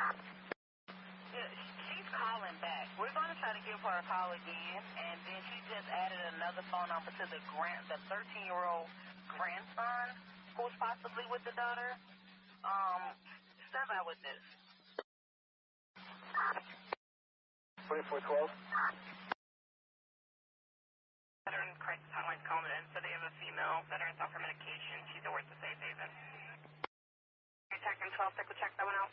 She's calling back. We're going to try to give her a call again, and then she just added another phone number to the 13-year-old grandson who's possibly with the daughter. Step out with this. 2412. Veteran crisis hotline's calling in, so they have a female veteran off her medication. She's at work to safe haven. Detector 12, we'll check that one out.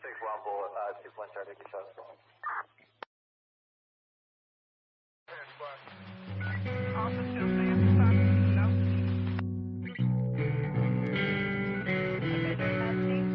6 1 bullet, 2 1 start, 50 shots. Also, still stay up the top. No. Okay, there's that seat.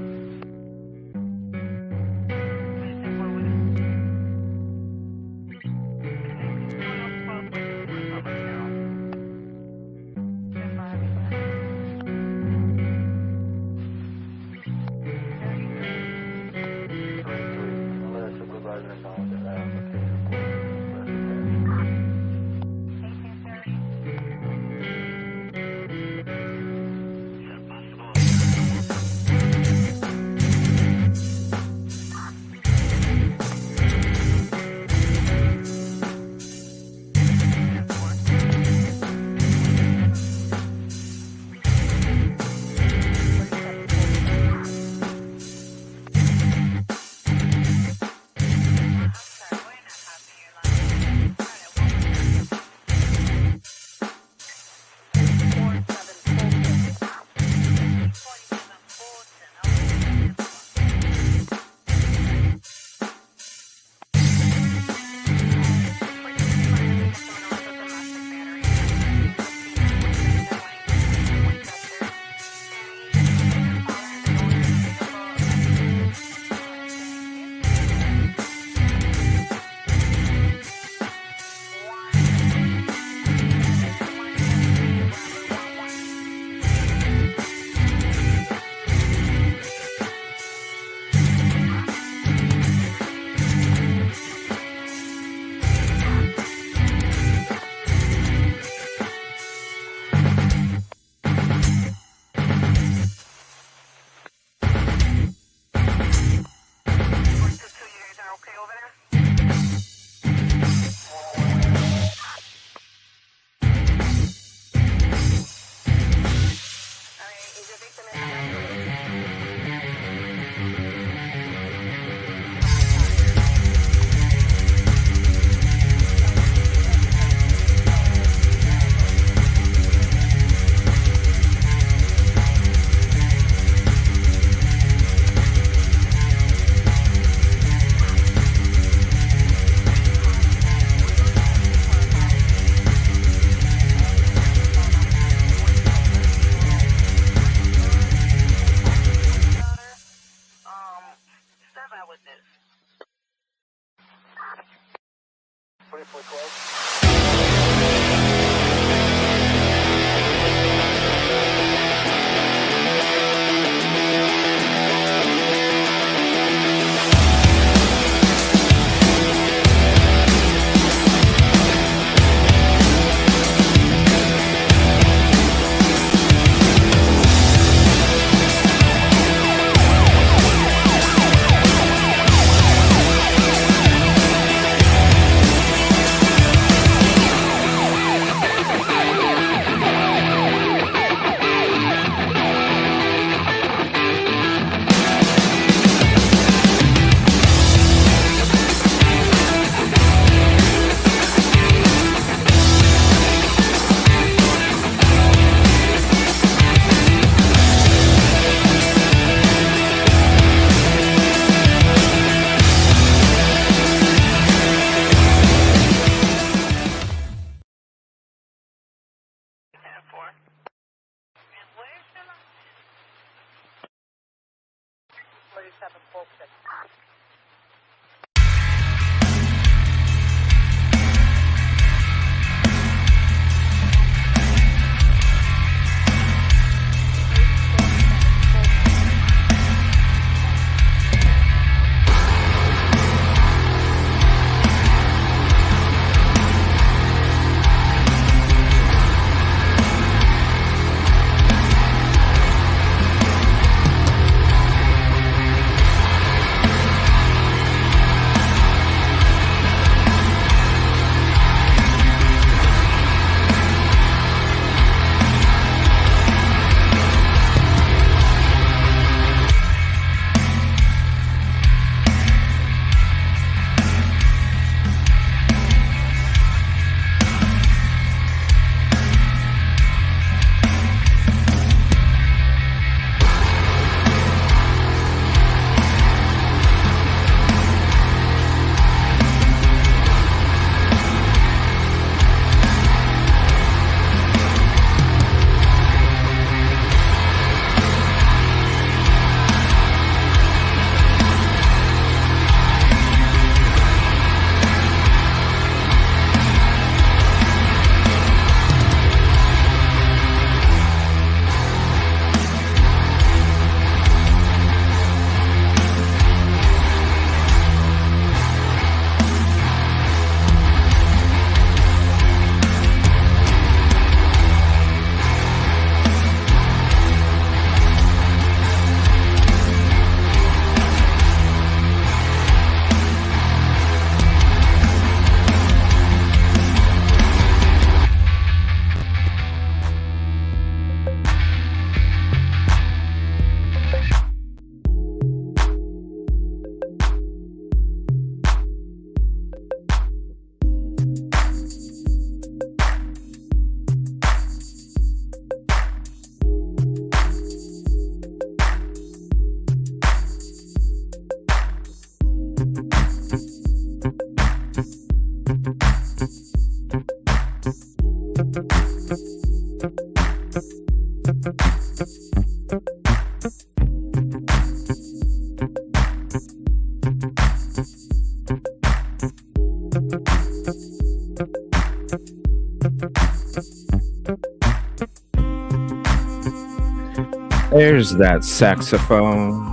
There's that saxophone.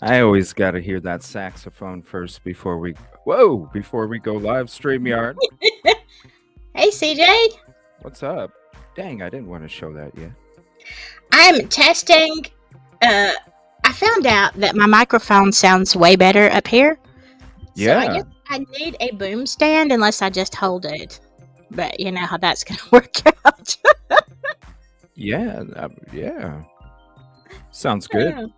I always got to hear that saxophone first before we go live StreamYard. Hey, CJ. What's up? Dang, I didn't want to show that yet. I'm testing. I found out that my microphone sounds way better up here. So I guess I need a boom stand unless I just hold it. But you know how that's going to work out. Yeah. Sounds good.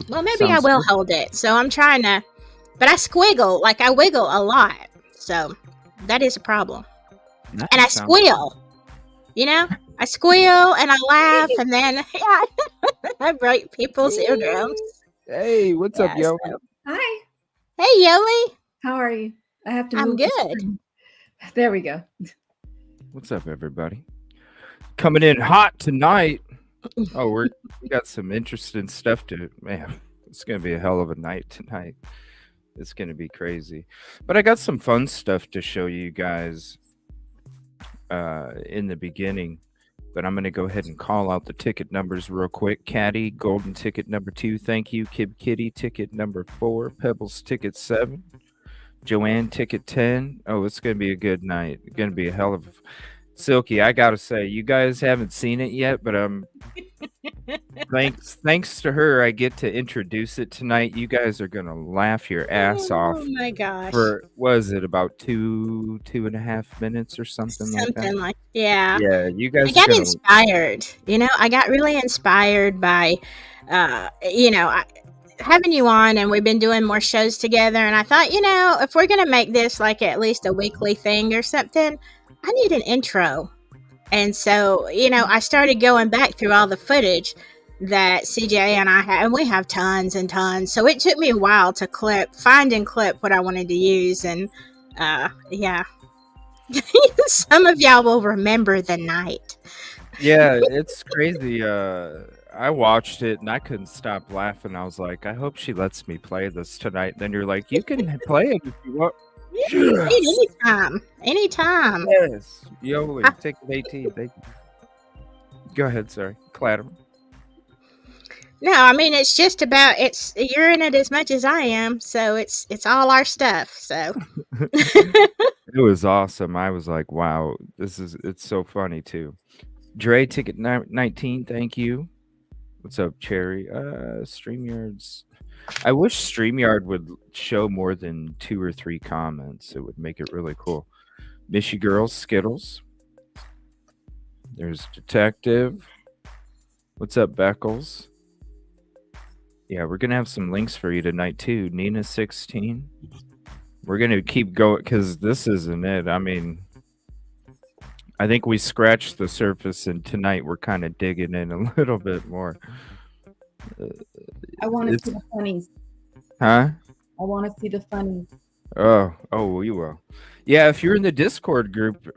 Well, maybe I will hold it. So I'm trying to, but I squiggle, like I wiggle a lot. So that is a problem. And I squeal. You know, I squeal and I laugh and then I break people's eardrums. Hey, what's up, Yo? So. Hi. Hey, Yoli. How are you? I have to I'm move good. There we go. What's up, everybody? Coming in hot tonight. Oh, we got some interesting stuff man, it's going to be a hell of a night tonight. It's going to be crazy. But I got some fun stuff to show you guys in the beginning. But I'm going to go ahead and call out the ticket numbers real quick. Caddy, golden ticket number 2. Thank you. Kib Kitty, ticket number 4. Pebbles, ticket 7. Joanne, ticket 10. Oh, it's going to be a good night. It's going to be a hell of a... Silky, I got to say, you guys haven't seen it yet, but thanks to her, I get to introduce it tonight. You guys are going to laugh your ass off. Oh, my gosh. For, was it about 2.5 minutes or something like that? Yeah. Yeah, you guys I got inspired. You know, I got really inspired by, having you on, and we've been doing more shows together, and I thought, if we're going to make this like at least a weekly thing or something, I need an intro. And so, I started going back through all the footage that CJ and I have, and we have tons and tons. So it took me a while to find and clip what I wanted to use. And yeah, some of y'all will remember the night. Yeah, it's crazy. I watched it and I couldn't stop laughing. I was like, I hope she lets me play this tonight. Then you're like, you can play it if you want. Yes. Anytime. Yes. Yoli, ticket 18. Thank you. Go ahead, sorry. Clatter. No, I mean, it's just about, you're in it as much as I am, so it's all our stuff, so. It was awesome. I was like, wow, it's so funny too. Dre, ticket 19, thank you. What's up, Cherry? StreamYard's... I wish StreamYard would show more than 2 or 3 comments. It would make it really cool. Mishy Girls, Skittles. There's Detective. What's up, Beckles? Yeah, we're going to have some links for you tonight, too. Nina 16. We're going to keep going because this isn't it. I mean, I think we scratched the surface, and tonight we're kind of digging in a little bit more. I want to see the funnies. Huh? I want to see the funnies. Oh, we will. Yeah, if you're in the Discord group,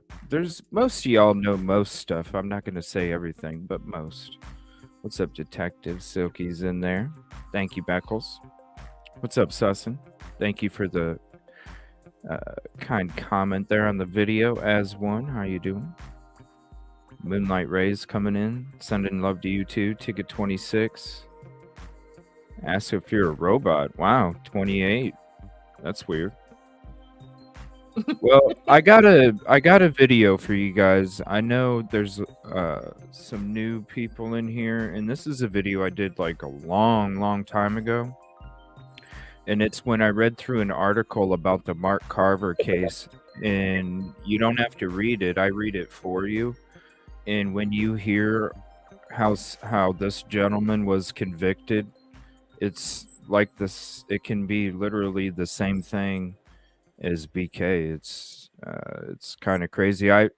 most of y'all know most stuff. I'm not going to say everything, but most. What's up, Detective? Silky's in there. Thank you, Beckles. What's up, Sussin? Thank you for the kind comment there on the video. As one, how you doing? Moonlight Rays coming in. Sending love to you too. Ticket 26. Ask if you're a robot. Wow, 28. That's weird. Well, I got a video for you guys. I know there's some new people in here, and this is a video I did like a long time ago. And it's when I read through an article about the Mark Carver case, and you don't have to read it. I read it for you. And when you hear how this gentleman was convicted, it's like this. It can be literally the same thing as BK. It's kind of crazy. I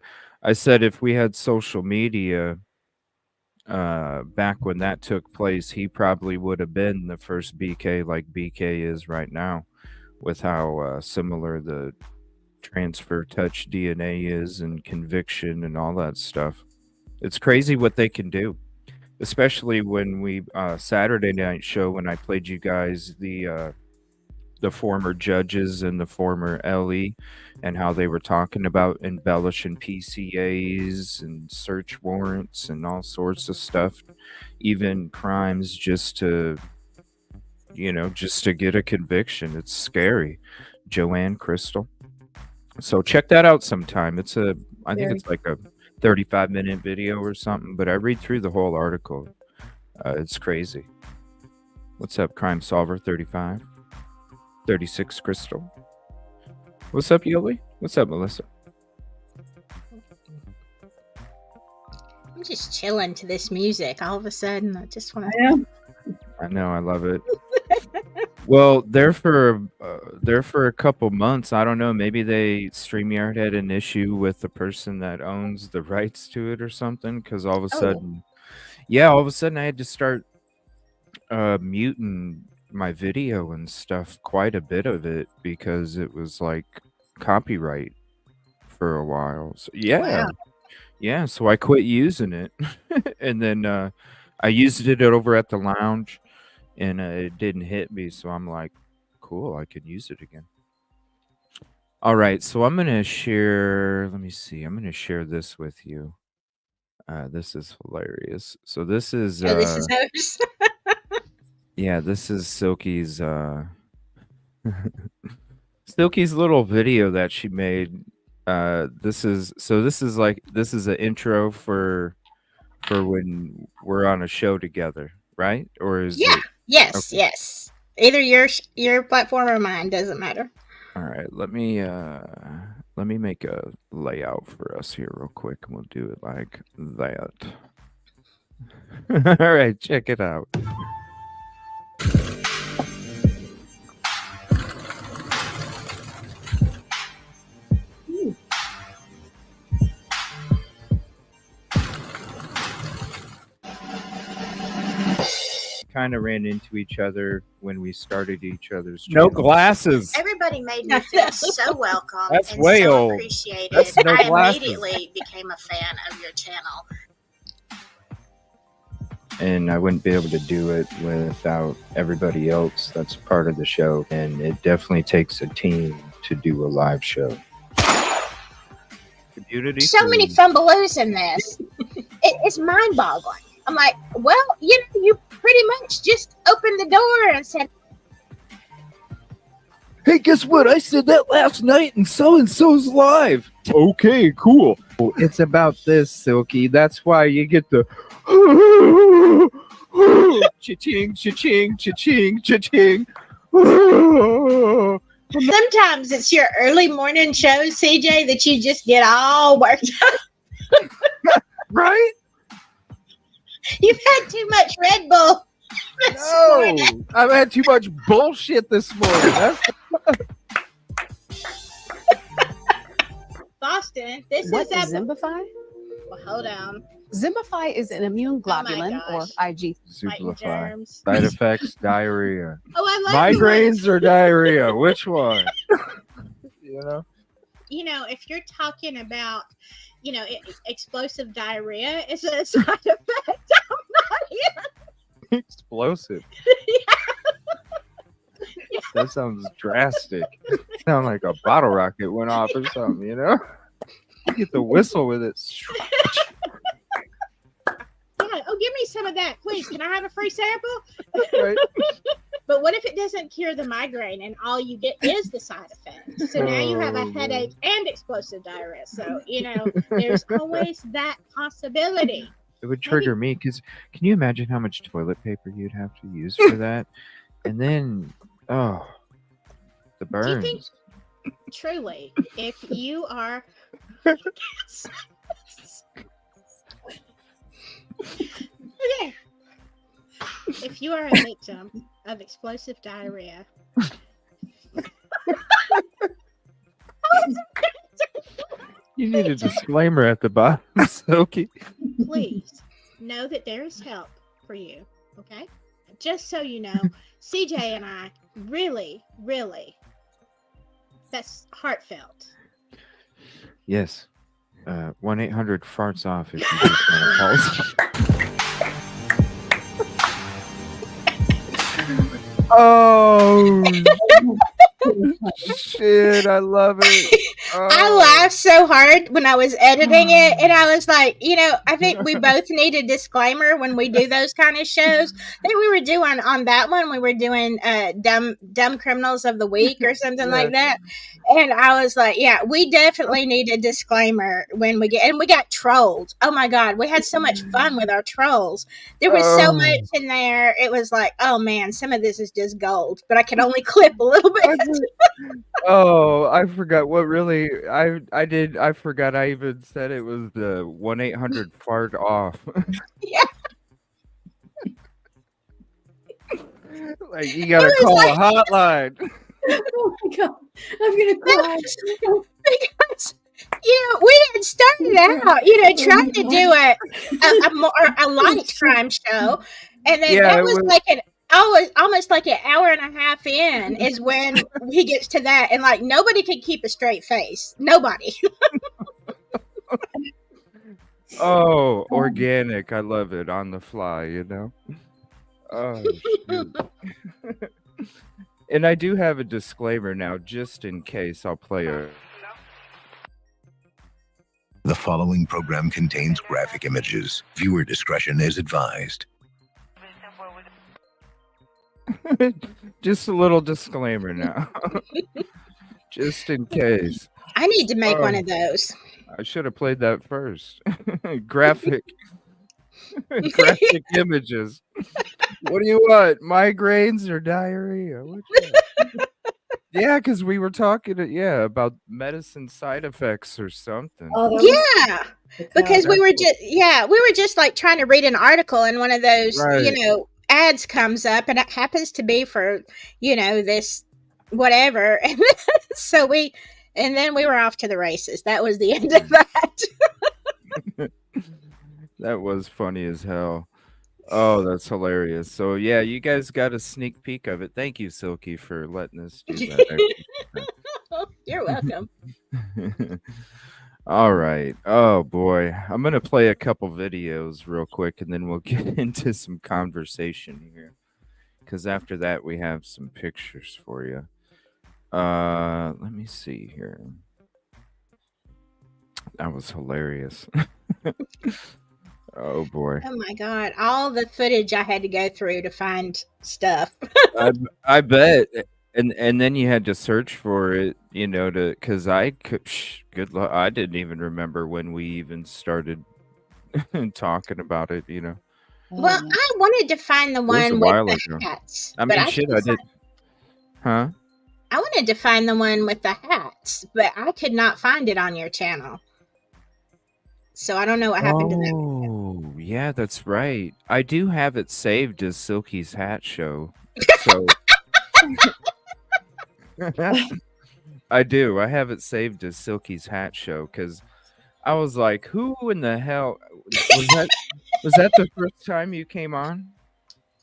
said if we had social media back when that took place, he probably would have been the first BK like BK is right now, with how similar the transfer touch DNA is and conviction and all that stuff. It's crazy what they can do, especially when we Saturday night show when I played you guys the the former judges and the former Ellie, and how they were talking about embellishing PCAs and search warrants and all sorts of stuff, even crimes just to, just to get a conviction. It's scary. Joanne Crystal. So check that out sometime. I think it's like a 35-minute video or something, but I read through the whole article. It's crazy. What's up, Crime Solver 35? 36 Crystal. What's up, Yoli? What's up, Melissa? I'm just chilling to this music. All of a sudden, I just want to. I know, I love it. Well, they're for a couple months. I don't know. Maybe StreamYard had an issue with the person that owns the rights to it or something. Because all of a sudden, I had to start muting my video and stuff, quite a bit of it, because it was like copyright for a while. So so I quit using it. And then I used it over at the lounge, and it didn't hit me, so I'm like, cool, I could use it again. All right, so I'm gonna share, let me see, I'm gonna share this with you. This is hilarious. So this is this is ours. yeah, this is Silky's Silky's little video that she made. This is an intro for when we're on a show together, right? Or is it? Yes, okay. Yes. Either your platform or mine, doesn't matter. All right, let me make a layout for us here real quick, and we'll do it like that. All right, check it out. Kind of ran into each other when we started each other's channel. No glasses. Everybody made me feel so welcome. That's and way so old. Appreciated. That's no I glasses. Immediately became a fan of your channel. And I wouldn't be able to do it without everybody else that's part of the show. And it definitely takes a team to do a live show. Community. So many fumbleos in this. It's mind-boggling. I'm like, well, you pretty much just opened the door and said, hey, guess what? I said that last night and so-and-so's live. Okay, cool. It's about this, Silky. That's why you get the cha-ching, cha-ching, cha-ching, cha-ching. Sometimes it's your early morning shows, CJ, that you just get all worked up. Right? You've had too much Red Bull. No, I've had too much bullshit this morning. Boston, this what is Zimbify? Well, hold on. Zimbify is an immune globulin or IG. Simplify. Side effects: diarrhea. Oh, I like migraines or diarrhea. Which one? If you're talking about, explosive diarrhea is a side effect. I'm not even. Explosive. Yeah. That sounds drastic. Sound like a bottle rocket went off or something, You get the whistle with it. Yeah. Oh, give me some of that, please. Can I have a free sample? Right. But what if it doesn't cure the migraine and all you get is the side effect? So now you have a headache and explosive diarrhea. So, there's always that possibility. It would trigger me because can you imagine how much toilet paper you'd have to use for that? And then, the burns. Do you think, truly, if you are... Okay. If you are a victim of explosive diarrhea, you need a disclaimer at the bottom, Silky. Please know that there is help for you. Okay, just so you know, CJ and I really, that's heartfelt. Yes. 1-800 farts off if you just want to call. Oh Shit, I love it. I Oh. laughed so hard when I was editing it, and I was like, I think we both need a disclaimer when we do those kind of shows. I think we were doing on that one, we were doing dumb criminals of the week or something like that. And I was like, yeah, we definitely need a disclaimer when we get, and we got trolled. Oh my God, we had so much fun with our trolls. There was so much in there. It was like, oh man, some of this is just gold, but I can only clip a little bit. Oh, I forgot what really I forgot I even said it was the 1-800 fart off. Yeah. Like you gotta call a hotline. Oh my God. I'm going to cry. Because we had started out, trying to do a light crime show, and then that was like almost like an hour and a half in is when he gets to that, and like nobody could keep a straight face. Nobody. Oh, organic. I love it on the fly, Oh, shoot. And I do have a disclaimer now, just in case. I'll play a. The following program contains graphic images. Viewer discretion is advised. Just a little disclaimer now. Just in case. I need to make one of those. I should have played that first. Graphic images. What do you want? Migraines or diarrhea? Yeah, because we were talking about medicine side effects or something. Oh, yeah, because we were just like trying to read an article, and one of those ads comes up, and it happens to be for this whatever, and then we were off to the races. That was the end of that. That was funny as hell. Oh, that's hilarious. So yeah, you guys got a sneak peek of it. Thank you, Silky, for letting us do that. You're welcome. All right. Oh boy, I'm gonna play a couple videos real quick, and then we'll get into some conversation here. Because after that, we have some pictures for you. Let me see here. That was hilarious. Oh boy. Oh my God. All the footage I had to go through to find stuff. I bet. And then you had to search for it, because I could, good luck. I didn't even remember when we even started talking about it, Well, I wanted to find the one with the hats. I mean, shit, I did. Huh? I wanted to find the one with the hats, but I could not find it on your channel. So I don't know what happened to that. Oh, yeah, that's right. I do have it saved as Silky's Hat Show. So I do. I have it saved as Silky's Hat Show because I was like, who in the hell was that the first time you came on?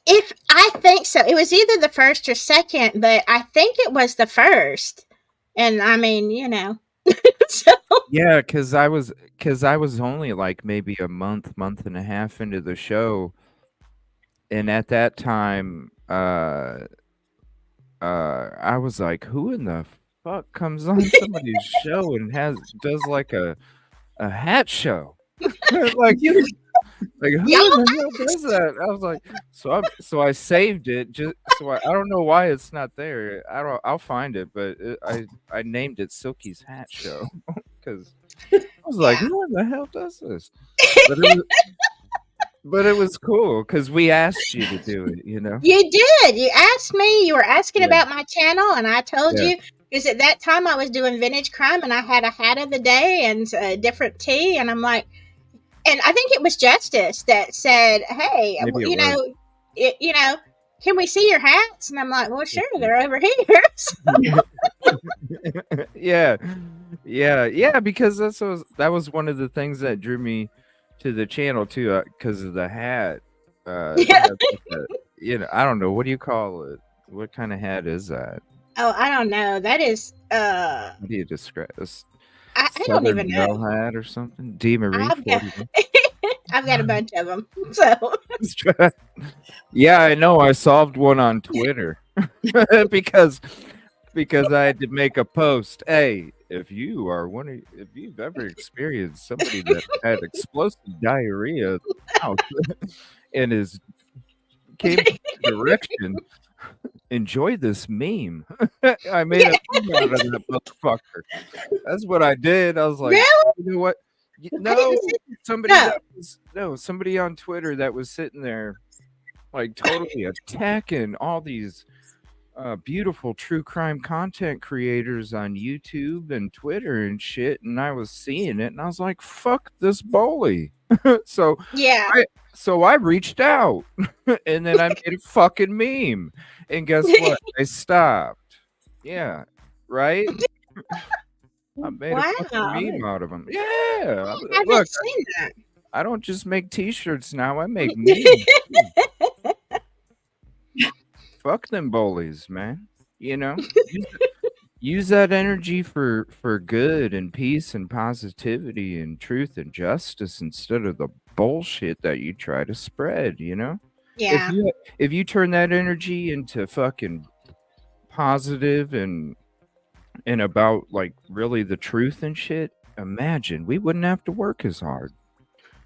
I think so. It was either the first or second, but I think it was the first. And I mean, so. Yeah, because I was only like maybe a month and a half into the show, and at that time, I was like, who in the fuck comes on somebody's show and does like a hat show? like who in the hell does that? I was like, so I saved it just so I don't know why it's not there. I'll find it, but I named it Silky's Hat Show because I was like, who in the hell does this? But it was cool because we asked you to do it, You did. You asked me. You were asking about my channel, and I told you. Because at that time I was doing vintage crime, and I had a hat of the day and a different tee, and I'm like, and I think it was Justice that said, "Hey, can we see your hats?" And I'm like, "Well, sure, they're over here." Yeah, because that was one of the things that drew me to the channel too, because of the hat. I don't know, what do you call it? What kind of hat is that? Oh, I don't know. That is. What do you describe this? I don't even know. Hat or something. D. Marie. I've got a bunch of them. So. Yeah, I know. I solved one on Twitter because because I had to make a post. Hey, if you've ever experienced somebody that had explosive diarrhea out and is came from the direction, enjoy this meme. I made a meme out of that motherfucker. That's what I did. I was like, Really? you know what? I didn't see Somebody no. that was somebody on Twitter that was sitting there like totally attacking all these beautiful true crime content creators on YouTube and Twitter and shit, and I was seeing it, and I was like, "Fuck this bully." so Yeah. I reached out, and then I made a fucking meme, and guess what? I stopped. Yeah, right. I made a fucking Wow. meme out of him. Yeah, I haven't look, seen that. I don't just make T-shirts now. I make memes. Fuck them bullies, man. You know, use that energy for good and peace and positivity and truth and justice instead of the bullshit that you try to spread. You know, Yeah. if you turn that energy into fucking positive and about like really the truth and shit, imagine we wouldn't have to work as hard.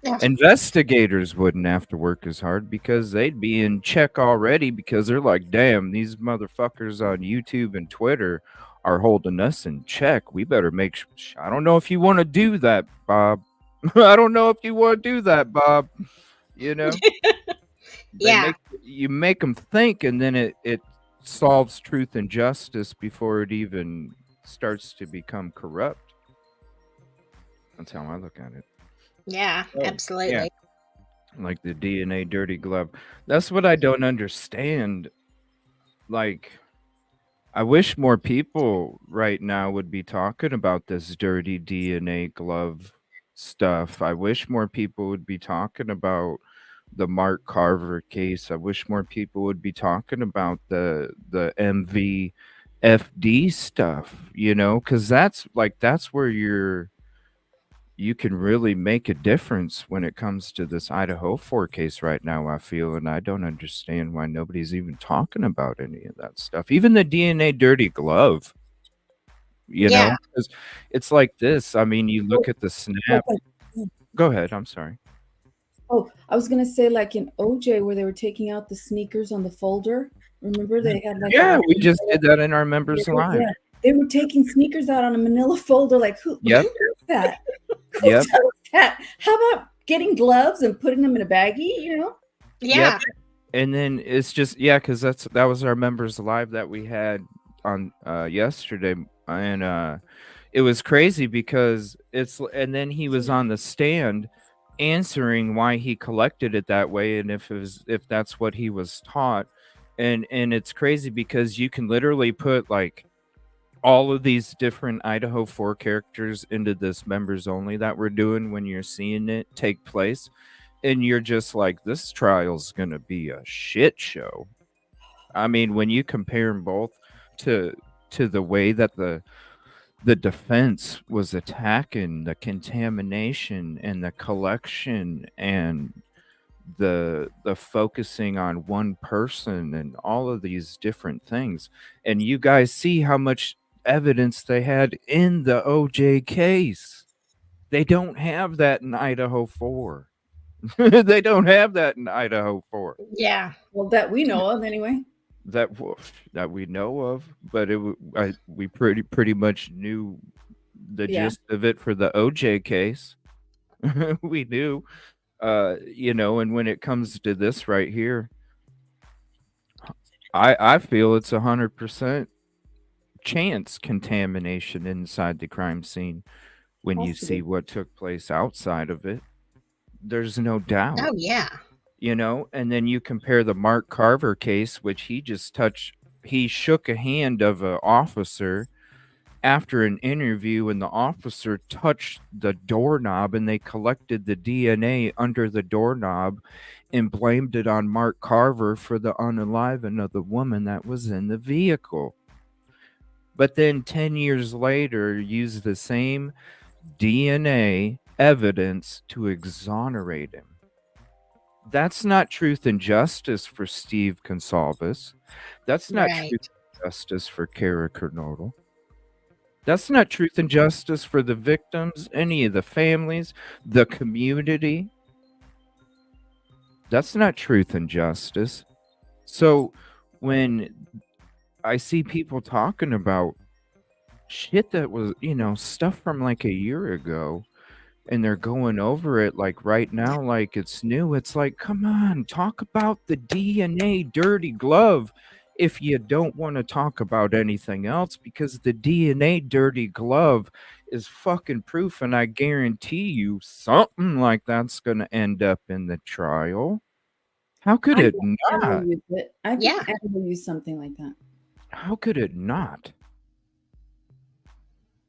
Yeah. Investigators wouldn't have to work as hard because they'd be in check already because they're like, damn, these motherfuckers on YouTube and Twitter are holding us in check. We better make I don't know if you want to do that, Bob. I don't know if you want to do that, Bob. You know? Yeah. You make them think, and then it solves truth and justice before it even starts to become corrupt. That's how I look at it. Yeah, absolutely. Yeah. Like the DNA dirty glove. That's what I don't understand. Like, I wish more people right now would be talking about this dirty DNA glove stuff. I wish more people would be talking about the Mark Carver case. I wish more people would be talking about the MVFD stuff, you know, because that's where you can really make a difference when it comes to this Idaho4 case right now, I feel, and I don't understand why nobody's even talking about any of that stuff. Even the DNA dirty glove, you know, 'cause it's like this. I mean, you look at the snap. Go ahead. I'm sorry. Oh, I was gonna say, like in OJ, where they were taking out the sneakers on the folder. Remember, they had like we just did that in our members live. Yeah, they were taking sneakers out on a manila folder. Like who does that? Who does that? How about getting gloves and putting them in a baggie? You know? Yeah. Yep. And then it's just because that was our members live that we had on yesterday, and it was crazy because and then he was on the stand answering why he collected it that way and if that's what he was taught, and it's crazy because you can literally put like all of these different Idaho4 characters into this members only that we're doing when you're seeing it take place, and you're just like, this trial's gonna be a shit show. I mean, when you compare them both to the way that the defense was attacking the contamination and the collection and the focusing on one person and all of these different things, and you guys see how much evidence they had in the OJ case. They don't have that in Idaho4. They don't have that in Idaho4. Yeah. Well, that we know of anyway. That we know of, but we pretty much knew the gist of it for the OJ case. We knew, you know, and when it comes to this right here, I feel it's 100% chance contamination inside the crime scene. When you see what took place outside of it, there's no doubt. Oh yeah. You know, and then you compare the Mark Carver case, which he shook a hand of an officer after an interview, and the officer touched the doorknob and they collected the DNA under the doorknob and blamed it on Mark Carver for the unaliving of the woman that was in the vehicle. But then 10 years later, used the same DNA evidence to exonerate him. That's not truth and justice for Steve Consalvis. That's not truth. justice for Kara Kernodle. That's not truth and justice for the victims, any of the families, the community. That's not truth and justice. So when I see people talking about shit that was, stuff from like a year ago, and they're going over it like right now like it's new, it's like, come on, talk about the DNA dirty glove if you don't want to talk about anything else, because the DNA dirty glove is fucking proof, and I guarantee you something like that's going to end up in the trial. How could it not? I think Anna will use something like that. How could it not?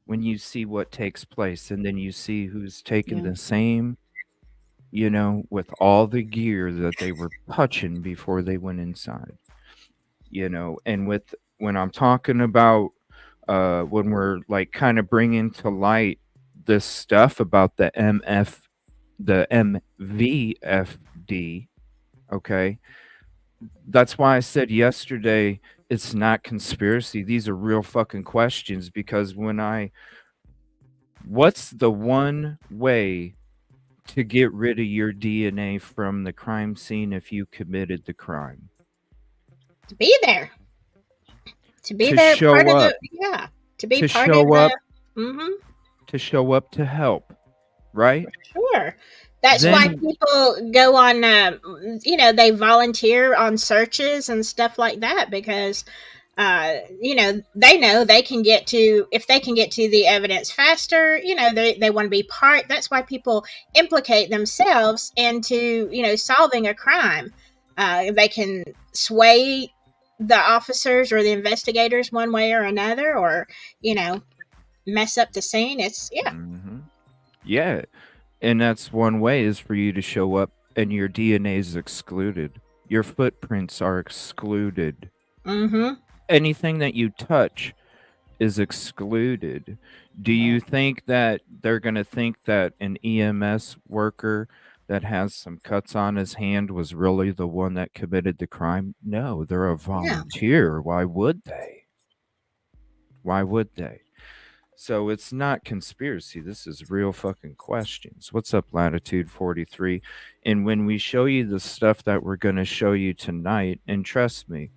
When you see what takes place, and then you see who's taking the same, with all the gear that they were touching before they went inside, and when I'm talking about when we're like kind of bringing to light this stuff about the MVFD, okay, that's why I said yesterday it's not conspiracy. These are real fucking questions, because what's the one way to get rid of your DNA from the crime scene if you committed the crime? To be there. To be there, show part up. of the, to be to part show of up, the, to show up to help, right? Sure. That's why people go on, they volunteer on searches and stuff like that, because, they know they can get to, if they can get to the evidence faster, they want to be part. That's why people implicate themselves into, solving a crime. They can sway the officers or the investigators one way or another, or, mess up the scene. It's, Yeah. And that's one way, is for you to show up and your DNA is excluded. Your footprints are excluded. Anything that you touch is excluded. Do you think that they're going to think that an EMS worker that has some cuts on his hand was really the one that committed the crime? No, they're a volunteer. Yeah. Why would they? Why would they? So it's not conspiracy. This is real fucking questions. What's up, Latitude 43? And when we show you the stuff that we're going to show you tonight, and trust me,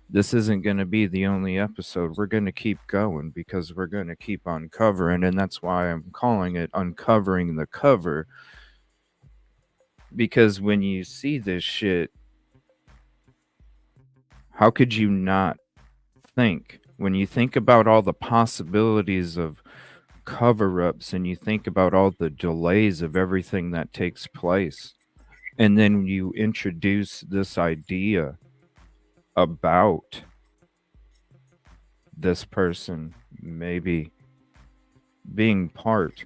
this isn't going to be the only episode. We're going to keep going, because we're going to keep uncovering, and that's why I'm calling it Uncovering the Cover. Because when you see this shit, how could you not think? When you think about all the possibilities of cover-ups, and you think about all the delays of everything that takes place, and then you introduce this idea about this person maybe being part,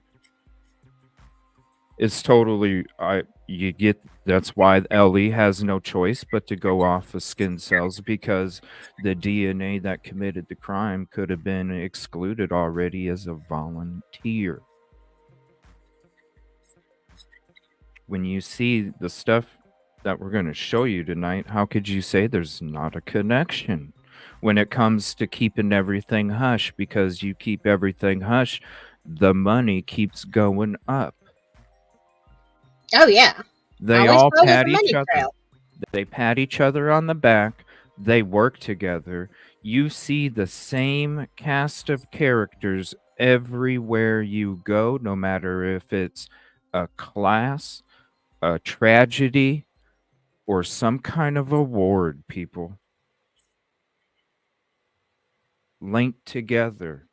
it's totally, you get, that's why LE has no choice but to go off of skin cells, because the DNA that committed the crime could have been excluded already as a volunteer. When you see the stuff that we're going to show you tonight, how could you say there's not a connection when it comes to keeping everything hush? Because you keep everything hush, the money keeps going up. Oh, yeah. They all pat each other. They pat each other on the back. They work together. You see the same cast of characters everywhere you go, no matter if it's a class, a tragedy, or some kind of award, people. Linked together.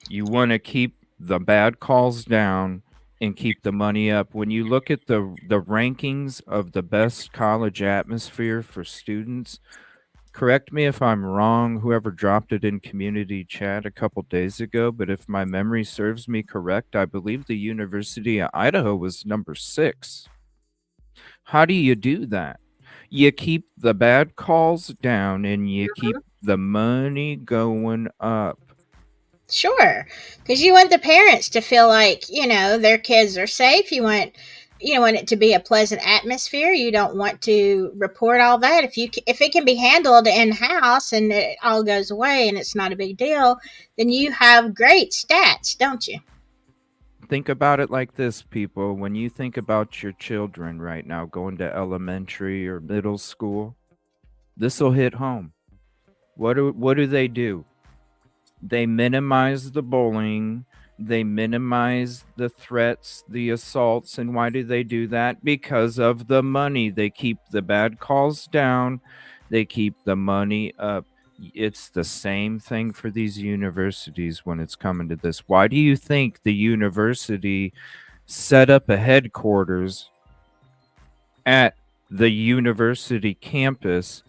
You want to keep the bad calls down and keep the money up. When you look at the rankings of the best college atmosphere for students, correct me if I'm wrong, whoever dropped it in community chat a couple days ago, but if my memory serves me correct, I believe the University of Idaho was number 6. How do you do that? You keep the bad calls down, and you keep the money going up. Sure, because you want the parents to feel like, their kids are safe. You want want it to be a pleasant atmosphere. You don't want to report all that. If it can be handled in house and it all goes away and it's not a big deal, then you have great stats, don't you? Think about it like this, people. When you think about your children right now going to elementary or middle school, this will hit home. What do they do? They minimize the bullying. They minimize the threats, the assaults. And why do they do that? Because of the money. They keep the bad calls down. They keep the money up. It's the same thing for these universities when it's coming to this. Why do you think the university set up a headquarters at the university campus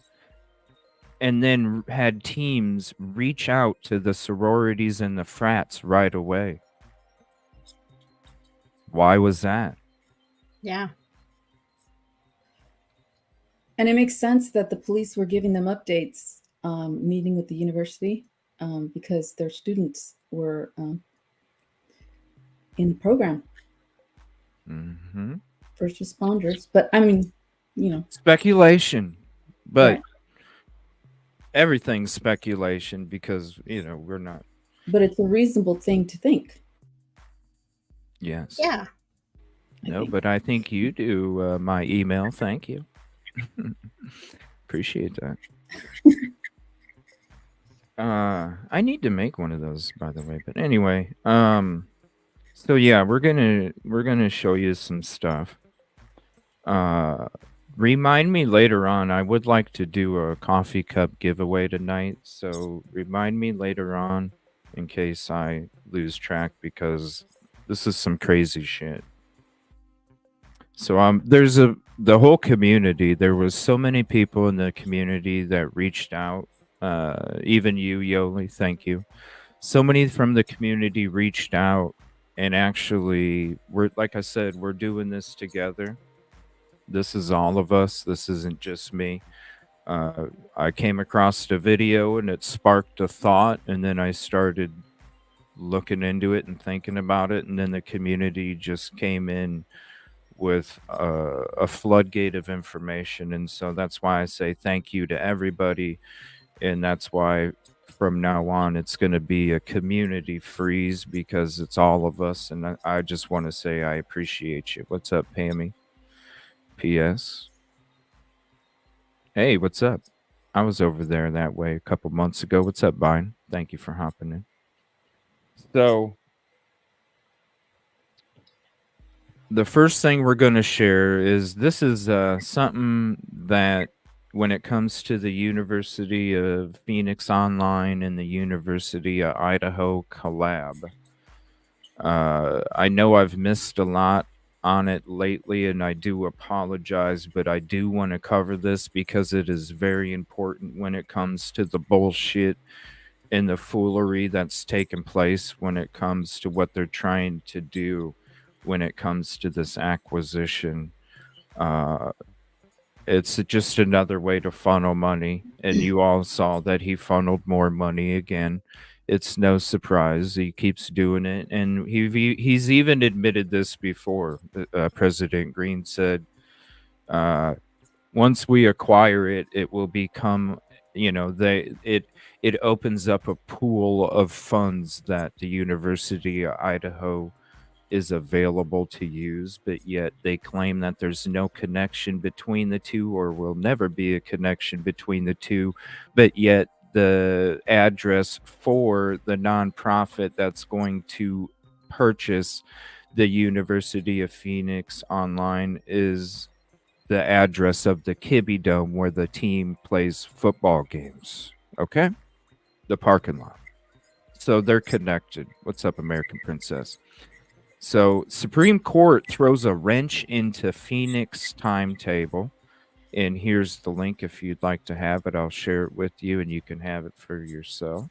and then had teams reach out to the sororities and the frats right away? Why was that? Yeah. And it makes sense that the police were giving them updates, meeting with the university, because their students were in the program. Mm-hmm. First responders. But I mean, speculation. But right. Everything's speculation because, we're not. But it's a reasonable thing to think. Yes. Yeah. No, but I think you do my email. Thank you. Appreciate that. I need to make one of those, by the way. But anyway, so yeah, we're gonna show you some stuff. Remind me later on. I would like to do a coffee cup giveaway tonight, so remind me later on in case I lose track, because this is some crazy shit. So there's the whole community. There was so many people in the community that reached out. Even you, Yoli, thank you. So many from the community reached out, and actually, like I said, we're doing this together. This is all of us. This isn't just me. I came across the video and it sparked a thought, and then I started looking into it and thinking about it, and then the community just came in with a floodgate of information. And so that's why I say thank you to everybody, and that's why from now on it's going to be a community freeze, because it's all of us. And I just want to say I appreciate you. What's up, Pammy? P.S. Hey, what's up? I was over there that way a couple months ago. What's up, Vine? Thank you for hopping in. So the first thing we're going to share is this is something that when it comes to the University of Phoenix Online and the University of Idaho collab, I know I've missed a lot on it lately, and I do apologize, but I do want to cover this because it is very important when it comes to the bullshit and the foolery that's taken place when it comes to what they're trying to do when it comes to this acquisition. It's just another way to funnel money, and you all saw that he funneled more money again. It's no surprise. He keeps doing it, and he's even admitted this before. President Green said, once we acquire it, it will become, it opens up a pool of funds that the University of Idaho is available to use, but yet they claim that there's no connection between the two, or will never be a connection between the two, but yet the address for the nonprofit that's going to purchase the University of Phoenix Online is the address of the Kibbe Dome where the team plays football games. Okay? The parking lot. So they're connected. What's up, American Princess? So Supreme Court throws a wrench into Phoenix timetable. And here's the link if you'd like to have it. I'll share it with you and you can have it for yourself.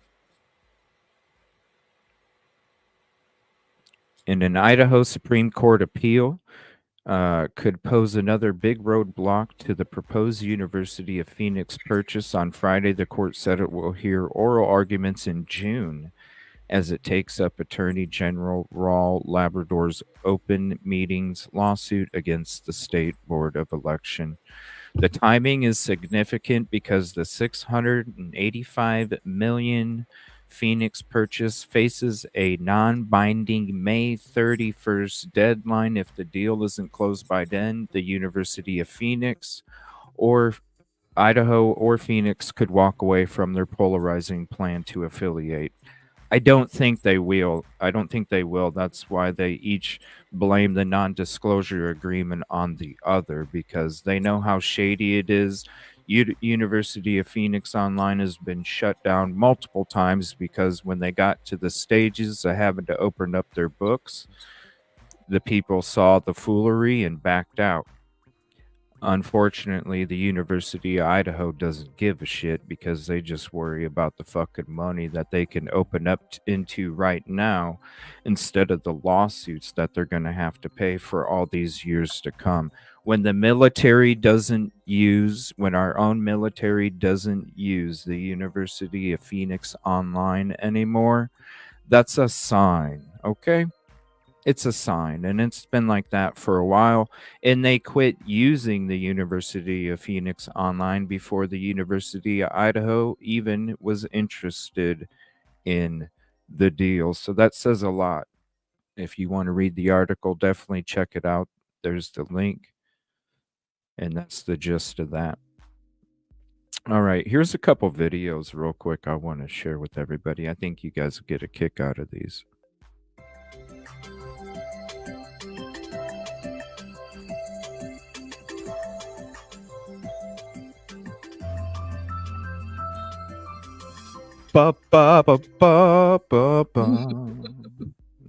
In an Idaho Supreme Court appeal could pose another big roadblock to the proposed University of Phoenix purchase. On Friday, the court said it will hear oral arguments in June as it takes up Attorney General Raul Labrador's open meetings lawsuit against the State Board of Election. The timing is significant because the $685 million Phoenix purchase faces a non-binding May 31st deadline. If the deal isn't closed by then, the University of Phoenix or Idaho or Phoenix could walk away from their polarizing plan to affiliate. I don't think they will. That's why they each blame the non-disclosure agreement on the other, because they know how shady it is. University of Phoenix Online has been shut down multiple times because when they got to the stages of having to open up their books, the people saw the foolery and backed out. Unfortunately, the University of Idaho doesn't give a shit because they just worry about the fucking money that they can open up into right now instead of the lawsuits that they're going to have to pay for all these years to come. When our own military doesn't use the University of Phoenix Online anymore, that's a sign, okay? It's a sign, and it's been like that for a while. And they quit using the University of Phoenix Online before the University of Idaho even was interested in the deal. So that says a lot. If you want to read the article, definitely check it out. There's the link. And that's the gist of that. All right, here's a couple videos real quick I want to share with everybody. I think you guys will get a kick out of these.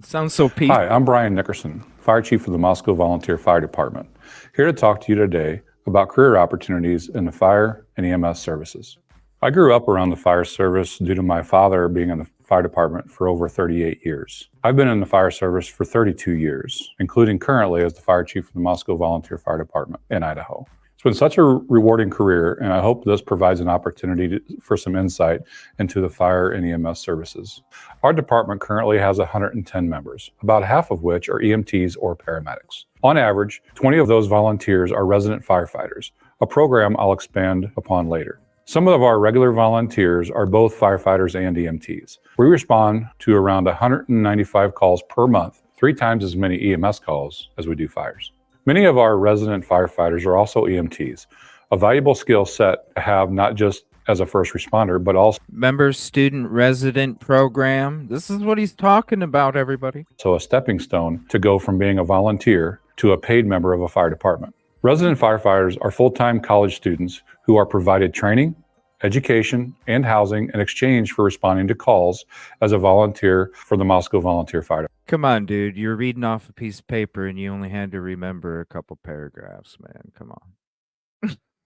Sounds so peaceful. Hi, I'm Brian Nickerson, Fire Chief of the Moscow Volunteer Fire Department, here to talk to you today about career opportunities in the fire and EMS services. I grew up around the fire service due to my father being in the fire department for over 38 years. I've been in the fire service for 32 years, including currently as the Fire Chief of the Moscow Volunteer Fire Department in Idaho. It's been such a rewarding career, and I hope this provides an opportunity for some insight into the fire and EMS services. Our department currently has 110 members, about half of which are EMTs or paramedics. On average, 20 of those volunteers are resident firefighters, a program I'll expand upon later. Some of our regular volunteers are both firefighters and EMTs. We respond to around 195 calls per month, 3 times as many EMS calls as we do fires. Many of our resident firefighters are also EMTs, a valuable skill set to have not just as a first responder, but also member student resident program. This is what he's talking about, everybody. So a stepping stone to go from being a volunteer to a paid member of a fire department. Resident firefighters are full-time college students who are provided training, education, and housing in exchange for responding to calls as a volunteer for the Moscow Volunteer Fire Department. Come on, dude. You're reading off a piece of paper and you only had to remember a couple paragraphs, man. Come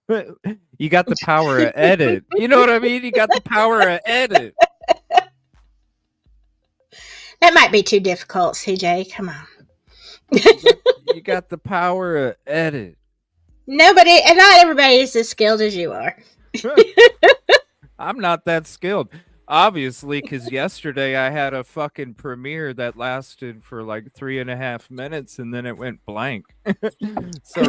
on. You got the power of edit. You know what I mean? You got the power of edit. That might be too difficult, CJ. Come on. You got the power of edit. Nobody, and not everybody is as skilled as you are. I'm not that skilled. Obviously, because yesterday I had a fucking premiere that lasted for like 3.5 minutes and then it went blank. So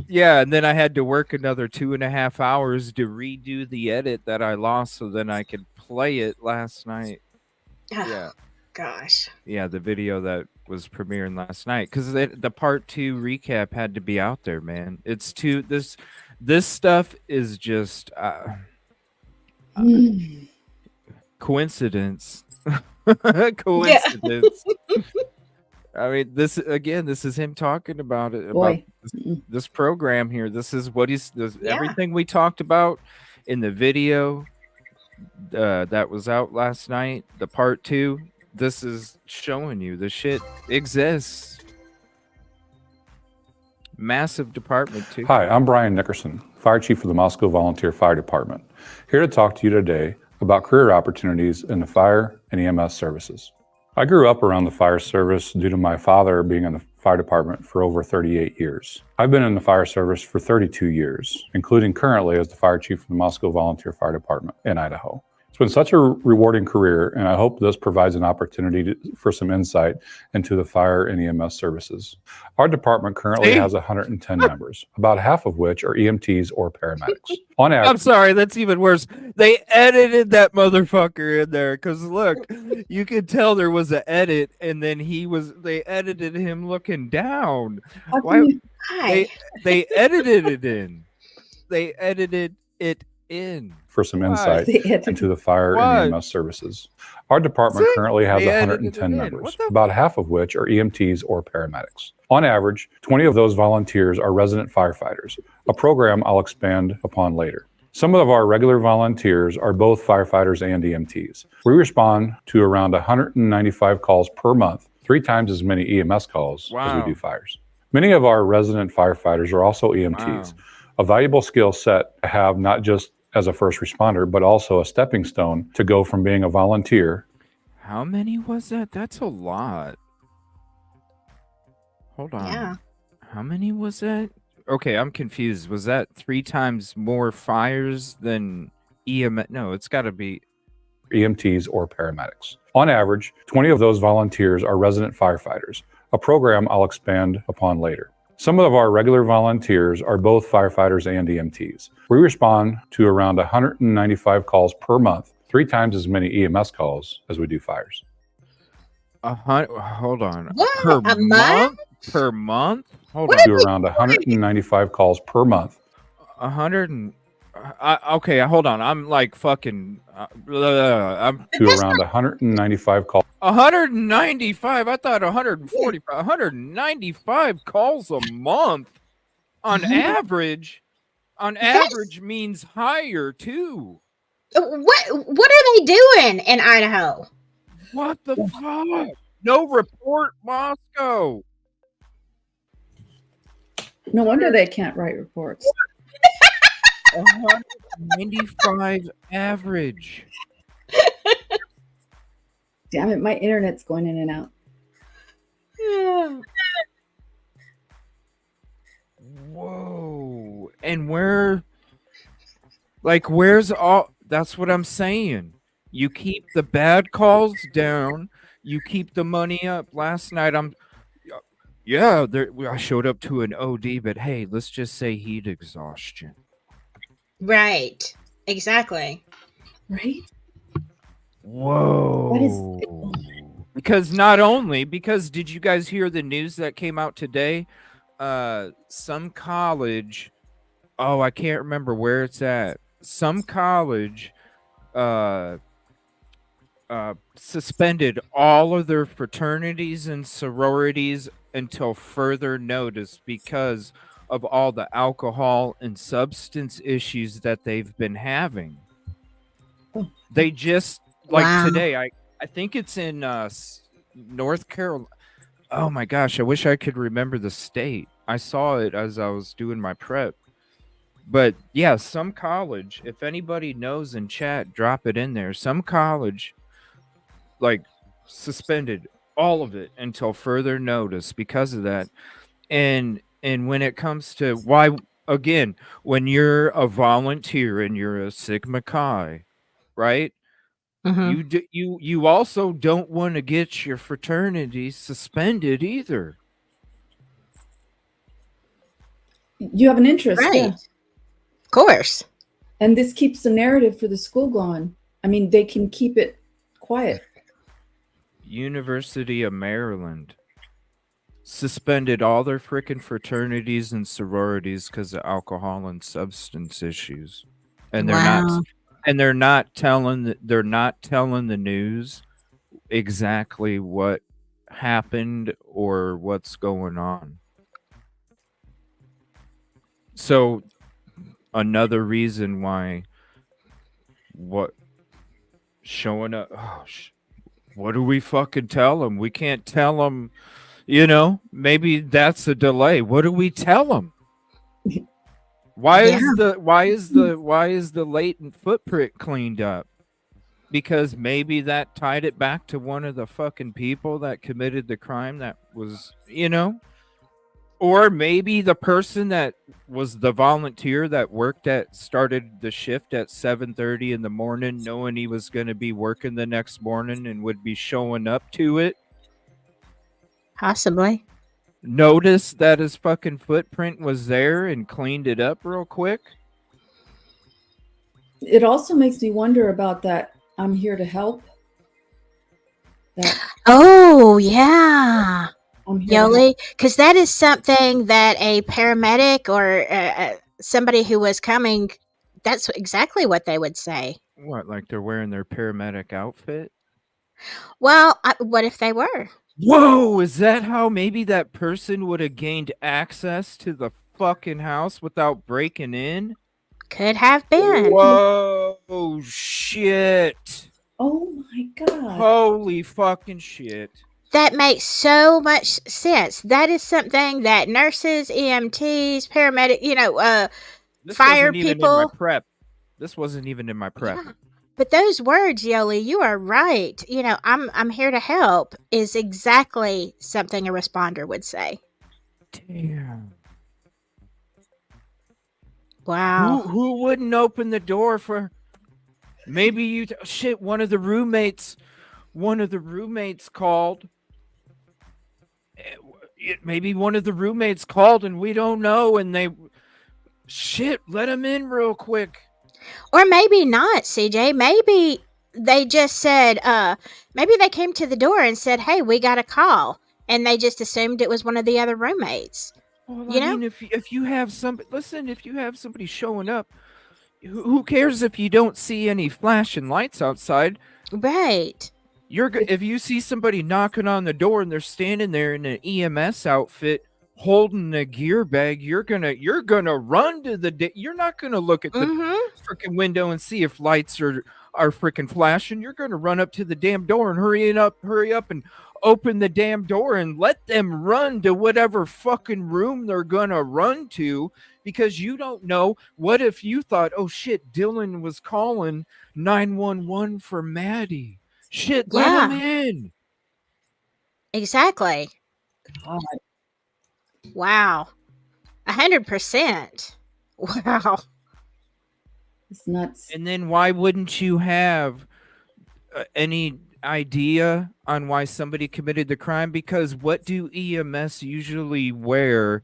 yeah, and then I had to work another 2.5 hours to redo the edit that I lost so then I could play it last night. Yeah. Gosh. Yeah, the video that was premiering last night because the part 2 recap had to be out there, man. It's too this stuff is just coincidence. Coincidence. Yeah. I mean, this is him talking about it. About this program here. This is what everything we talked about in the video that was out last night. The part 2. This is showing you the shit exists. Massive department too. Hi, I'm Brian Nickerson, Fire Chief of the Moscow Volunteer Fire Department, here to talk to you today about career opportunities in the fire and EMS services. I grew up around the fire service due to my father being in the fire department for over 38 years. I've been in the fire service for 32 years, including currently as the Fire Chief of the Moscow Volunteer Fire Department in Idaho. It's It's been such a rewarding career, and I hope this provides an opportunity for some insight into the fire and EMS services. Our department currently has 110 members, about half of which are EMTs or paramedics. On average, I'm sorry, that's even worse. They edited that motherfucker in there because look, you could tell there was an edit, and then they edited him looking down. Why? They edited it in. They edited it in. For some insight into the fire and EMS services. Our department currently has 110 members, about half of which are EMTs or paramedics. On average, 20 of those volunteers are resident firefighters, a program I'll expand upon later. Some of our regular volunteers are both firefighters and EMTs. We respond to around 195 calls per month, 3 times as many EMS calls as we do fires. Many of our resident firefighters are also EMTs, a valuable skill set to have not just as a first responder, but also a stepping stone to go from being a volunteer. How many was that? That's a lot. Hold on. Yeah. How many was that? Okay, I'm confused. Was that 3 times more fires than EMS? No, it's got to be EMTs or paramedics. On average, 20 of those volunteers are resident firefighters, a program I'll expand upon later. Some of our regular volunteers are both firefighters and EMTs. We respond to around 195 calls per month, 3 times as many EMS calls as we do fires. Hold on. What? Per month? Per month? Hold on. To around 195 calls per month. 100 and... okay, hold on. I'm like fucking... I'm to around 195 calls. 195? I thought 140. 195 calls a month on average. On average means higher too. What are they doing in Idaho? What the fuck? No report, Moscow. No wonder they can't write reports. 195 average. Damn it, my internet's going in and out. Yeah. Whoa. And where's all... That's what I'm saying. You keep the bad calls down. You keep the money up. Last night, I showed up to an OD, but hey, let's just say heat exhaustion. Right. Exactly. Right? Whoa. Because did you guys hear the news that came out today? Some college, I can't remember where it's at. Some college suspended all of their fraternities and sororities until further notice because of all the alcohol and substance issues that they've been having. They just today, I think it's in North Carolina. Oh my gosh, I wish I could remember the state. I saw it as I was doing my prep. But yeah, some college, if anybody knows in chat, drop it in there. Some college suspended all of it until further notice because of that. And when it comes to why, again, when you're a volunteer and you're a Sigma Chi, right? Mm-hmm. You also don't want to get your fraternity suspended either. You have an interest, right? Yeah. Of course. And this keeps the narrative for the school going. I mean, they can keep it quiet. University of Maryland suspended all their freaking fraternities and sororities because of alcohol and substance issues, and they're not telling the news exactly what happened or what's going on. So another reason why showing up. What do we fucking tell them? We can't tell them, maybe that's a delay. What do we tell them? Why is the latent footprint cleaned up? Because maybe that tied it back to one of the fucking people that committed the crime that was, Or maybe the person that was the volunteer that started the shift at 7:30 in the morning, knowing he was going to be working the next morning and would be showing up to it. Possibly. Noticed that his fucking footprint was there and cleaned it up real quick. It also makes me wonder about that I'm here to help. Oh, yeah. Yoli, because that is something that a paramedic or somebody who was coming, that's exactly what they would say. What, like they're wearing their paramedic outfit? Well, what if they were? Whoa, is that how maybe that person would have gained access to the fucking house without breaking in? Could have been. Whoa, shit. Oh my God. Holy fucking shit. That makes so much sense. That is something that nurses, EMTs, paramedic, fire people. This wasn't even in my prep. Yeah. But those words, Yoli, you are right. I'm here to help is exactly something a responder would say. Damn. Wow. Who wouldn't open the door for? Maybe one of the roommates called. Maybe one of the roommates called and we don't know, and let them in real quick. Or maybe not, CJ. Maybe they just said, maybe they came to the door and said, hey, we got a call. And they just assumed it was one of the other roommates. Well, I mean, if you have somebody showing up, who cares if you don't see any flashing lights outside? Right. If you see somebody knocking on the door and they're standing there in an EMS outfit holding a gear bag, you're gonna run to you're not gonna look at the freaking window and see if lights are freaking flashing. You're gonna run up to the damn door and hurry up and open the damn door and let them run to whatever fucking room they're gonna run to, because you don't know. What if you thought, oh shit, Dylan was calling 911 for Maddie? Shit, let him in. Exactly. God. Wow. 100%. Wow. It's nuts. And then why wouldn't you have any idea on why somebody committed the crime? Because what do EMS usually wear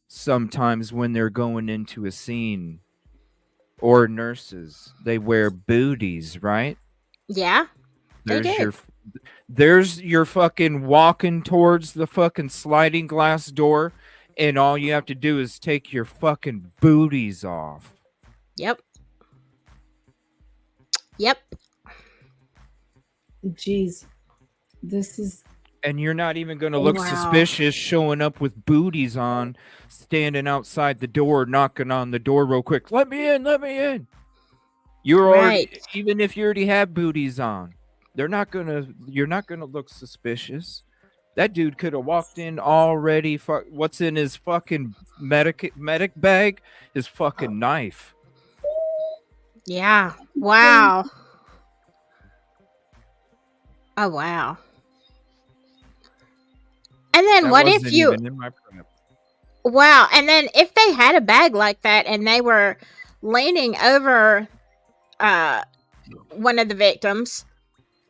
sometimes when they're going into a scene? Or nurses, they wear booties, right? Yeah. There's your fucking walking towards the fucking sliding glass door, and all you have to do is take your fucking booties off. Yep. Jeez. This is... And you're not even going to look suspicious showing up with booties on, standing outside the door, knocking on the door real quick. Let me in. You're already, even if you already have booties on, you're not gonna look suspicious. That dude could have walked in already. What's in his fucking medic bag? His fucking knife. Yeah. Wow. Oh wow. And then what if you? Wow. And then if they had a bag like that and they were leaning over one of the victims,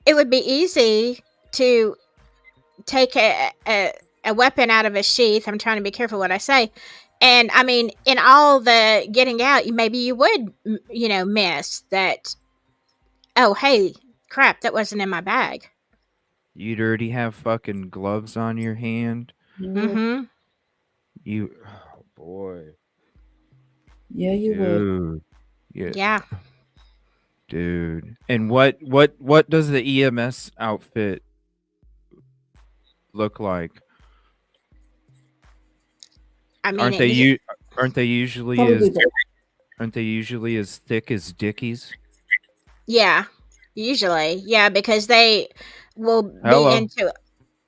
it would be easy to take a weapon out of a sheath. I'm trying to be careful what I say. And I mean, in all the getting out, maybe you would, miss that. Oh, hey, crap, that wasn't in my bag. You'd already have fucking gloves on your hand. Mm-hmm. Oh boy. Yeah, you would. Yeah. Dude. And what does the EMS outfit look like? I mean, aren't they usually as thick as Dickies? Yeah, usually. Yeah, because they will be into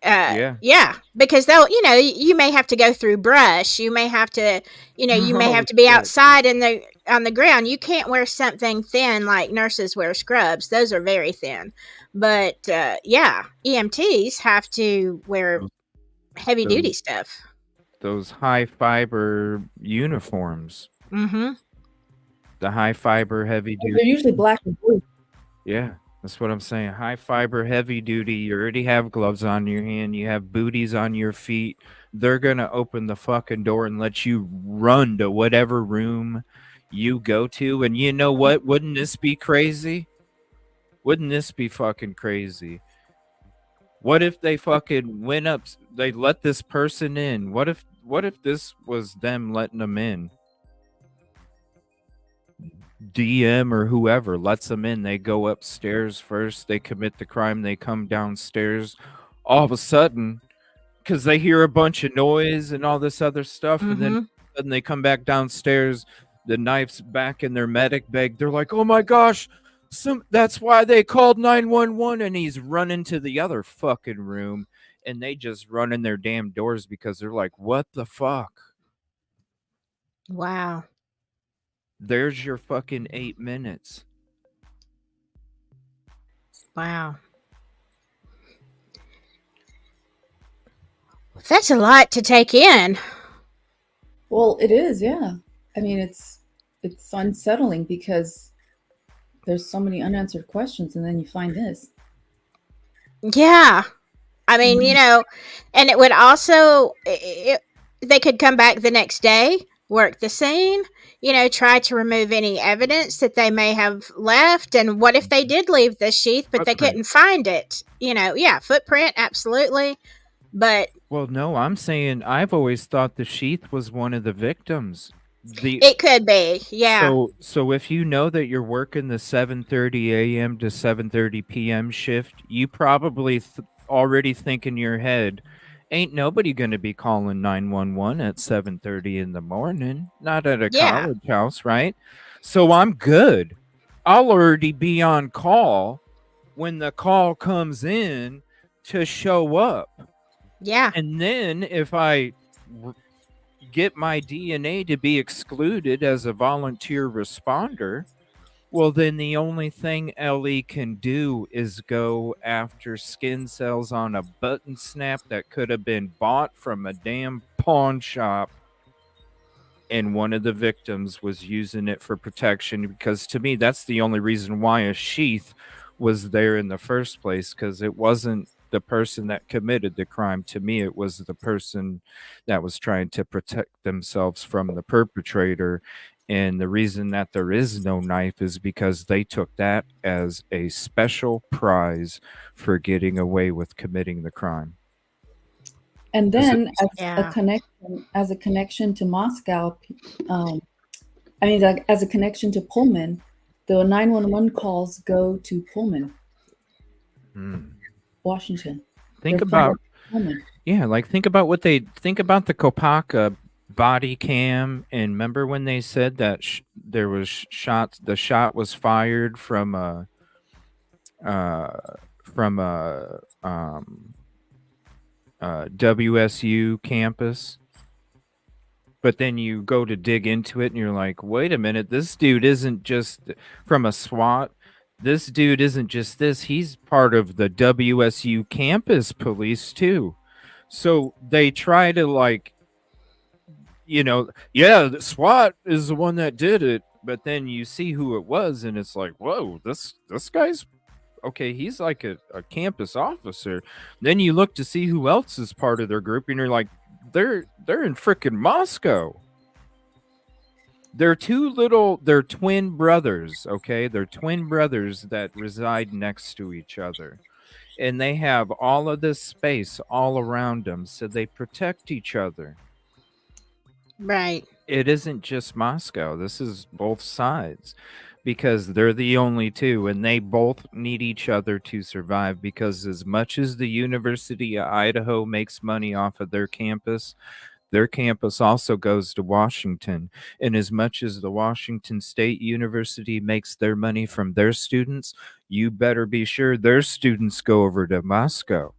yeah, because they'll, you may have to go through brush. You may have to, you may have to be outside on the ground. You can't wear something thin like nurses wear scrubs. Those are very thin. But EMTs have to wear heavy duty stuff. those high fiber uniforms. Mm-hmm. The high fiber heavy duty. They're usually black and blue. Yeah, that's what I'm saying. High fiber heavy duty. You already have gloves on your hand. You have booties on your feet. They're gonna open the fucking door and let you run to whatever room you go to. And you know what? Wouldn't this be crazy? Wouldn't this be fucking crazy? What if they fucking went up? They let this person in. What if this was them letting them in? DM or whoever lets them in. They go upstairs first. They commit the crime. They come downstairs. All of a sudden, because they hear a bunch of noise and all this other stuff, and then they come back downstairs. The knife's back in their medic bag. They're like, "Oh my gosh, that's why they called 911." And he's running to the other fucking room, and they just run in their damn doors because they're like, "What the fuck?" Wow. There's your fucking 8 minutes. Wow. That's a lot to take in. Well, it is, yeah. I mean, it's unsettling because there's so many unanswered questions, and then you find this. Yeah. I mean, you know, and it would also, they could come back the next day, work the scene, you know, try to remove any evidence that they may have left. And what if they did leave the sheath, but they couldn't find it? You know, yeah, footprint, absolutely. But well, no, I'm saying I've always thought the sheath was one of the victims. It could be, yeah. So if you know that you're working the 7:30 a.m. to 7:30 p.m. shift, you probably already think in your head, ain't nobody going to be calling 911 at 7:30 in the morning, not at a college house, right? So I'm good. I'll already be on call when the call comes in to show up. Yeah. And then if I get my DNA to be excluded as a volunteer responder, well, then the only thing Ellie can do is go after skin cells on a button snap that could have been bought from a damn pawn shop. And one of the victims was using it for protection, because to me, that's the only reason why a sheath was there in the first place, because it wasn't the person that committed the crime. To me, it was the person that was trying to protect themselves from the perpetrator. And the reason that there is no knife is because they took that as a special prize for getting away with committing the crime. And then as a connection to Moscow, as a connection to Pullman, the 911 calls go to Pullman, Washington. Think about what they think about the Kopaka body cam. And remember when they said that there was shots, the shot was fired from a WSU campus, but then you go to dig into it and you're like, wait a minute, this dude isn't just from a SWAT. This dude isn't just this. He's part of the WSU campus police too. So they try to the SWAT is the one that did it. But then you see who it was and it's like, whoa, this guy's okay. He's like a campus officer. Then you look to see who else is part of their group and you're like, they're in frickin' Moscow. They're twin brothers, okay? They're twin brothers that reside next to each other. And they have all of this space all around them, so they protect each other. Right. It isn't just Moscow. This is both sides, because they're the only two, and they both need each other to survive, because as much as the University of Idaho makes money off of their campus also goes to Washington. And as much as the Washington State University makes their money from their students, you better be sure their students go over to Moscow.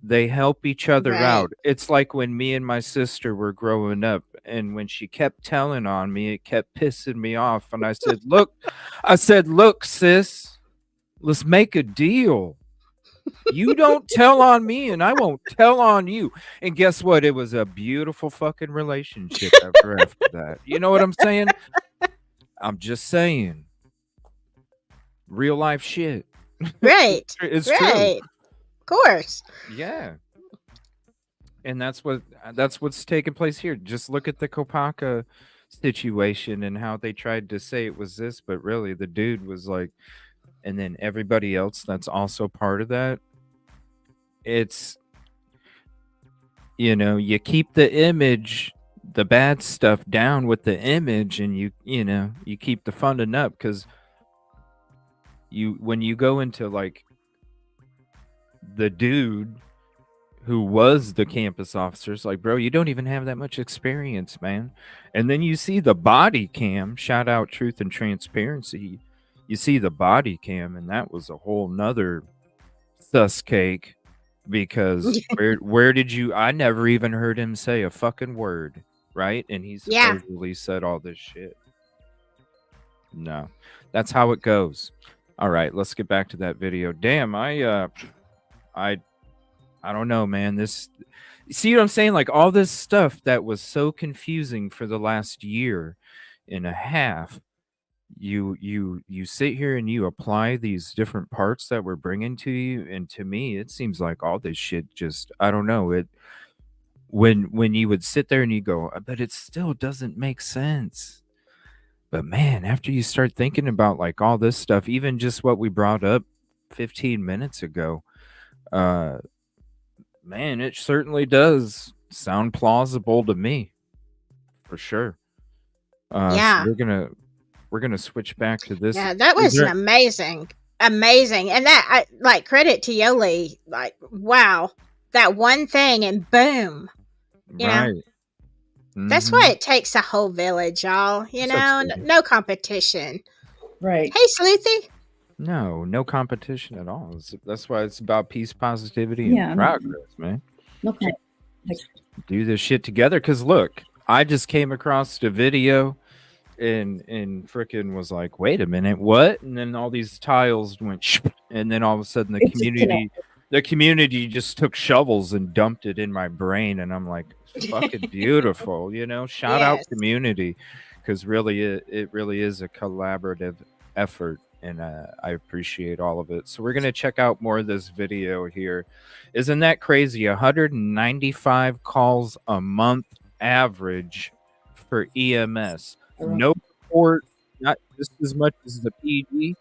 They help each other out. It's like when me and my sister were growing up, and when she kept telling on me, it kept pissing me off. And I said, look, sis, let's make a deal. You don't tell on me, and I won't tell on you. And guess what? It was a beautiful fucking relationship after that. You know what I'm saying? I'm just saying. Real life shit. Right. It's right. true. Of course. Yeah. And that's what's taking place here. Just look at the Kopaka situation and how they tried to say it was this, but really the dude was like, and then everybody else that's also part of that. It's, you keep the image, the bad stuff down with the image, and you keep the funding up, because when you go into like the dude who was the campus officers, like, bro, you don't even have that much experience, man. And then you see the body cam, shout out Truth and Transparency. You see the body cam, and that was a whole nother sus cake, because where did you, I never even heard him say a fucking word, right? And he supposedly said all this shit. No, that's how it goes. All right, let's get back to that video. Damn, I don't know, man. See what I'm saying? Like, all this stuff that was so confusing for the last year and a half, you sit here and you apply these different parts that we're bringing to you, and to me, it seems like all this shit just, I don't know, it. When you would sit there and you go, but it still doesn't make sense. But man, after you start thinking about like all this stuff, even just what we brought up 15 minutes ago, man, it certainly does sound plausible to me, for sure. So we're gonna switch back to this. Yeah, that was amazing, and that like credit to Yoli. Like, wow, that one thing, and boom, you know. That's why it takes a whole village, y'all. You know, no competition. Right. Hey, Sleuthy. No competition at all. That's why it's about peace, positivity, and progress, man. Okay. Do this shit together. Because look, I just came across the video and frickin' was like, wait a minute, what? And then all these tiles went, and then all of a sudden the community just took shovels and dumped it in my brain, and I'm like, fucking beautiful, shout out community, because really it really is a collaborative effort, and I appreciate all of it. So we're gonna check out more of this video here. Isn't that crazy? 195 calls a month average for EMS. No report, not just as much as the PD.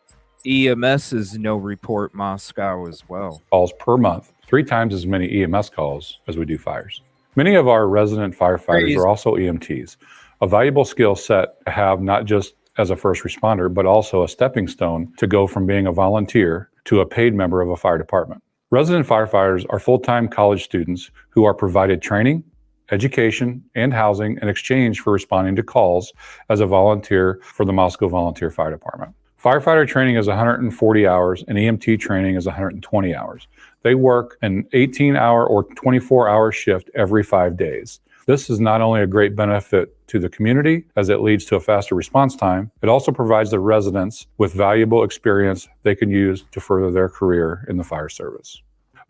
EMS is no report Moscow as well. Calls per month, 3 times as many EMS calls as we do fires. Many of our resident firefighters are also EMTs, a valuable skill set to have, not just as a first responder, but also a stepping stone to go from being a volunteer to a paid member of a fire department. Resident firefighters are full-time college students who are provided training, education, and housing in exchange for responding to calls as a volunteer for the Moscow Volunteer Fire Department. Firefighter training is 140 hours and EMT training is 120 hours. They work an 18-hour or 24-hour shift every 5 days. This is not only a great benefit to the community as it leads to a faster response time, it also provides the residents with valuable experience they can use to further their career in the fire service.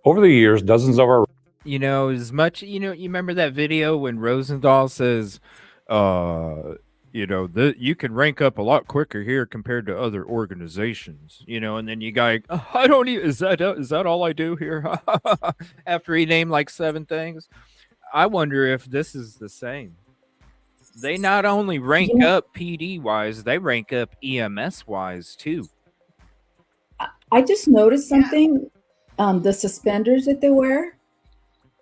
Over the years, dozens of our... as much, you remember that video when Rosendahl says, you can rank up a lot quicker here compared to other organizations, and then you guy, I don't even, is that all I do here? After he named like 7 things. I wonder if this is the same. They not only rank up PD wise, they rank up EMS wise too. I just noticed something, the suspenders that they wear.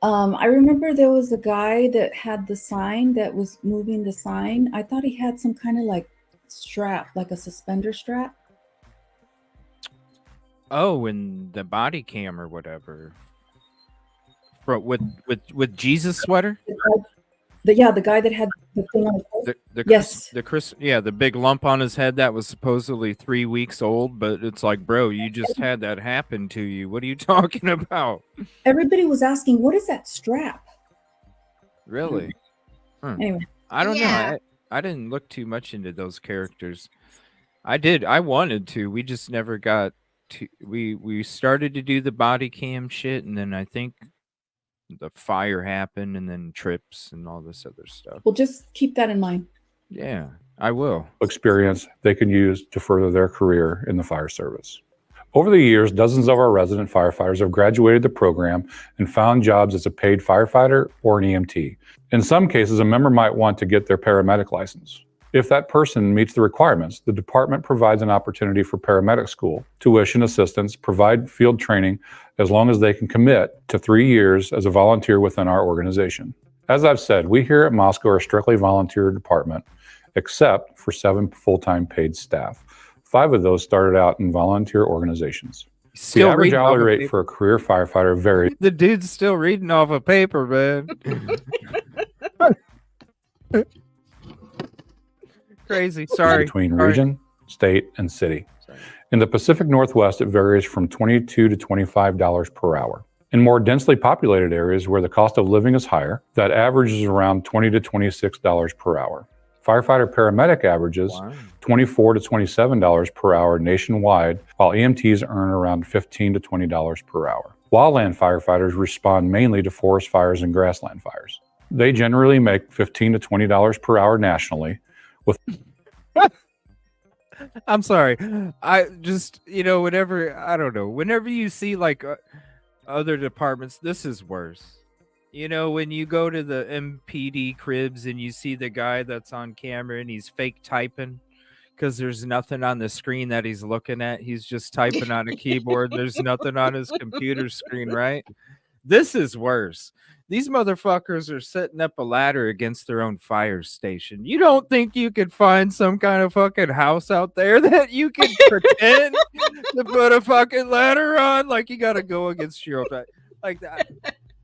I remember there was a guy that had the sign that was moving the sign. I thought he had some kind of like strap, like a suspender strap. Oh, in the body cam or whatever. With Jesus sweater? The guy that had the thing on his head. The big lump on his head that was supposedly 3 weeks old, but it's like, bro, you just had that happen to you. What are you talking about? Everybody was asking, what is that strap? Really? Anyway. I don't know. I didn't look too much into those characters. I did. I wanted to. We just never got we started to do the body cam shit, and then I think the fire happened, and then trips and all this other stuff. Well, just keep that in mind. Yeah, I will. Experience they can use to further their career in the fire service. Over the years, dozens of our resident firefighters have graduated the program and found jobs as a paid firefighter or an EMT. In some cases, a member might want to get their paramedic license. If that person meets the requirements, the department provides an opportunity for paramedic school, tuition assistance, provide field training, as long as they can commit to 3 years as a volunteer within our organization. As I've said, we here at Moscow are a strictly volunteer department, except for 7 full-time paid staff. 5 of those started out in volunteer organizations. The average hourly rate for a career firefighter varies. The dude's still reading off a paper, man. Crazy. Sorry. Between region, state, and city. In the Pacific Northwest, it varies from $22 to $25 per hour. In more densely populated areas where the cost of living is higher, that averages around $20 to $26 per hour. Firefighter paramedic averages $24 to $27 per hour nationwide, while EMTs earn around $15 to $20 per hour. Wildland firefighters respond mainly to forest fires and grassland fires. They generally make $15 to $20 per hour nationally. With I'm sorry. I just, whenever you see like other departments, this is worse. When you go to the MPD cribs and you see the guy that's on camera and he's fake typing because there's nothing on the screen that he's looking at. He's just typing on a keyboard. There's nothing on his computer screen, right? This is worse. These motherfuckers are setting up a ladder against their own fire station. You don't think you could find some kind of fucking house out there that you can pretend to put a fucking ladder on? Like you got to go against your own like that.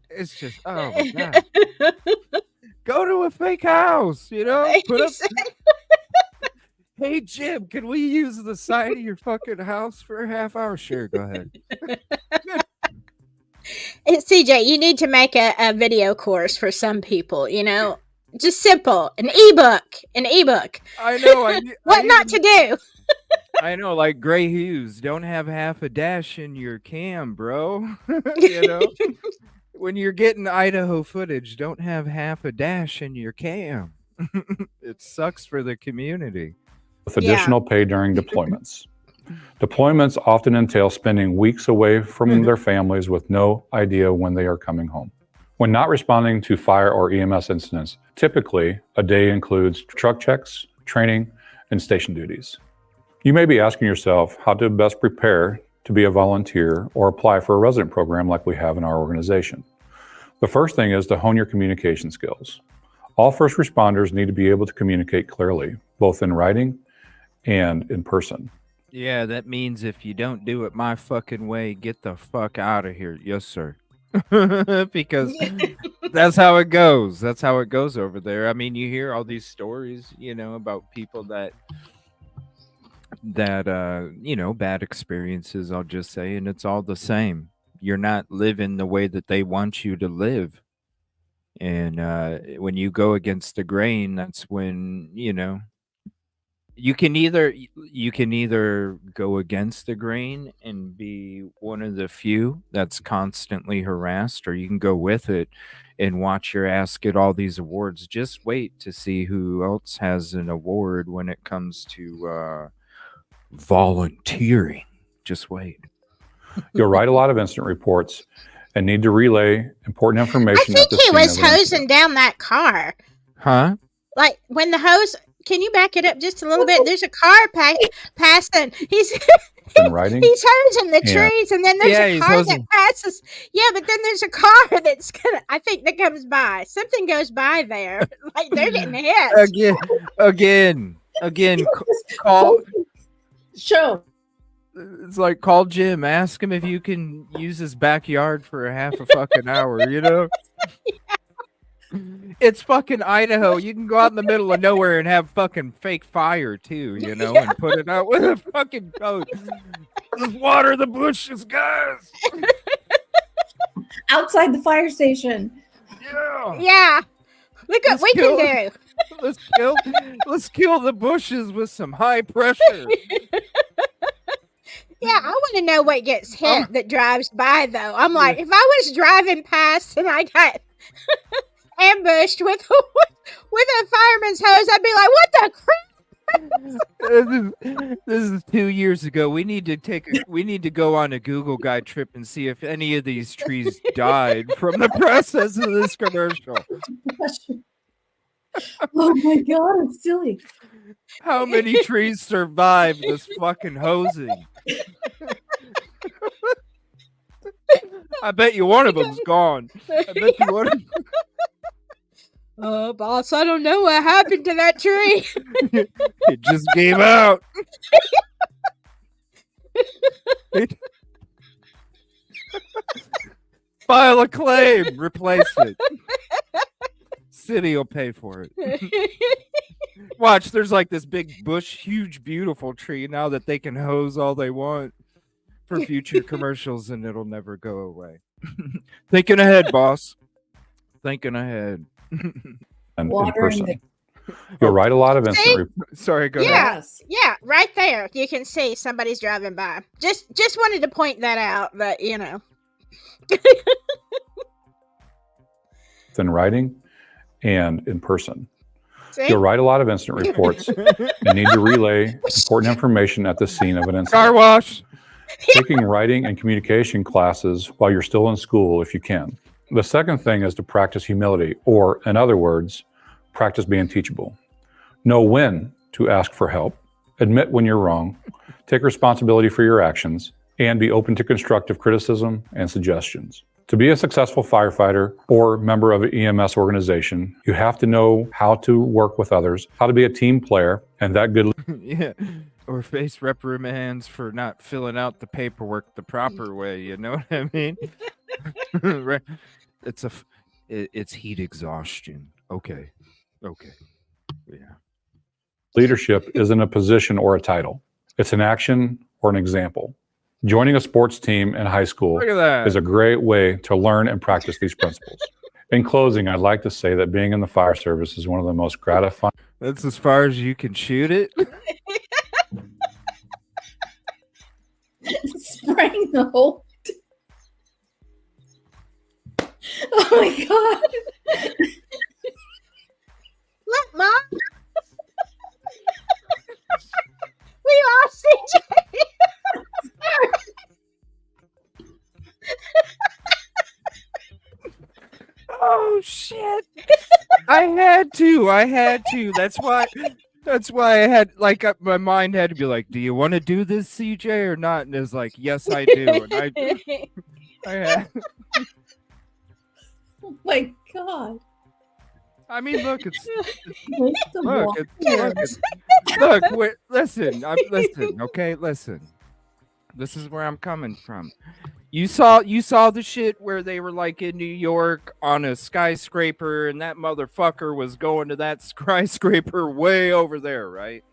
It's just, oh my God. Go to a fake house, put up. Hey, Jim, can we use the side of your fucking house for a half hour? Sure, go ahead. CJ, you need to make a video course for some people, just simple, an ebook. I know. What not to do. I know, like Gray Hughes, don't have half a dash in your cam, bro. When you're getting Idaho footage, don't have half a dash in your cam. It sucks for the community. With additional pay during deployments. Deployments often entail spending weeks away from their families with no idea when they are coming home. When not responding to fire or EMS incidents, typically a day includes truck checks, training, and station duties. You may be asking yourself how to best prepare to be a volunteer or apply for a resident program like we have in our organization. The first thing is to hone your communication skills. All first responders need to be able to communicate clearly, both in writing and in person. Yeah, that means if you don't do it my fucking way, get the fuck out of here. Yes, sir. Because that's how it goes. That's how it goes over there. I mean, you hear all these stories, about people that bad experiences, I'll just say, and it's all the same. You're not living the way that they want you to live. And when you go against the grain, that's when, you can either go against the grain and be one of the few that's constantly harassed, or you can go with it and watch your ass get all these awards. Just wait to see who else has an award when it comes to volunteering. Just wait. You'll write a lot of incident reports and need to relay important information. I think he was hosing down that car. Huh? Like when the hose, can you back it up just a little bit? There's a car passing. He's writing. He's hosing the trees, and then there's a car that passes. Yeah, but then there's a car that's I think that comes by. Something goes by there. Like they're getting hit. Again. Call. Show. It's like call Jim, ask him if you can use his backyard for a half a fucking hour, Yeah. It's fucking Idaho. You can go out in the middle of nowhere and have fucking fake fire too, and put it out with a fucking coat. Just water the bushes, guys. Outside the fire station. Yeah. Look what we can do. Let's kill the bushes with some high pressure. Yeah, I want to know what gets hit that drives by, though. I'm like, if I was driving past and I got ambushed with a fireman's hose, I'd be like, what the crap? This is 2 years ago. We need to go on a Google guide trip and see if any of these trees died from the process of this commercial. Oh my God, it's silly. How many trees survived this fucking hosing? I bet you one of them's gone. I bet you one of them. Boss, I don't know what happened to that tree. It just gave out. File a claim. Replace it. City will pay for it. Watch, there's like this big bush, huge, beautiful tree now that they can hose all they want for future commercials, and it'll never go away. Thinking ahead, boss. Thinking ahead. And in person. You'll write a lot of instant Sorry, go ahead. Yeah, right there. You can see somebody's driving by. Just wanted to point that out, that, you know. in writing and in person. See? You'll write a lot of incident reports and need to relay important information at the scene of an incident. Car wash. Taking writing and communication classes while you're still in school if you can. The second thing is to practice humility, or in other words, practice being teachable. Know when to ask for help, admit when you're wrong, take responsibility for your actions, and be open to constructive criticism and suggestions. To be a successful firefighter or member of an EMS organization, you have to know how to work with others, how to be a team player, and that good. Yeah. Or face reprimands for not filling out the paperwork the proper way. You know what I mean? Right. It's heat exhaustion. Okay. Yeah. Leadership isn't a position or a title. It's an action or an example. Joining a sports team in high school is a great way to learn and practice these principles. In closing, I'd like to say that being in the fire service is one of the most gratifying. That's as far as you can shoot it. Spraying the whole. Oh my God. Look, Mom. We lost CJ. Oh shit. I had to. That's why I had, like, my mind had to be like, do you want to do this, CJ, or not? And it's like, yes, I do. And I had. Oh my God. I mean, look, listen, okay, listen. This is where I'm coming from. You saw the shit where they were like in New York on a skyscraper, and that motherfucker was going to that skyscraper way over there, right?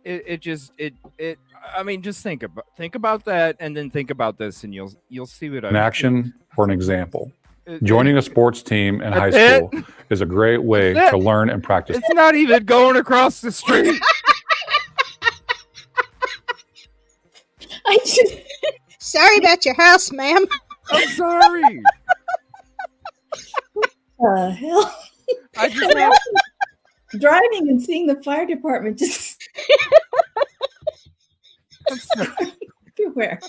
I mean, just think about that, and then think about this, and you'll see what I mean. An action or an example. Joining a sports team in high school is a great way to learn and practice. It's not even going across the street. Sorry about your house, ma'am. I'm sorry. What the hell? I just have driving and seeing the fire department just everywhere.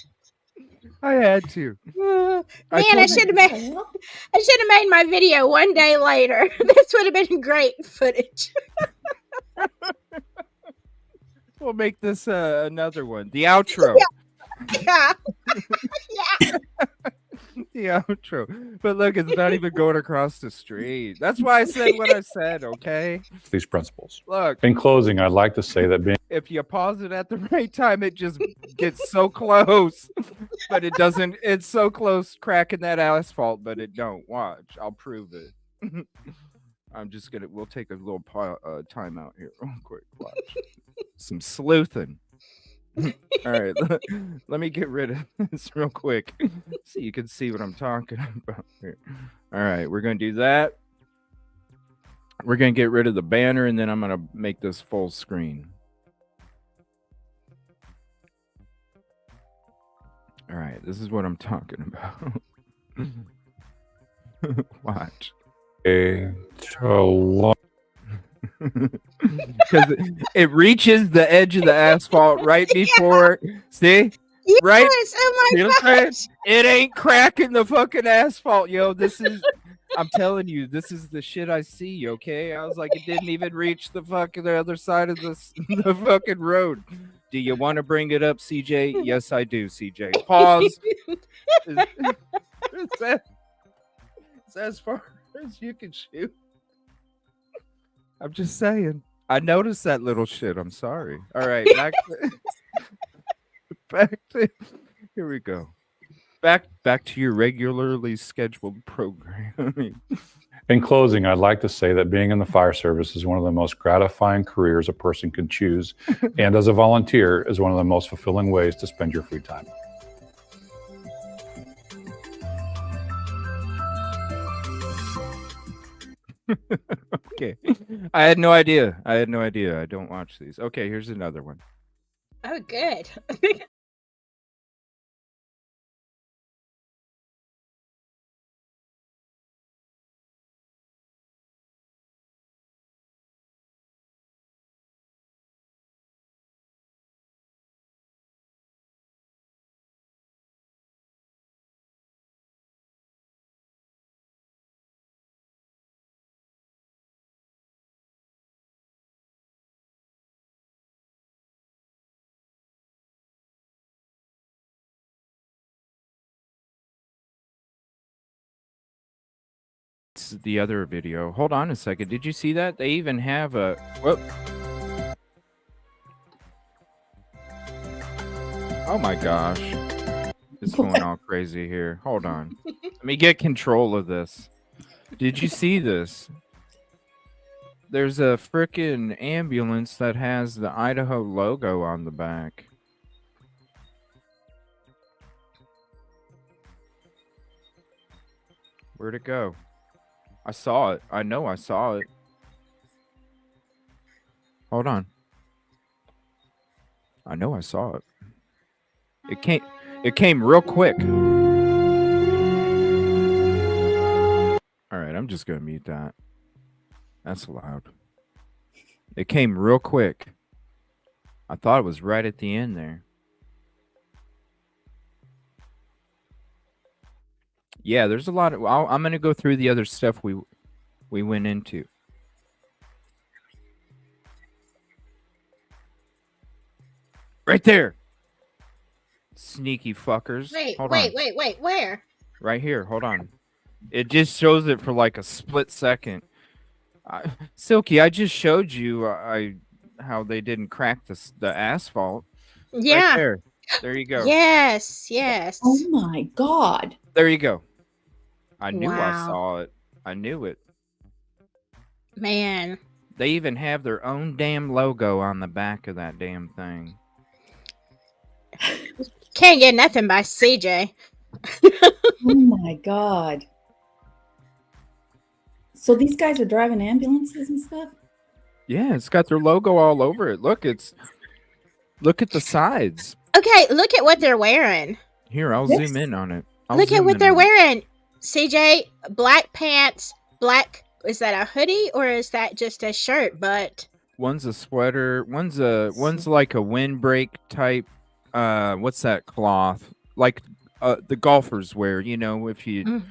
I had to. Man, I should have made my video one day later. This would have been great footage. We'll make this another one. The outro. Yeah. The outro. But look, it's not even going across the street. That's why I said what I said, okay? These principles. Look. In closing, I'd like to say that if you pause it at the right time, it just gets so close. But it doesn't. It's so close cracking that asphalt, but it don't. Watch. I'll prove it. I'm just going to, we'll take a little time out here real quick. Watch. Some sleuthing. All right, let me get rid of this real quick so you can see what I'm talking about here. All right, we're going to do that. We're going to get rid of the banner, and then I'm going to make this full screen. All right, this is what I'm talking about. Watch. Because it reaches the edge of the asphalt right before. See? Yes, Right? oh See my what I'm saying? gosh. It ain't cracking the fucking asphalt, yo. This is, I'm telling you, this is the shit I see, okay? I was like, it didn't even reach the fucking other side of the fucking road. Do you want to bring it up, CJ? Yes, I do, CJ. Pause. It's as far as you can shoot. I'm just saying. I noticed that little shit. I'm sorry. All right, back to here we go. Back to your regularly scheduled programming. In closing, I'd like to say that being in the fire service is one of the most gratifying careers a person can choose, and as a volunteer is one of the most fulfilling ways to spend your free time. Okay. I had no idea. I don't watch these. Okay, here's another one. Oh, good. This is the other video. Hold on a second. Did you see that? They even have a whoop. Oh my gosh. It's going all crazy here. Hold on. Let me get control of this. Did you see this? There's a frickin' ambulance that has the Idaho logo on the back. Where'd it go? I saw it. I know I saw it. Hold on. I know I saw it. It came real quick. All right, I'm just going to mute that. That's loud. It came real quick. I thought it was right at the end there. Yeah, there's a lot of I'm going to go through the other stuff we went into. Right there. Sneaky fuckers. Wait, Hold wait, on. wait, where? Right here. Hold on. It just shows it for like a split second. Silky, I just showed you how they didn't crack the asphalt. Yeah. Right there you go. Yes, yes. Oh my God. There you go. I knew I Wow. saw it. I knew it. Man. They even have their own damn logo on the back of that damn thing. Can't get nothing by CJ. Oh my God. So these guys are driving ambulances and stuff? Yeah, it's got their logo all over it. Look at the sides. Okay, look at what they're wearing. Here, I'll zoom in on it. Look at what they're wearing. CJ, black pants, black. Is that a hoodie or is that just a shirt? But one's a sweater. One's like a windbreak type. What's that cloth? Like the golfers wear. You know, if you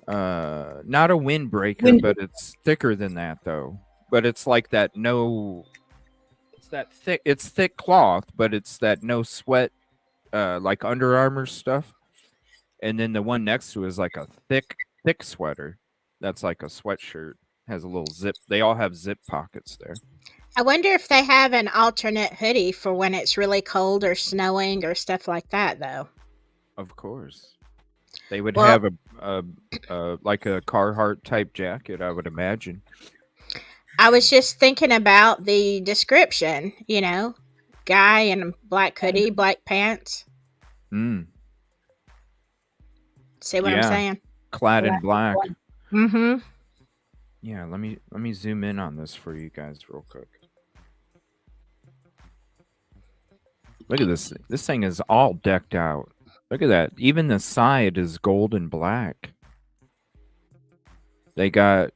not a windbreaker, but it's thicker than that though. But it's like that it's that thick. It's thick cloth, but it's that no sweat, like Under Armour stuff. And then the one next to it is like a thick sweater. That's like a sweatshirt. Has a little zip. They all have zip pockets there. I wonder if they have an alternate hoodie for when it's really cold or snowing or stuff like that, though. Of course. They would have a like a Carhartt type jacket, I would imagine. I was just thinking about the description, you know, guy in a black hoodie, black pants. See what I'm saying? Clad in black. Mm-hmm. Yeah, let me zoom in on this for you guys real quick. Look at this. This thing is all decked out. Look at that. Even the side is gold and black. They got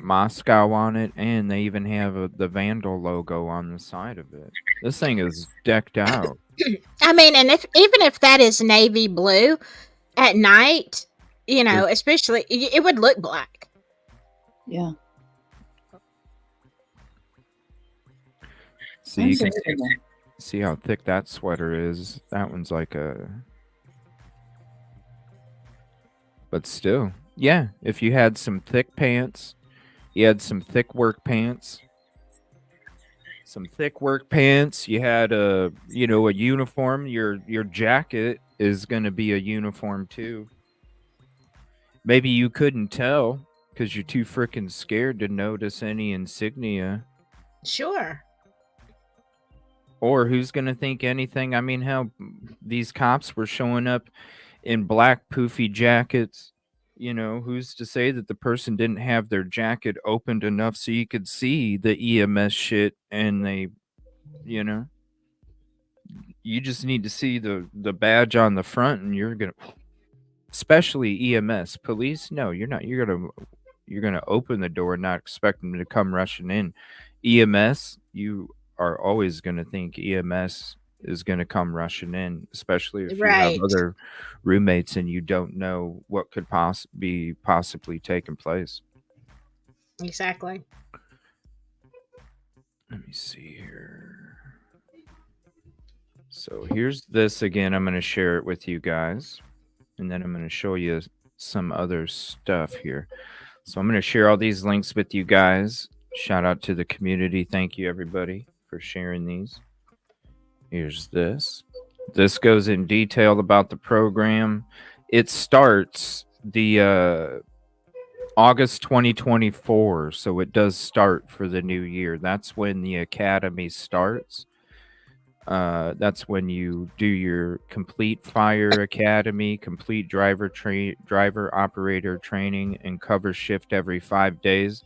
Moscow on it, and they even have the Vandal logo on the side of it. This thing is decked out. I mean, and even if that is navy blue at night, you know, especially it would look black. Yeah. So you can see how thick that sweater is. That one's like a... But still, yeah, if you had some thick pants, you had some thick work pants, you had a uniform, your jacket is going to be a uniform too. Maybe you couldn't tell because you're too freaking scared to notice any insignia. Sure. Or who's going to think anything? I mean, how these cops were showing up in black poofy jackets. You know, who's to say that the person didn't have their jacket opened enough so you could see the EMS shit, and they, you know, you just need to see the badge on the front and you're going to, especially EMS. Police, no, you're not. You're going to open the door and not expect them to come rushing in. EMS, you are always going to think EMS is going to come rushing in, especially if you have other roommates and you don't know what could possibly taking place. Exactly. Let me see here. So here's this again. I'm going to share it with you guys, and then I'm going to show you some other stuff here. So I'm going to share all these links with you guys. Shout out to the community. Thank you, everybody, for sharing these. Here's this. This goes in detail about the program. It starts the August 2024, so it does start for the new year. That's when the academy starts. That's when you do your complete fire academy, complete driver operator training, and cover shift every 5 days.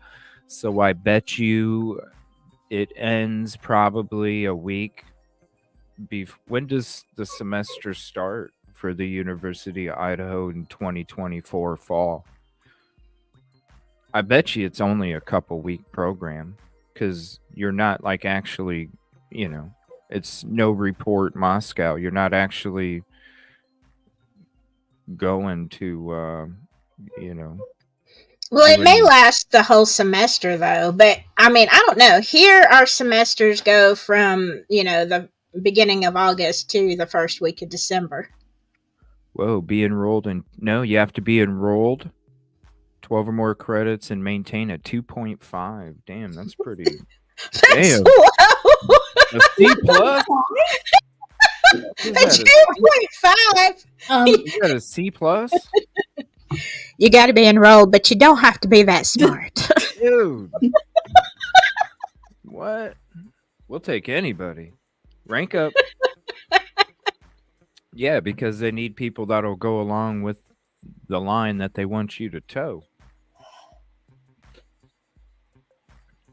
So I bet you it ends probably a week. When does the semester start for the University of Idaho in 2024 fall? I bet you it's only a couple week program, because you're not like actually, you know, it's no report Moscow. You're not actually going to, you know. Well, it may last the whole semester though, but I mean, I don't know. Here our semesters go from, you know, the beginning of August to the first week of December. Whoa, be enrolled in... No, you have to be enrolled 12 or more credits and maintain a 2.5. Damn, that's pretty... That's damn. low. A C plus? A 2.5. You got a C plus? You got to be enrolled, but you don't have to be that smart. Dude. What? We'll take anybody. Rank up. Yeah, because they need people that'll go along with the line that they want you to tow.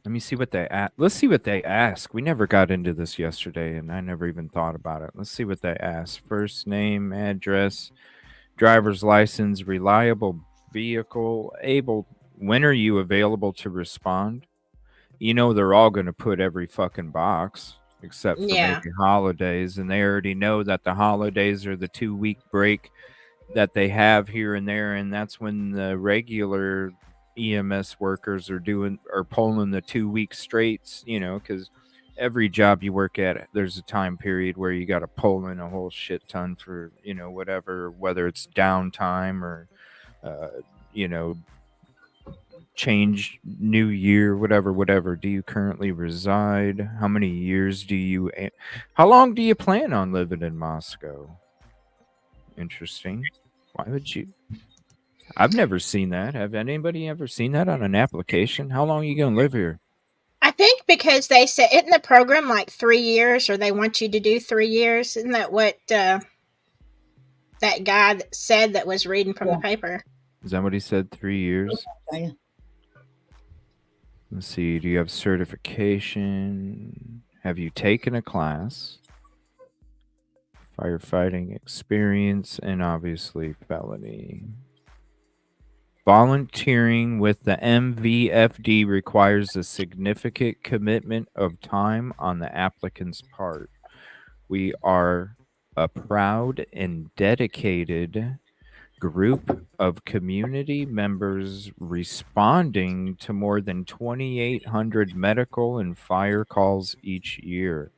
Let me see what they ask. Let's see what they ask. We never got into this yesterday, and I never even thought about it. Let's see what they ask. First name, address, driver's license, reliable vehicle, able. When are you available to respond? You know they're all going to put every fucking box except for maybe holidays, and they already know that the holidays are the 2-week break that they have here and there, and that's when the regular EMS workers are pulling the 2 week straights, you know, because every job you work at, there's a time period where you got to pull in a whole shit ton for, you know, whatever, whether it's downtime or, you know, change, new year, whatever. Do you currently reside? How many years how long do you plan on living in Moscow? Interesting. Why would you? I've never seen that. Have anybody ever seen that on an application? How long are you going to live here? I think because they said in the program like 3 years, or they want you to do 3 years. Isn't that what that guy said that was reading from the paper? Is that what he said? 3 years? Yeah. Let's see. Do you have certification? Have you taken a class? firefighting experience, and obviously felony. Volunteering with the MVFD requires a significant commitment of time on the applicant's part. We are a proud and dedicated group of community members responding to more than 2,800 medical and fire calls each year.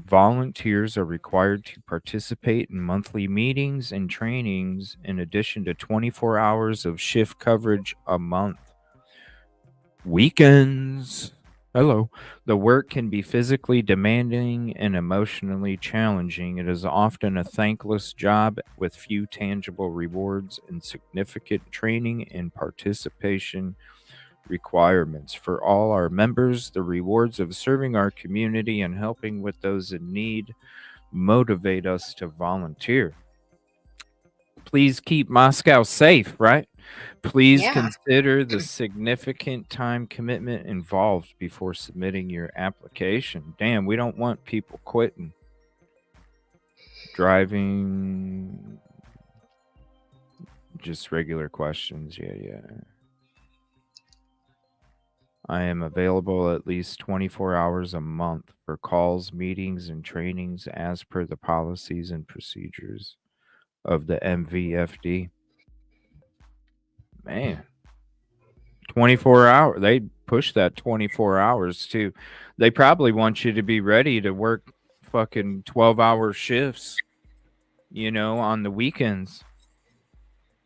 Volunteers are required to participate in monthly meetings and trainings in addition to 24 hours of shift coverage a month. Weekends. Hello. The work can be physically demanding and emotionally challenging. It is often a thankless job with few tangible rewards and significant training and participation requirements. For all our members, the rewards of serving our community and helping with those in need motivate us to volunteer. Please keep Moscow safe, right? Please consider the significant time commitment involved before submitting your application. Damn, we don't want people quitting. Driving, just regular questions. Yeah. I am available at least 24 hours a month for calls, meetings, and trainings as per the policies and procedures of the MVFD. Man, 24 hours. They push that 24 hours too. They probably want you to be ready to work fucking 12-hour shifts, on the weekends.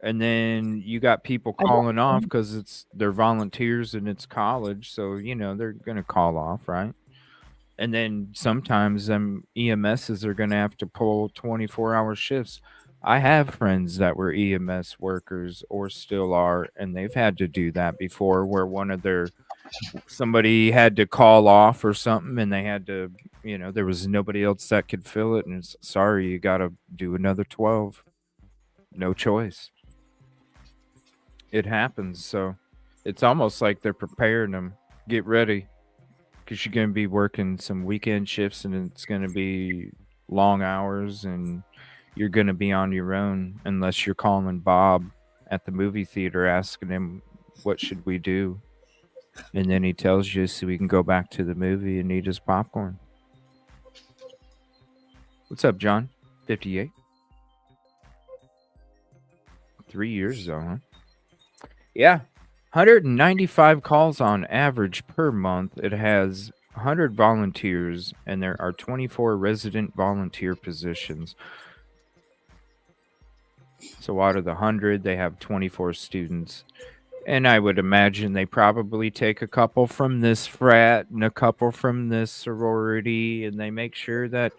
And then you got people calling off because they're volunteers and it's college. So, they're going to call off, right? And then sometimes them EMSs are going to have to pull 24-hour shifts. I have friends that were EMS workers or still are, and they've had to do that before where somebody had to call off or something and they had to, there was nobody else that could fill it. And it's sorry, you got to do another 12. No choice. It happens. So it's almost like they're preparing them. Get ready because you're going to be working some weekend shifts and it's going to be long hours and you're going to be on your own unless you're calling Bob at the movie theater asking him, what should we do? And then he tells you so we can go back to the movie and eat his popcorn. What's up, John? 58. 3 years though, huh? Yeah. 195 calls on average per month. It has 100 volunteers and there are 24 resident volunteer positions. So out of the 100, they have 24 students. And I would imagine they probably take a couple from this frat and a couple from this sorority, and they make sure that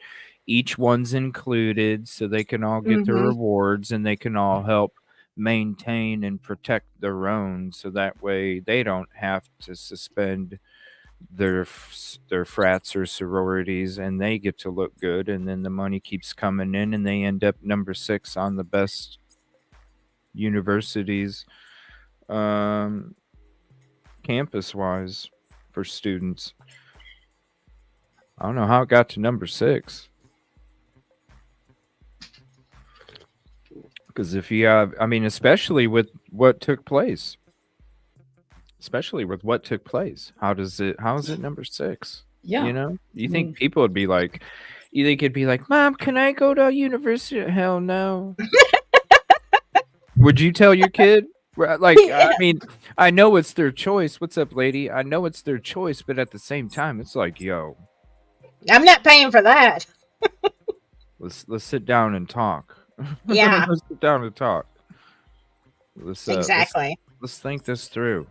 each one's included so they can all get their rewards and they can all help maintain and protect their own. So that way they don't have to suspend their frats or sororities and they get to look good. And then the money keeps coming in and they end up number 6 on the best universities campus wise for students. I don't know how it got to number 6. Because if you have, especially with what took place. How is it number 6? Yeah. You think people would be like, Mom, can I go to university? Hell no. Would you tell your kid? Like, I know it's their choice. What's up, lady? I know it's their choice, but at the same time, it's like, yo, I'm not paying for that. Let's sit down and talk. Yeah. Let's sit down and talk. Exactly. Let's think this through.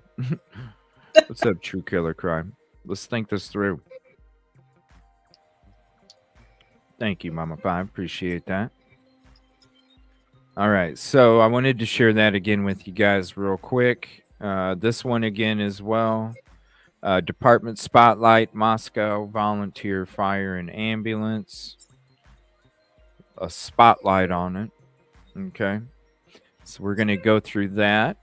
What's up, True Killer Crime? Let's think this through. Thank you, Mama 5. Appreciate that. All right. So I wanted to share that again with you guys real quick. This one again as well. Department Spotlight, Moscow, Volunteer Fire and Ambulance. A spotlight on it. Okay. So we're going to go through that.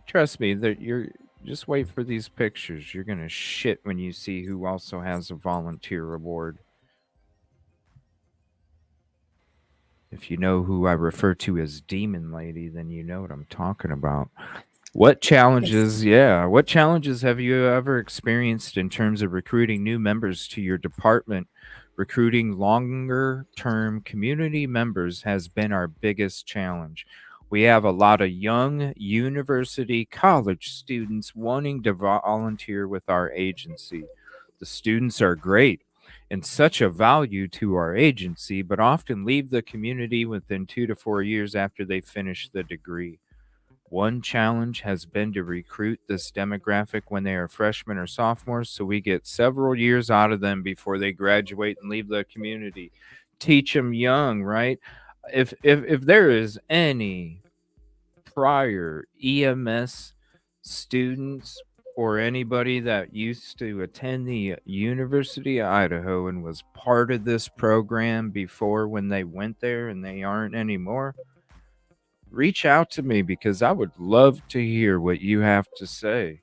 Trust me, that you're just wait for these pictures. You're going to shit when you see who also has a volunteer award. If you know who I refer to as Demon Lady, then you know what I'm talking about. What challenges, what challenges have you ever experienced in terms of recruiting new members to your department? Recruiting longer term community members has been our biggest challenge. We have a lot of young university college students wanting to volunteer with our agency. The students are great and such a value to our agency, but often leave the community within 2 to 4 years after they finish the degree. One challenge has been to recruit this demographic when they are freshmen or sophomores, so we get several years out of them before they graduate and leave the community. Teach them young, right? If there is any prior EMS students or anybody that used to attend the University of Idaho and was part of this program before when they went there and they aren't anymore, reach out to me because I would love to hear what you have to say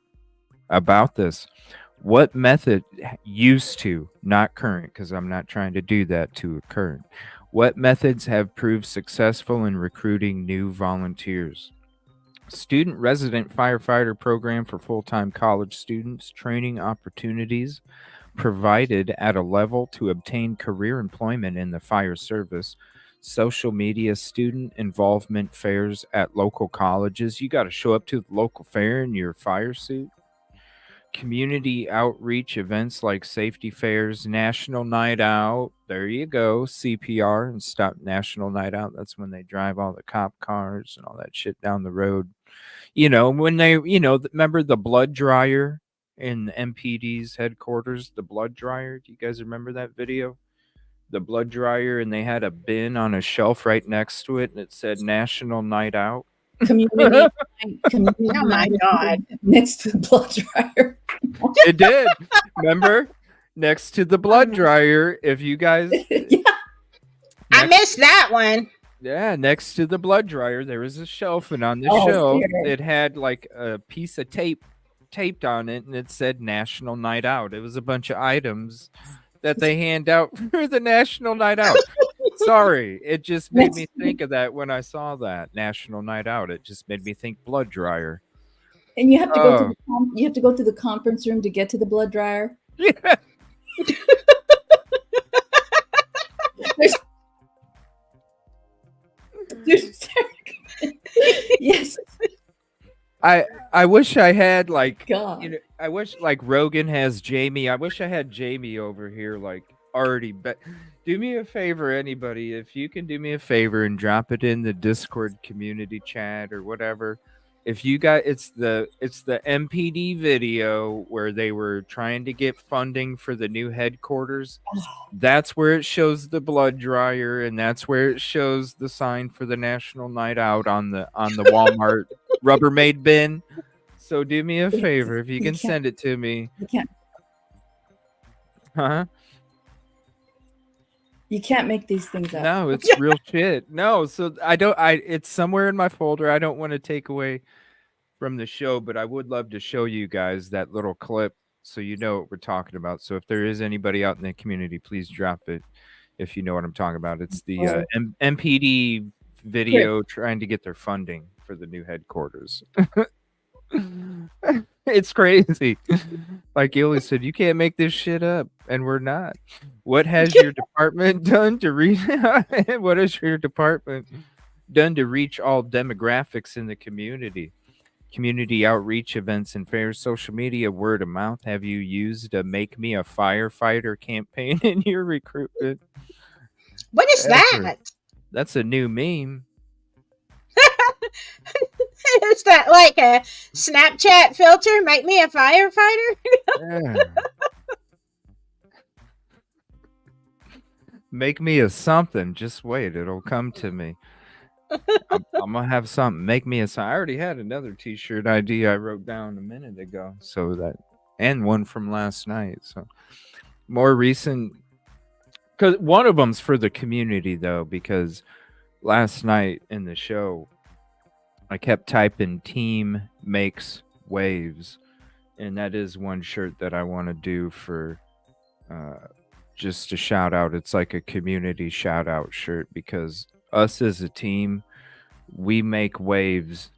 about this. What method used to, not current, because I'm not trying to do that to a current. What methods have proved successful in recruiting new volunteers? Student resident firefighter program for full-time college students, training opportunities provided at a level to obtain career employment in the fire service. Social media student involvement fairs at local colleges. You got to show up to the local fair in your fire suit. Community outreach events like safety fairs, National Night Out. There you go. CPR and stop National Night Out. That's when they drive all the cop cars and all that shit down the road. You know, when they, remember the blood dryer in MPD's headquarters, the blood dryer? Do you guys remember that video? The blood dryer, and they had a bin on a shelf right next to it, and it said National Night Out. Community Oh my God. next to the blood dryer. It did. Remember? Next to the blood dryer, if you guys... Yeah. I missed that one. Yeah, next to the blood dryer, there was a shelf, and on the shelf, it had like a piece of tape taped on it, and it said National Night Out. It was a bunch of items that they hand out for the National Night Out. Sorry, it just made me think of that when I saw that National Night Out. It just made me think blood dryer. And you have to go to the conference room to get to the blood dryer. Yeah. Yes. I wish I had like God. I wish like Rogan has Jamie. I wish I had Jamie over here like already. But do me a favor, anybody, if you can do me a favor and drop it in the Discord community chat or whatever. If you got it's the MPD video where they were trying to get funding for the new headquarters. That's where it shows the blood dryer, and that's where it shows the sign for the National Night Out on the Walmart Rubbermaid bin. So do me a favor if you can send it to me. You can't. Huh? You can't make these things up. No, it's real shit. No, so it's somewhere in my folder. I don't want to take away from the show, but I would love to show you guys that little clip so you know what we're talking about. So if there is anybody out in the community, please drop it if you know what I'm talking about. It's the MPD video trying to get their funding for the new headquarters. It's crazy. Like Yoli said, you can't make this shit up, and we're not. What has your department done to reach? What has your department done to reach all demographics in the community? Community outreach events and fairs, social media, word of mouth. Have you used a "Make Me a Firefighter" campaign in your recruitment? What is that? That's a new meme. Is that like a Snapchat filter? Make me a firefighter? Yeah. Make me a something. Just wait. It'll come to me. I'm going to have something. Make me a something. I already had another t-shirt idea I wrote down a minute ago. So that, and one from last night. So more recent. Because one of them's for the community, though, because last night in the show, I kept typing "team makes waves," and that is one shirt that I want to do for just a shout out. It's like a community shout out shirt because us as a team, we make waves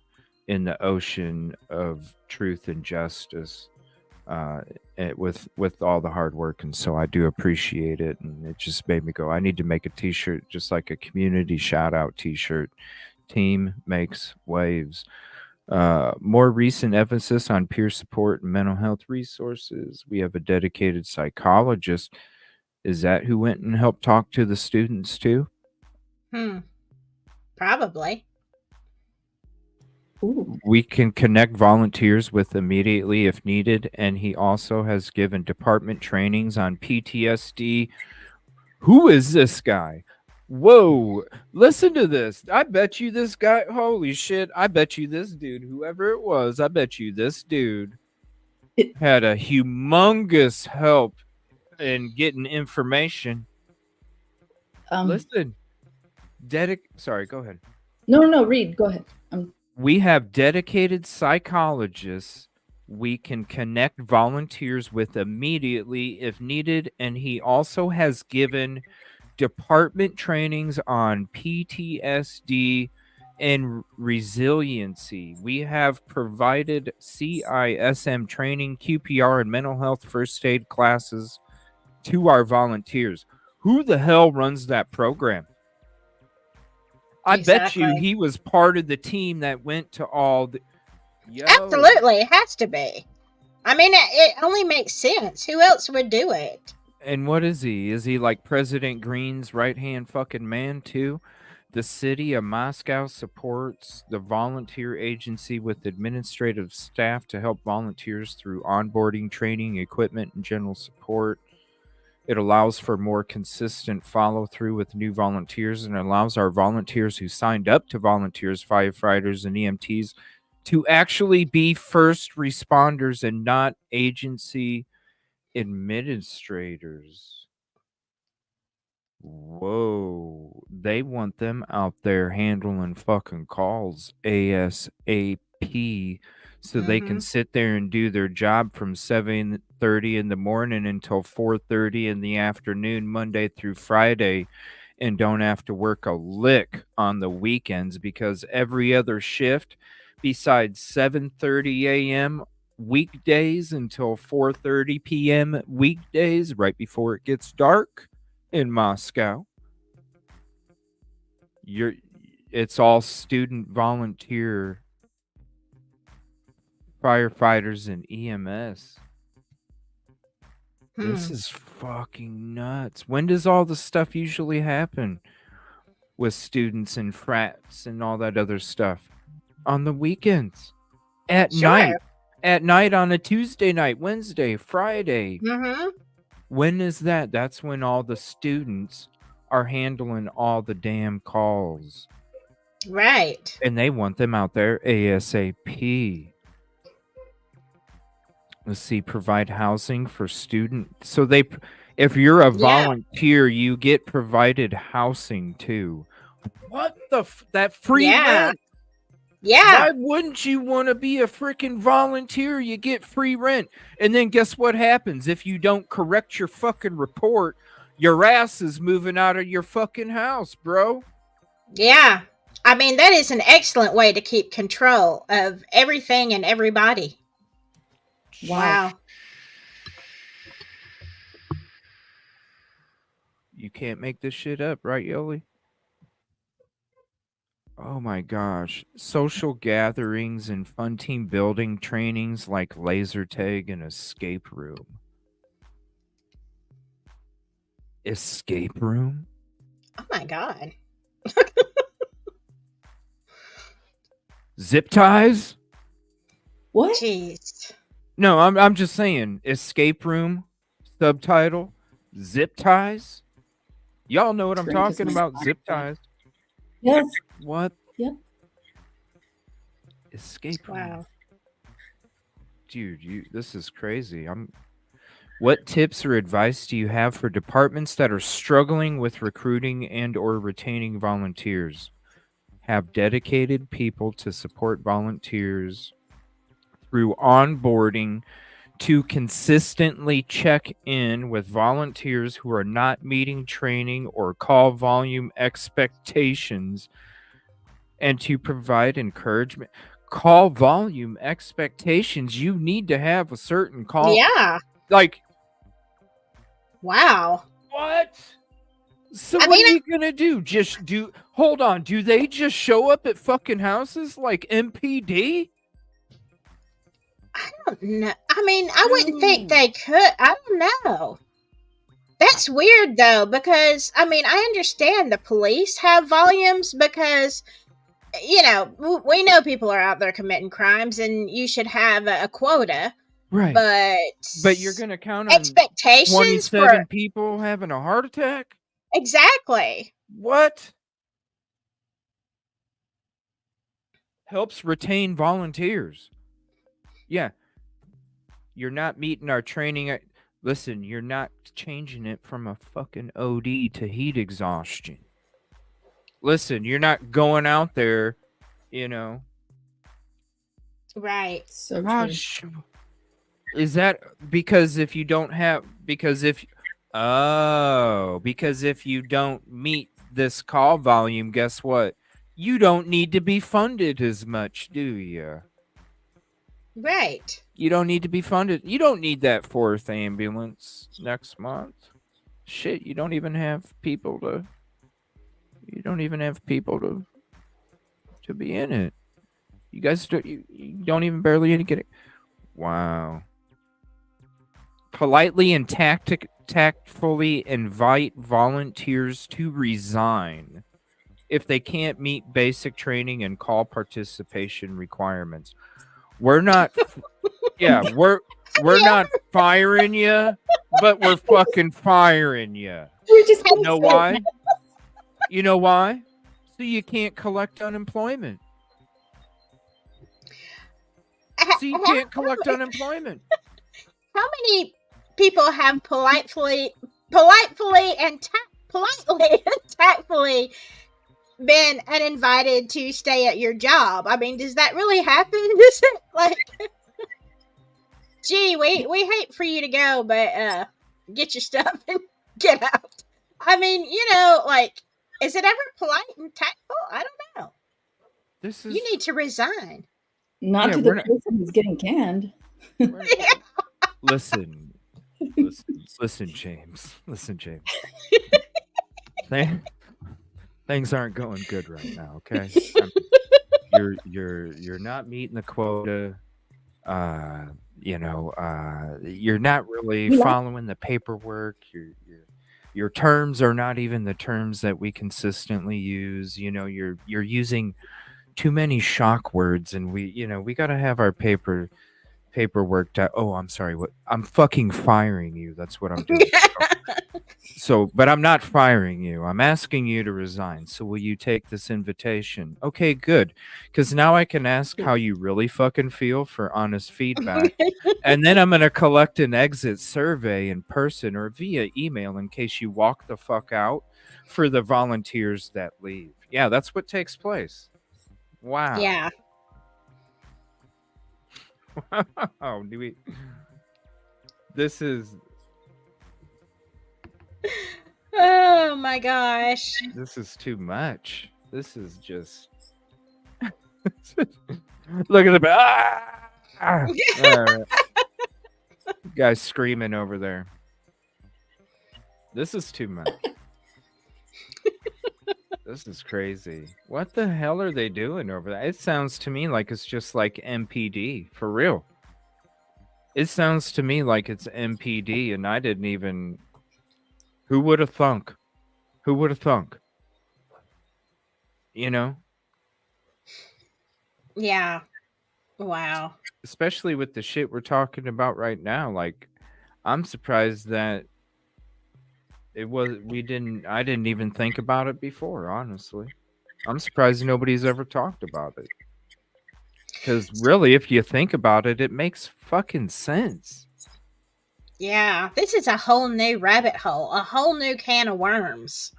in the ocean of truth and justice with all the hard work. And so I do appreciate it. And it just made me go, I need to make a t-shirt, just like a community shout out t-shirt. Team makes waves. More recent emphasis on peer support and mental health resources. We have a dedicated psychologist. Is that who went and helped talk to the students too? Probably. Ooh. We can connect volunteers with immediately if needed, and he also has given department trainings on PTSD. Who is this guy? Whoa, listen to this. I bet you this guy, holy shit, I bet you this dude, whoever it was, I bet you this dude had a humongous help in getting information. Listen, sorry, go ahead. No, Reed, go ahead. We have dedicated psychologists we can connect volunteers with immediately if needed, and he also has given department trainings on PTSD and resiliency. We have provided CISM training, QPR, and mental health first aid classes to our volunteers. Who the hell runs that program? I bet you he was part of the team that went to all the... Absolutely, it has to be. I mean, it only makes sense. Who else would do it? And what is he? Is he like President Green's right-hand fucking man, too? The city of Moscow supports the volunteer agency with administrative staff to help volunteers through onboarding, training, equipment, and general support. It allows for more consistent follow-through with new volunteers and allows our volunteers who signed up to volunteers, firefighters, and EMTs to actually be first responders and not agency administrators. Whoa. They want them out there handling fucking calls ASAP so they can sit there and do their job from 7:30 in the morning until 4:30 in the afternoon, Monday through Friday, and don't have to work a lick on the weekends, because every other shift besides 7:30 a.m. weekdays until 4:30 p.m. weekdays, right before it gets dark in Moscow, it's all student volunteer firefighters and EMS. This is fucking nuts. When does all the stuff usually happen with students and frats and all that other stuff? On the weekends. At night. At night on a Tuesday night, Wednesday, Friday. When is that? That's when all the students are handling all the damn calls. Right. And they want them out there ASAP. Let's see, provide housing for students. So if you're a volunteer, you get provided housing too. What that free rent? Yeah. Why wouldn't you want to be a freaking volunteer? You get free rent. And then guess what happens? If you don't correct your fucking report, your ass is moving out of your fucking house, bro. Yeah. I mean, that is an excellent way to keep control of everything and everybody. Wow. You can't make this shit up, right, Yoli? Oh my gosh. Social gatherings and fun team building trainings like laser tag and escape room. Escape room? Oh my God. Zip ties? What? Jeez. No, I'm just saying. Escape room, subtitle, zip ties. Y'all know what I'm talking about. Zip ties. Yes. What? Yep. Escape room. Wow. Dude, this is crazy. What tips or advice do you have for departments that are struggling with recruiting and or retaining volunteers? Have dedicated people to support volunteers through onboarding, to consistently check in with volunteers who are not meeting training or call volume expectations and to provide encouragement. Call volume expectations. You need to have a certain call. Yeah. Like, wow. what? So what are you gonna do? Hold on, do they just show up at fucking houses like MPD? I don't know. I mean, I wouldn't think they could. I don't know. That's weird though, because I mean, I understand the police have volumes because, you know, we know people are out there committing crimes and you should have a quota. Right. But you're going to count on expectations 27 people having a heart attack? Exactly. What? Helps retain volunteers. Yeah. You're not meeting our training. Listen, you're not changing it from a fucking OD to heat exhaustion. Listen, you're not going out there, you know. Right. So true. Is that because if you don't have, because if you don't meet this call volume, guess what? You don't need to be funded as much, do you? Right. You don't need to be funded. You don't need that 4th ambulance next month. Shit, you don't even have people to be in it. You guys you don't even barely get it. Wow. Politely and tactfully invite volunteers to resign if they can't meet basic training and call participation requirements. We're not we're not firing you, but we're fucking firing you. You know why? You know why? So you can't collect unemployment. So you can't collect unemployment. How many people have politely and tactfully been uninvited to stay at your job? I mean, does that really happen? Is it like, gee, we hate for you to go, but get your stuff and get out. I mean, you know, like, is it ever polite and tactful? I don't know. You need to resign. Not to the person who's getting canned. Listen, James. Listen, James. Things aren't going good right now, okay? You're not meeting the quota. You're not really following the paperwork. Your terms are not even the terms that we consistently use. You know, you're using too many shock words, and we got to have our paperwork. Oh, I'm sorry. What? I'm fucking firing you. That's what I'm doing. But I'm not firing you. I'm asking you to resign. So will you take this invitation? Okay, good. Because now I can ask how you really fucking feel for honest feedback. And then I'm going to collect an exit survey in person or via email in case you walk the fuck out for the volunteers that leave. Yeah, that's what takes place. Wow. Yeah. Wow. This is... Oh my gosh. This is too much. This is just... Look at the... All right. Guys screaming over there. This is too much. This is crazy. What the hell are they doing over there? It sounds to me like it's just like MPD, for real. It sounds to me like it's MPD, and I didn't even... Who would have thunk? Who would have thunk? You know? Yeah. Wow. Especially with the shit we're talking about right now. Like, I'm surprised that I didn't even think about it before, honestly. I'm surprised nobody's ever talked about it. Because really, if you think about it, it makes fucking sense. Yeah, this is a whole new rabbit hole, a whole new can of worms.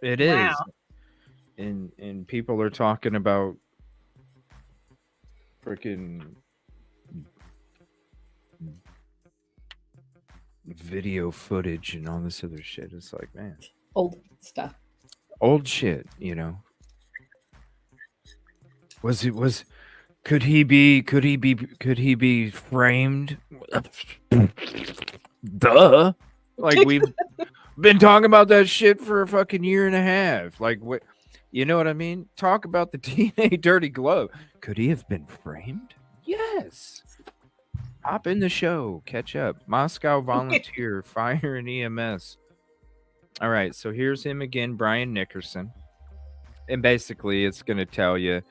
It is. And people are talking about freaking video footage and all this other shit. It's like, man, Old stuff. old shit, could he be framed? Duh. Like, we've been talking about that shit for a fucking year and a half. Like, what, you know what I mean? Talk about the DNA dirty glove. Could he have been framed? Yes. Hop in the show, catch up. Moscow volunteer, fire and EMS. All right, so here's him again, Brian Nickerson. And basically, it's going to tell you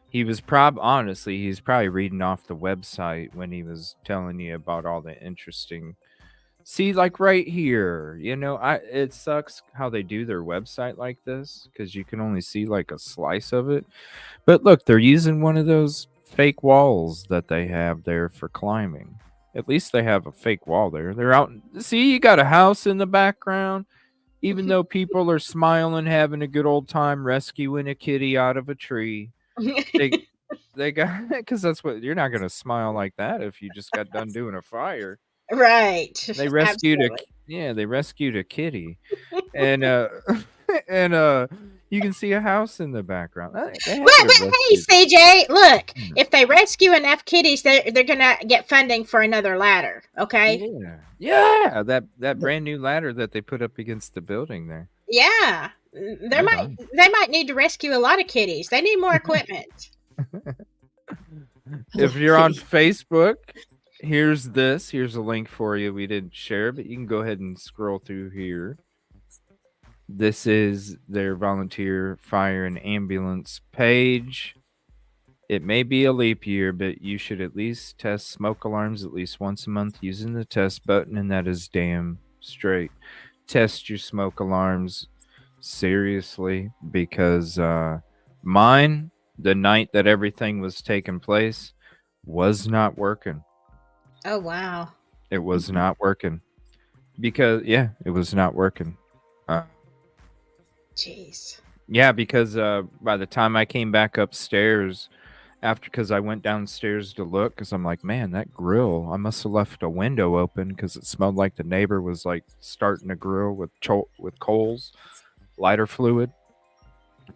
he was honestly, he's probably reading off the website when he was telling you about all the interesting. See, like right here, it sucks how they do their website like this because you can only see like a slice of it. But look, they're using one of those fake walls that they have there for climbing. At least they have a fake wall there. They're out. See, you got a house in the background. Even though people are smiling, having a good old time rescuing a kitty out of a tree, they got, because that's what, you're not going to smile like that if you just got done doing a fire. Right. They rescued Absolutely. they rescued a kitty, and you can see a house in the background. Hey, CJ, look, if they rescue enough kitties, they're gonna get funding for another ladder. Okay. Yeah, that brand new ladder that they put up against the building there. Yeah, they might need to rescue a lot of kitties. They need more equipment. If you're on Facebook, here's a link for you. We didn't share, but you can go ahead and scroll through here. This is their volunteer fire and ambulance page. It may be a leap year, but you should at least test smoke alarms at least once a month using the test button, and that is damn straight. Test your smoke alarms seriously, because mine, the night that everything was taking place, was not working. Oh, wow. It was not working. Because, it was not working. Jeez. Yeah, because by the time I came back upstairs, because I went downstairs to look, because I'm like, man, that grill, I must have left a window open because it smelled like the neighbor was like starting a grill with coals, lighter fluid.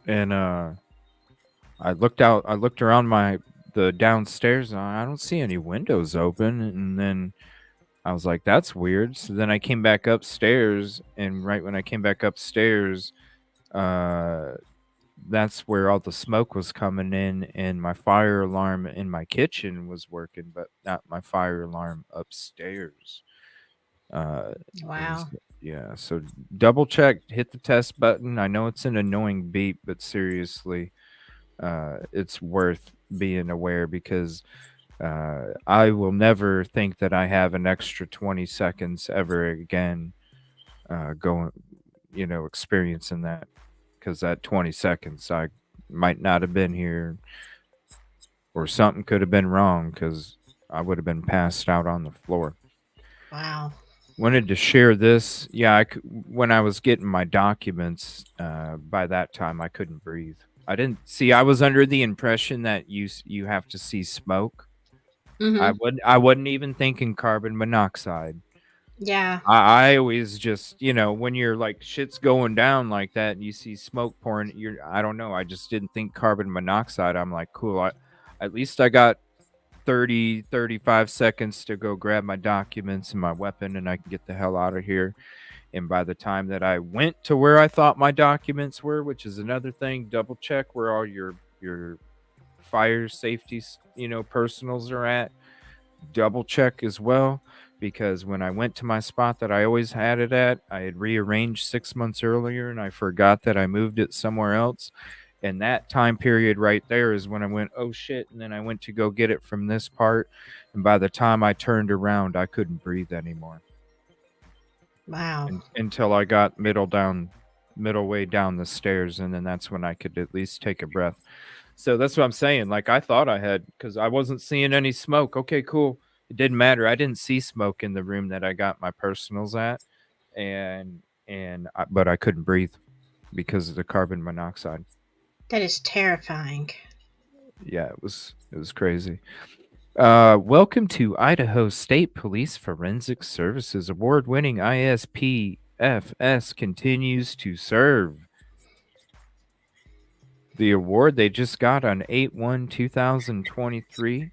And I looked around the downstairs, and I don't see any windows open. And then I was like, that's weird. So then I came back upstairs, and right when I came back upstairs, that's where all the smoke was coming in, and my fire alarm in my kitchen was working, but not my fire alarm upstairs. Wow. So double check, hit the test button. I know it's an annoying beep, but seriously, it's worth being aware, because I will never think that I have an extra 20 seconds ever again experiencing that, because that 20 seconds I might not have been here, or something could have been wrong, because I would have been passed out on the floor. Wow. Wanted to share this. When I was getting my documents, by that time I couldn't breathe. I was under the impression that you have to see smoke. Mm-hmm. I wasn't even thinking carbon monoxide. Yeah. I always just, when you're like shit's going down like that and you see smoke pouring, I don't know. I just didn't think carbon monoxide. I'm like, cool. At least I got 35 seconds to go grab my documents and my weapon, and I can get the hell out of here. And by the time that I went to where I thought my documents were, which is another thing, double check where all your fire safety, personals are at. Double check as well, because when I went to my spot that I always had it at, I had rearranged 6 months earlier, and I forgot that I moved it somewhere else. And that time period right there is when I went, oh shit. And then I went to go get it from this part. And by the time I turned around, I couldn't breathe anymore. Wow. Until I got middle way down the stairs. And then that's when I could at least take a breath. So that's what I'm saying. Like, I thought I had, because I wasn't seeing any smoke. Okay, cool. It didn't matter. I didn't see smoke in the room that I got my personals at. But I couldn't breathe because of the carbon monoxide. That is terrifying. Yeah, it was crazy. Welcome to Idaho State Police Forensic Services. Award-winning ISPFS continues to serve. The award they just got on 8/1/2023.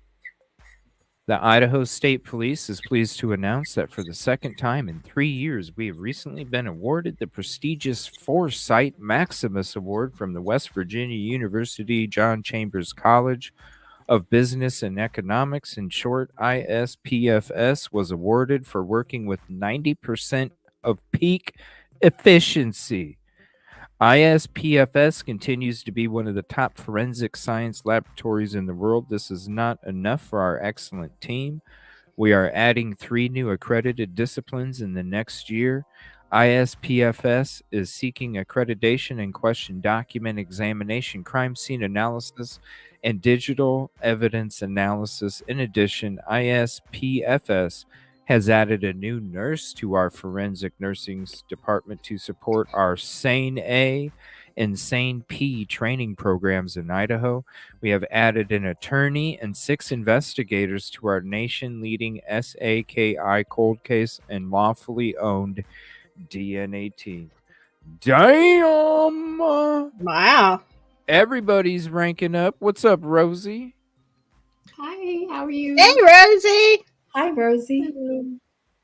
The Idaho State Police is pleased to announce that for the second time in 3 years, we have recently been awarded the prestigious Foresight Maximus Award from the West Virginia University John Chambers College of Business and Economics. In short, ISPFS was awarded for working with 90% of peak efficiency. ISPFS continues to be one of the top forensic science laboratories in the world. This is not enough for our excellent team. We are adding 3 new accredited disciplines in the next year. ISPFS is seeking accreditation in question document examination, crime scene analysis, and digital evidence analysis. In addition, ISPFS has added a new nurse to our forensic nursing department to support our SANE A and SANE P training programs in Idaho. We have added an attorney and 6 investigators to our nation-leading SAKI cold case and lawfully owned DNA team. Damn! Wow. Everybody's ranking up. What's up, Rosie? Hi, how are you? Hey, Rosie. Hi, Rosie.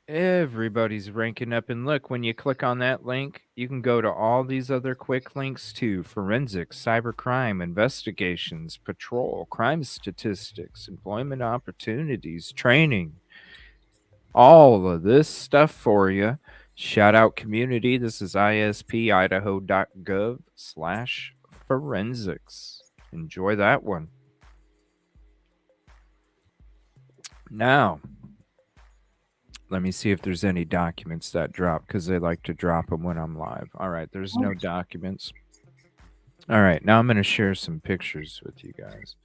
Everybody's ranking up. And look, when you click on that link, you can go to all these other quick links to forensics, cybercrime, investigations, patrol, crime statistics, employment opportunities, training. All of this stuff for you. Shout out community. This is ispIdaho.gov/forensics. Enjoy that one. Now, let me see if there's any documents that drop, because they like to drop them when I'm live. All right, there's no documents. All right, now I'm going to share some pictures with you guys.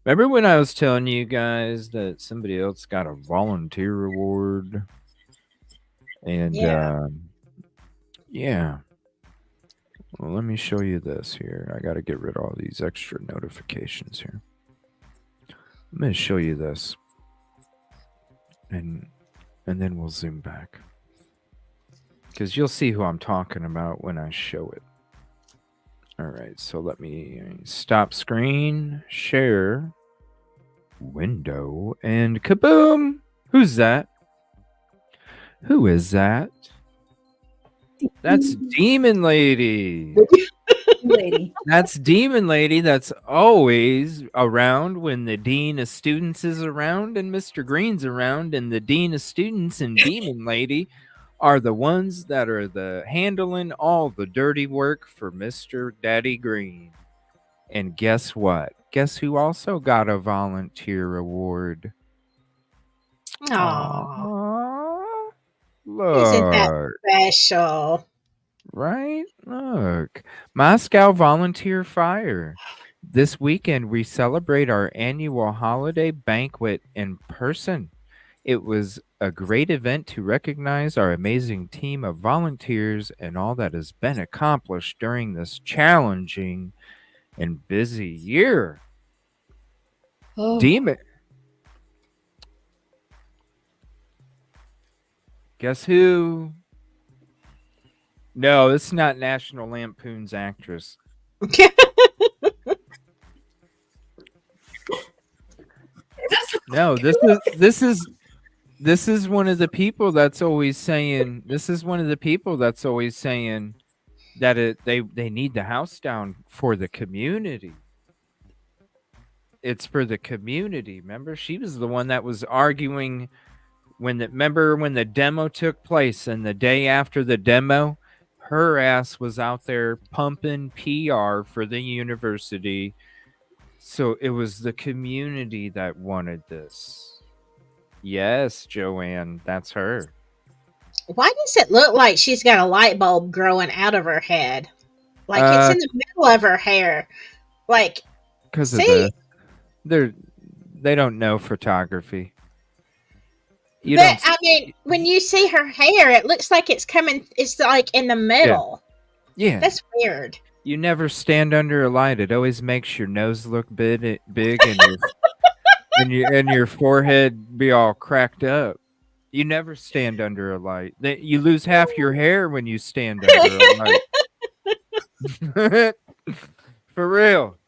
Remember when I was telling you guys that somebody else got a volunteer award? And yeah. Well, let me show you this here. I got to get rid of all these extra notifications here. I'm going to show you this. And then we'll zoom back. Because you'll see who I'm talking about when I show it. All right, so let me stop screen, share, window, and kaboom! Who's that? Who is that? That's Demon Lady. That's Demon Lady. That's always around when the Dean of Students is around and Mr. Green's around, and the Dean of Students and Demon Lady are the ones that are handling all the dirty work for Mr. Daddy Green. And guess what? Guess who also got a volunteer award? Aww. Look. Isn't that special? Right? Look. Moscow Volunteer Fire. This weekend, we celebrate our annual holiday banquet in person. It was a great event to recognize our amazing team of volunteers and all that has been accomplished during this challenging and busy year. Oh. Demon. Guess who? No, it's not National Lampoon's actress. No, this is one of the people that's always saying. This is one of the people that's always saying that they need the house down for the community. It's for the community. Remember, she was the one that was arguing when the demo took place, and the day after the demo, her ass was out there pumping PR for the university. So it was the community that wanted this. Yes, Joanne, that's her. Why does it look like she's got a light bulb growing out of her head? Like it's in the middle of her hair. Like, because of this. They don't know photography. I mean, when you see her hair, it looks like it's like in the middle. Yeah. That's weird. You never stand under a light. It always makes your nose look big and and your forehead be all cracked up. You never stand under a light. You lose half your hair when you stand under a light. For real.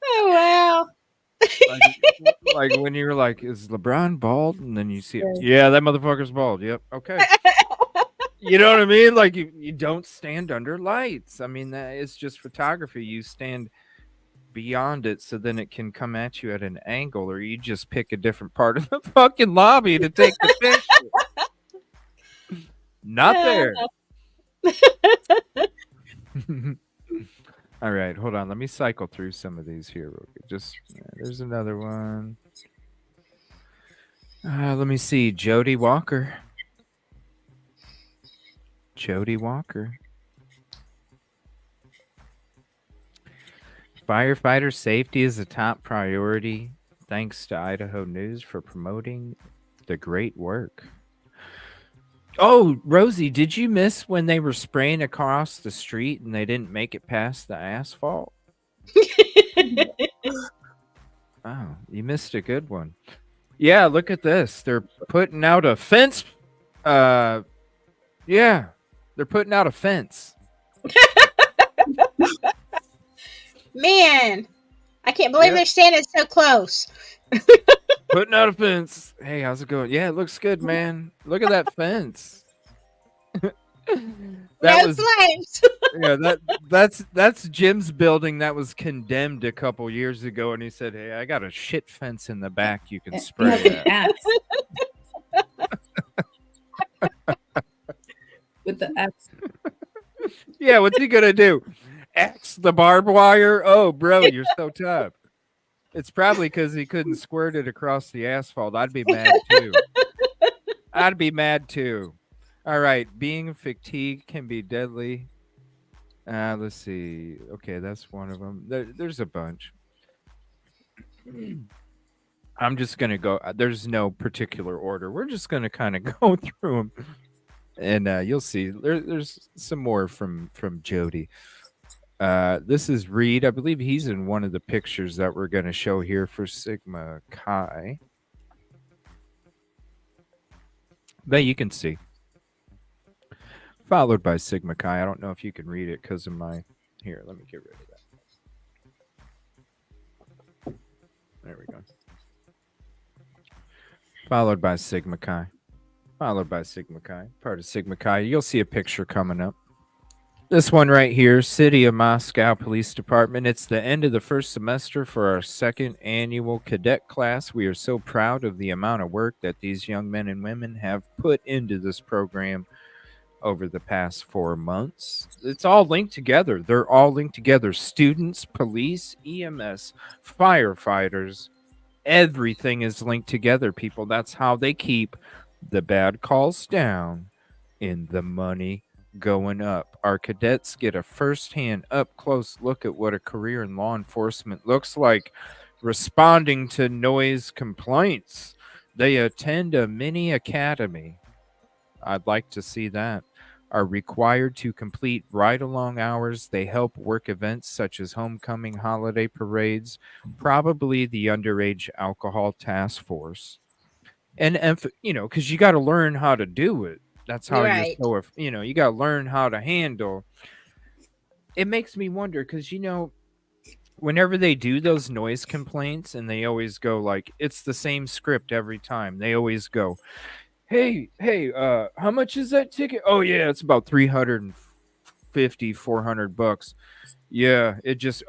Oh wow. Like when you're like, is LeBron bald? And then you see it. Yeah, that motherfucker's bald. Yep. Okay. You know what I mean? Like you don't stand under lights. I mean, that it's just photography. You stand beyond it so then it can come at you at an angle, or you just pick a different part of the fucking lobby to take the picture. Not there. All right, hold on. Let me cycle through some of these here real quick. Just there's another one. Let me see. Jody Walker. Firefighter safety is a top priority. Thanks to Idaho News for promoting the great work. Oh, Rosie, did you miss when they were spraying across the street and they didn't make it past the asphalt? Oh, you missed a good one. Yeah, look at this. They're putting out a fence. Yeah, they're putting out a fence. Man, I can't believe they're standing so close. Putting out a fence. Hey, how's it going? Yeah, it looks good, man. Look at that fence. Flames. Yeah, that's Jim's building that was condemned a couple years ago, and he said, "Hey, I got a shit fence in the back. You can spray that." With the axe. Yeah, what's he gonna do? Axe the barbed wire? Oh, bro, you're so tough. It's probably because he couldn't squirt it across the asphalt. I'd be mad too. All right, being fatigued can be deadly. Let's see. Okay, that's one of them. There's a bunch. I'm just gonna go. There's no particular order. We're just gonna kind of go through them, and you'll see. There's some more from Jody. This is Reed. I believe he's in one of the pictures that we're going to show here for Sigma Chi. But you can see. Followed by Sigma Chi. I don't know if you can read it because of my... Here, let me get rid of that. There we go. Followed by Sigma Chi. Followed by Sigma Chi. Part of Sigma Chi. You'll see a picture coming up. This one right here, City of Moscow Police Department. It's the end of the first semester for our second annual cadet class. We are so proud of the amount of work that these young men and women have put into this program over the past 4 months. It's all linked together. They're all linked together. Students, police, EMS, firefighters, everything is linked together, people. That's how they keep the bad calls down and the money going up. Our cadets get a first-hand, up-close look at what a career in law enforcement looks like, responding to noise complaints. They attend a mini academy. I'd like to see that. Are required to complete ride-along hours. They help work events such as homecoming, holiday parades, probably the underage alcohol task force. And, because you got to learn how to do it. That's how you're so, you got to learn how to handle. It makes me wonder because, whenever they do those noise complaints and they always go like, it's the same script every time. They always go, hey, how much is that ticket? Oh, yeah, it's about $350, $400. Yeah, it just,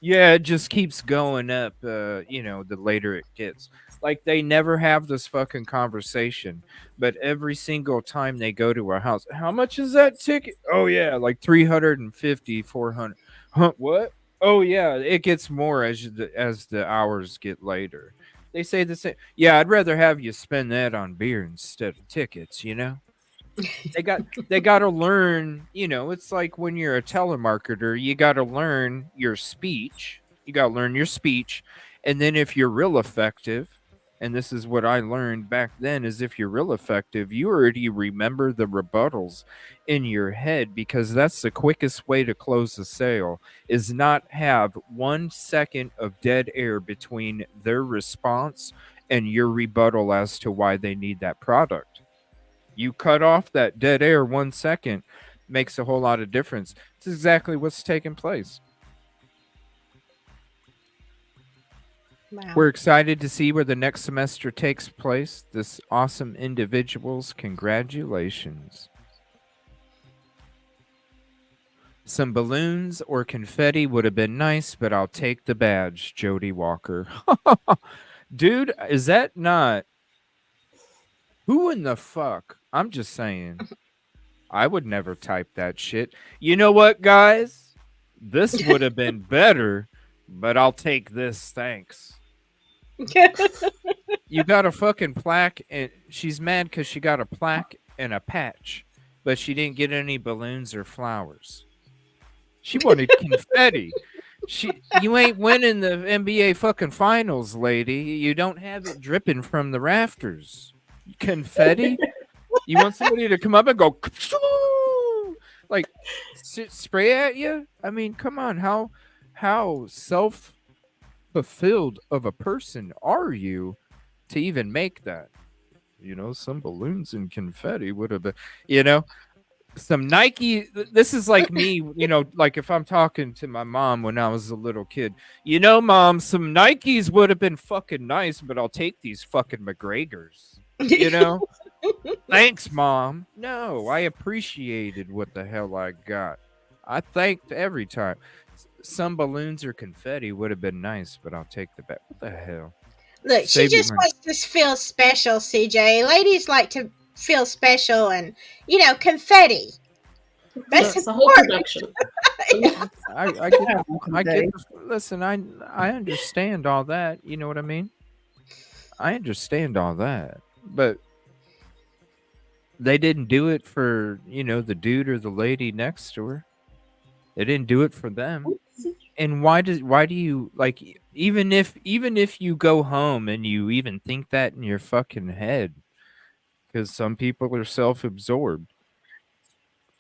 Yeah, it just keeps going up, the later it gets. Like, they never have this fucking conversation, but every single time they go to our house, how much is that ticket? Oh, yeah, like $350, $400. Huh, what? Oh, yeah, it gets more as the hours get later. They say the same. Yeah, I'd rather have you spend that on beer instead of tickets, They got to learn, it's like when you're a telemarketer, you got to learn your speech. And then if you're real effective, and this is what I learned back then, is if you're real effective, you already remember the rebuttals in your head, because that's the quickest way to close the sale, is not have 1 second of dead air between their response and your rebuttal as to why they need that product. You cut off that dead air 1 second, makes a whole lot of difference. It's exactly what's taking place. Wow. We're excited to see where the next semester takes place. This awesome individuals, congratulations. Some balloons or confetti would have been nice, but I'll take the badge, Jody Walker. Dude, is that not... Who in the fuck? I'm just saying. I would never type that shit. You know what, guys? This would have been better, but I'll take this, thanks. You got a fucking plaque, and she's mad because she got a plaque and a patch, but she didn't get any balloons or flowers. She wanted confetti. You ain't winning the NBA fucking finals, lady. You don't have it dripping from the rafters. Confetti? You want somebody to come up and go like spray at you? I mean, come on. How self-fulfilled of a person are you to even make that? You know, some balloons and confetti would have been, some Nike. This is like me, like if I'm talking to my mom when I was a little kid, Mom, some Nikes would have been fucking nice, but I'll take these fucking McGregors, Thanks, Mom. No, I appreciated what the hell I got. I thanked every time. Some balloons or confetti would have been nice, but I'll take the bet. What the hell? Look, she just wants to feel special, CJ. Ladies like to feel special, and confetti. That's the whole production. I get. Listen, I understand all that. You know what I mean? I understand all that, but they didn't do it for the dude or the lady next to her. They didn't do it for them. And why do you, like, even if you go home and you even think that in your fucking head, because some people are self-absorbed,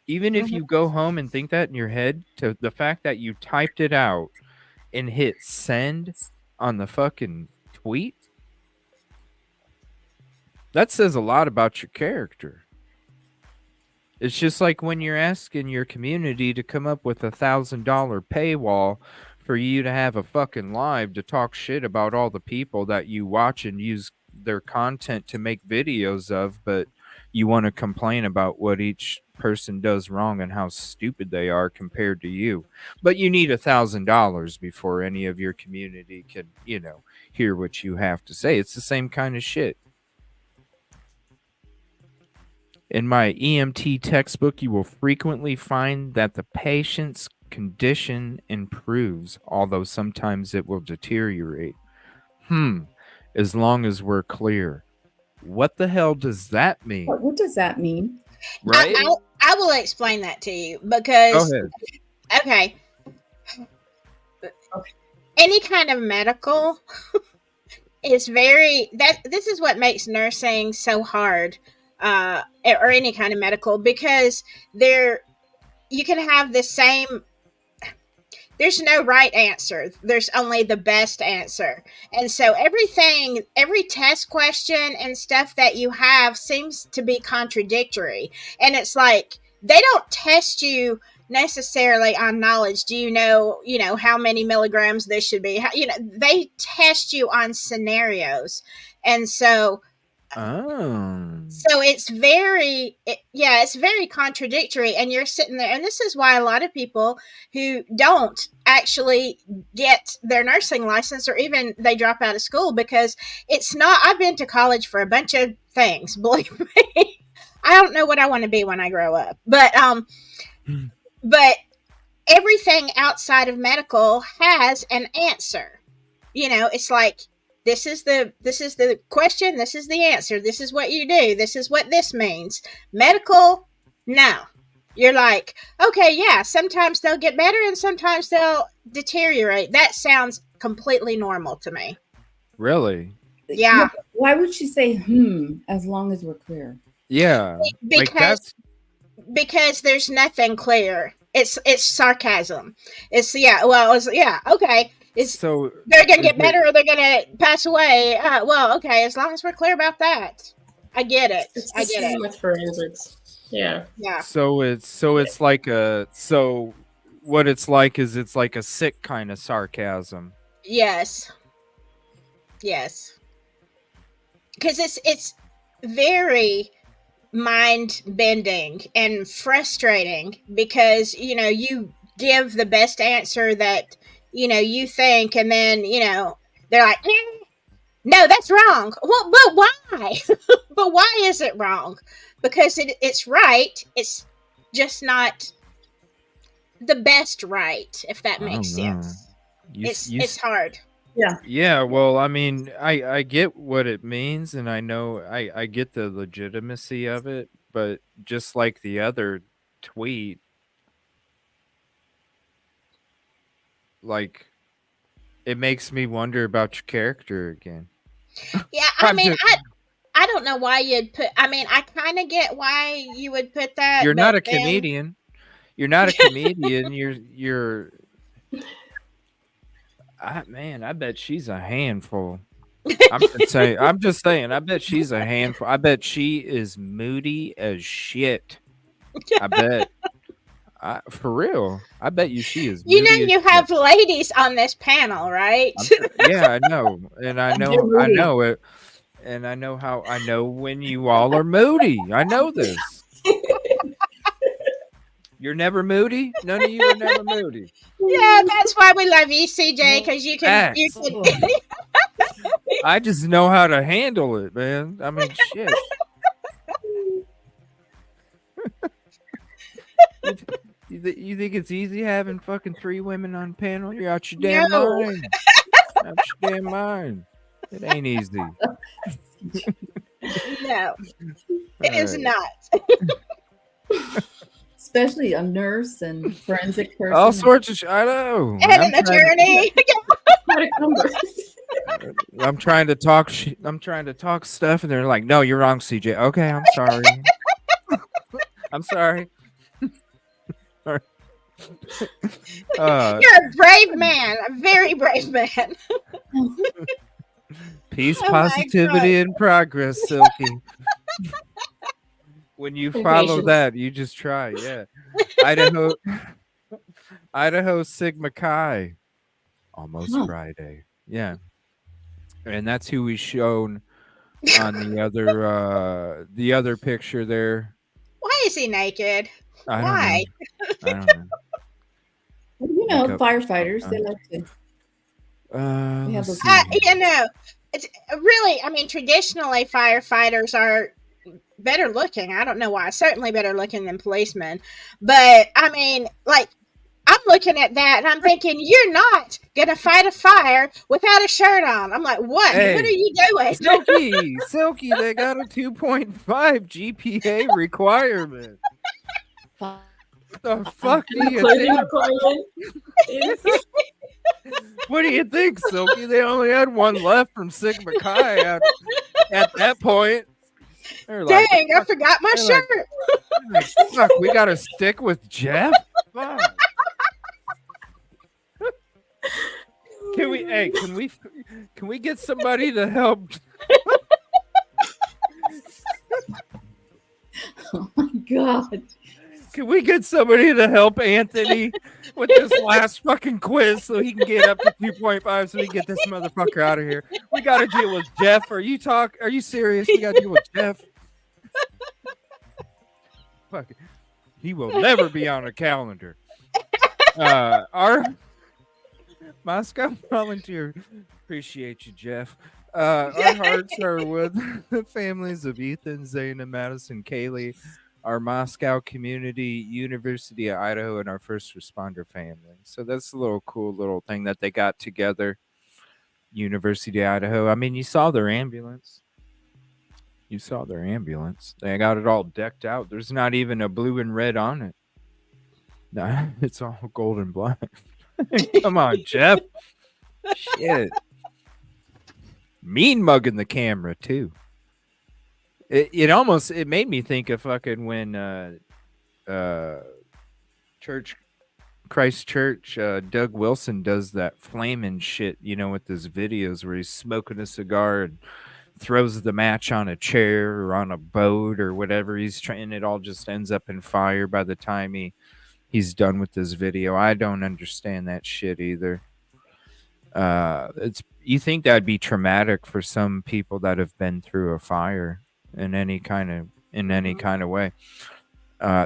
even if you go home and think that in your head, to the fact that you typed it out and hit send on the fucking tweet, that says a lot about your character. It's just like when you're asking your community to come up with $1,000 paywall for you to have a fucking live to talk shit about all the people that you watch and use their content to make videos of, but you want to complain about what each person does wrong and how stupid they are compared to you. But you need $1,000 before any of your community can, hear what you have to say. It's the same kind of shit. In my EMT textbook, you will frequently find that the patient's condition improves, although sometimes it will deteriorate. As long as we're clear. What the hell does that mean? What does that mean? Right? I will explain that to you, because... Go ahead. Okay. Any kind of medical is this is what makes nursing so hard. Or any kind of medical, because you can have the same. There's no right answer. There's only the best answer. And so every test question and stuff that you have seems to be contradictory. And it's like, they don't test you necessarily on knowledge. Do you know how many milligrams this should be? They test you on scenarios. And so it's very contradictory, and you're sitting there, and this is why a lot of people who don't actually get their nursing license, or even they drop out of school, because it's not. I've been to college for a bunch of things, believe me. I don't know what I want to be when I grow up, but everything outside of medical has an answer. It's like, this is the question, this is the answer, this is what you do, this is what this means. Medical, no. You're like, okay, yeah, sometimes they'll get better and sometimes they'll deteriorate. That sounds completely normal to me. Really? Yeah. Why would she say as long as we're clear? Yeah, like Because because there's nothing clear. It's sarcasm. It's okay. It's so. they're gonna Is get it, better or they're gonna pass away. Okay, as long as we're clear about that. I get it. It's I the get same it. with forensics. Yeah. Yeah. so it's like a so. What it's like is it's like a sick kind of sarcasm. Yes. Yes. Because it's very mind bending and frustrating because you give the best answer that you think, and then they're like, no, that's wrong. Well, but why? But why is it wrong? Because it's right. It's just not the best right, if that I makes don't know. sense. You, It's hard. Yeah, well, I mean, I get what it means, and I know I get the legitimacy of it, but just like the other tweet, like it makes me wonder about your character again. Yeah, I I'm mean, just, I don't know why you'd put. I mean, I kind of get why you would put that. you're but not a then, comedian. You're not a comedian. You're. I bet she's a handful. I'm just saying. I bet she's a handful. I bet she is moody as shit. I bet. For real. I bet you she is You know, moody as you shit. have ladies on this panel, right? Yeah, I know, and I know it, and I know when you all are moody. I know this. You're never moody. None of you are never moody. Yeah, that's why we love you, CJ, because you can. I just know how to handle it, man. I mean, shit. You think it's easy having fucking 3 women on panel? You're out your damn mind. Out your damn mind. It ain't easy. No, it is not. Especially a nurse and forensic person. All sorts of I know. And an attorney. I'm trying to talk I'm trying to talk stuff, and they're like, "No, you're wrong, CJ." Okay, I'm sorry. I'm sorry. You're a brave man, a very brave man. Peace, positivity, and progress, Silky. When you follow that, you just try. Yeah. Idaho Sigma Chi. Almost Friday. Yeah. And that's who we shown on the other picture there. Why is he naked? I don't know. You know, firefighters, they like to. It's really, I mean, traditionally firefighters are better looking. I don't know why. Certainly better looking than policemen. But I mean, like, I'm looking at that and I'm thinking, you're not gonna fight a fire without a shirt on. I'm like, what? Hey, what are you doing? Silky, they got a 2.5 GPA requirement. The fuck do you think? What do you think, Silky? They only had one left from Sigma Chi at that point. Dang, I forgot my shirt. Fuck, we gotta stick with Jeff? Fuck. Can we get somebody to help? Oh my God. Can we get somebody to help Anthony with this last fucking quiz so he can get up to 2.5 so we can get this motherfucker out of here? We got to deal with Jeff. Are you serious? We got to deal with Jeff. Fuck it. He will never be on a calendar. Our mascot volunteer. Appreciate you, Jeff. Our hearts are with the families of Ethan, Zane, and Madison, Kaylee, our Moscow community, University of Idaho, and our first responder family. So that's a little cool little thing that they got together. University of Idaho. I mean, you saw their ambulance. They got it all decked out. There's not even a blue and red on it. Nah, it's all gold and black. Come on, Jeff. Shit. Mean mugging the camera too. It made me think of fucking when Christ Church, Doug Wilson does that flaming shit, with his videos where he's smoking a cigar and throws the match on a chair or on a boat or whatever he's trying. It all just ends up in fire by the time he's done with this video. I don't understand that shit either. You think that'd be traumatic for some people that have been through a fire in any kind of way.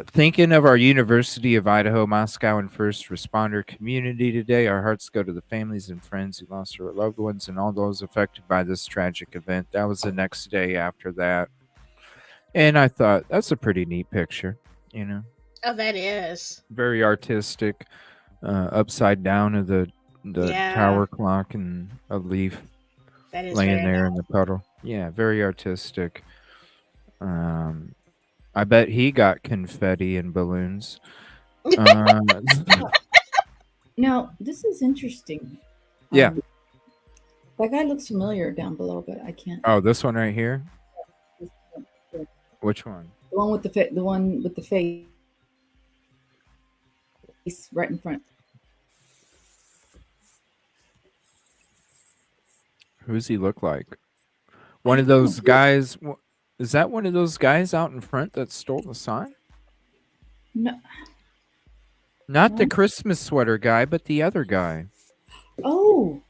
Thinking of our University of Idaho, Moscow, and first responder community today, our hearts go to the families and friends who lost their loved ones and all those affected by this tragic event. That was the next day after that. And I thought, that's a pretty neat picture, Oh, that is. Very artistic, upside down of the tower clock and a leaf laying there in the puddle. Yeah, very artistic. I bet he got confetti and balloons. Now, this is interesting. Yeah. That guy looks familiar down below, but I can't. Oh, this one right here? Which one? The one with the face right in front. Who does he look like? One of those guys. Is that one of those guys out in front that stole the sign? No. Not the Christmas sweater guy, but the other guy. Oh.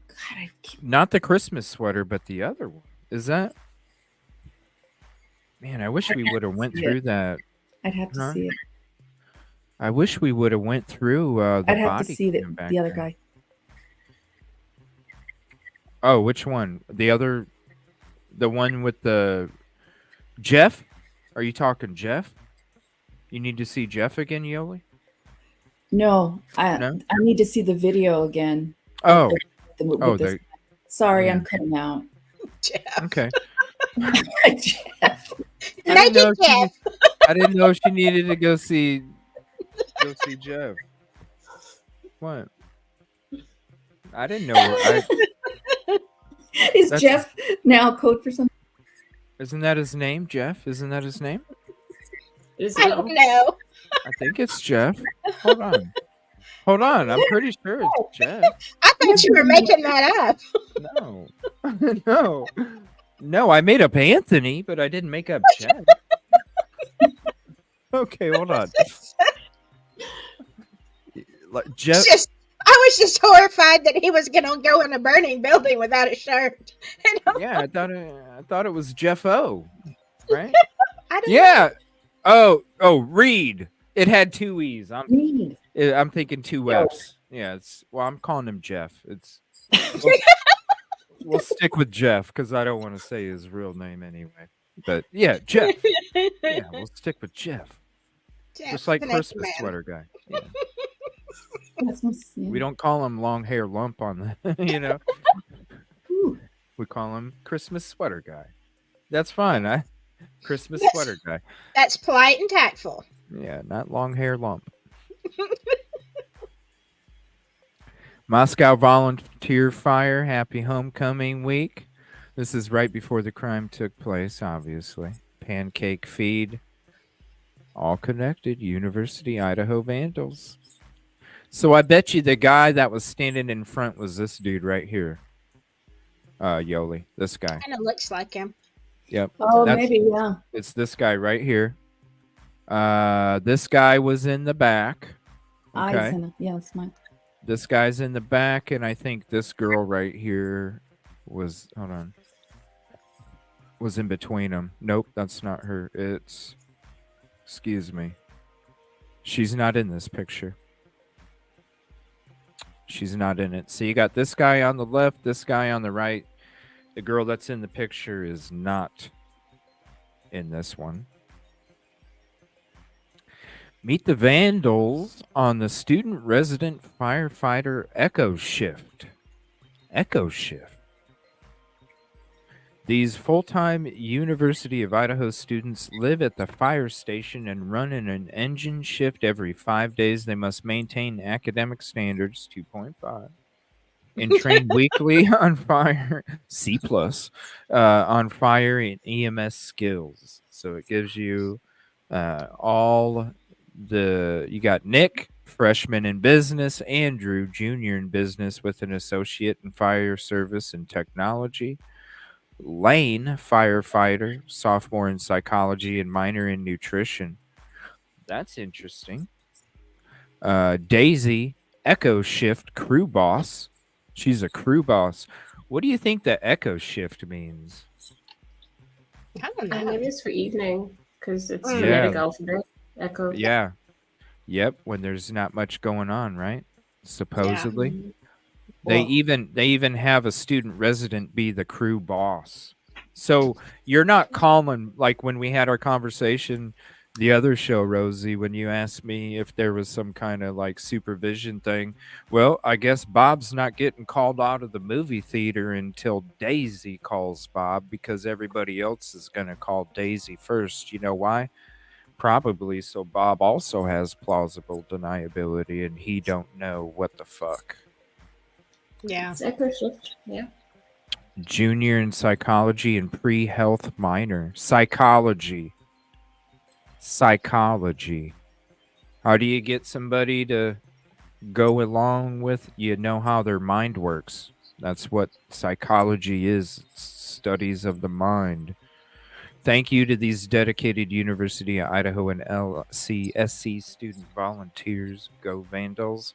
God, not the Christmas sweater, but the other one. Is that? Man, I wish we would have went through that. I'd have to see it. I wish we would have went through the I'd have to body see cam back the other then. guy. Oh, which one? The one with the Jeff? Are you talking Jeff? You need to see Jeff again, Yoli? No, I need to see the video again. Oh, sorry, I'm cutting out. Jeff. Okay. Jeff. I didn't know she needed to go see Jeff. What? I didn't know. Is Jeff now code for something? Isn't that his name, Jeff? Isn't that his name? I don't know. I think it's Jeff. Hold on. I'm pretty sure it's Jeff. I thought you were making that up. No. I made up Anthony, but I didn't make up Jeff. Okay, hold on. Jeff. I was just horrified that he was gonna go in a burning building without a shirt. Yeah, I thought it was Jeff O. Right? I don't know. Reed. It had two E's. I'm thinking two F's. Yeah, I'm calling him Jeff. We'll stick with Jeff because I don't want to say his real name anyway. But yeah, Jeff. Yeah, we'll stick with Jeff. Just like Christmas sweater guy. Yeah. We don't call him long hair lump on the, We call him Christmas sweater guy. That's fine. Christmas sweater guy. That's polite and tactful. Yeah, not long hair lump. Moscow volunteer fire. Happy homecoming week. This is right before the crime took place, obviously. Pancake feed. All connected. University Idaho vandals. So I bet you the guy that was standing in front was this dude right here. Yoli. This guy. Kind of looks like him. Yep. Oh, maybe, yeah. It's this guy right here. This guy was in the back. Okay. That's mine. This guy's in the back, and I think this girl right here was in between them. Nope, that's not her. Excuse me. She's not in this picture. She's not in it. So you got this guy on the left, this guy on the right. The girl that's in the picture is not in this one. Meet the vandals on the student resident firefighter Echo Shift. Echo Shift. These full-time University of Idaho students live at the fire station and run in an engine shift every 5 days. They must maintain academic standards 2.5 and trained weekly on fire C+, on fire and EMS skills. So it gives you all you got Nick, freshman in business, Andrew, junior in business with an associate in fire service and technology, Lane, firefighter, sophomore in psychology and minor in nutrition. That's interesting. Daisy, Echo Shift crew boss. She's a crew boss. What do you think the Echo Shift means? I don't know. Maybe it's for evening because it's Yeah. phonetic alphabet. Echo. Yeah. Yep. When there's not much going on, right? Supposedly. Mhm. They Well- even have a student resident be the crew boss. So you're not calling, like when we had our conversation the other show, Rosie, when you asked me if there was some kind of like supervision thing. Well, I guess Bob's not getting called out of the movie theater until Daisy calls Bob, because everybody else is going to call Daisy first. You know why? Probably so Bob also has plausible deniability and he don't know what the fuck. Yeah. It's Echo Shift. Yeah. Junior in psychology and pre-health minor. Psychology. How do you get somebody to go along with? You know how their mind works. That's what psychology is. Studies of the mind. Thank you to these dedicated University of Idaho and LCSC student volunteers. Go Vandals.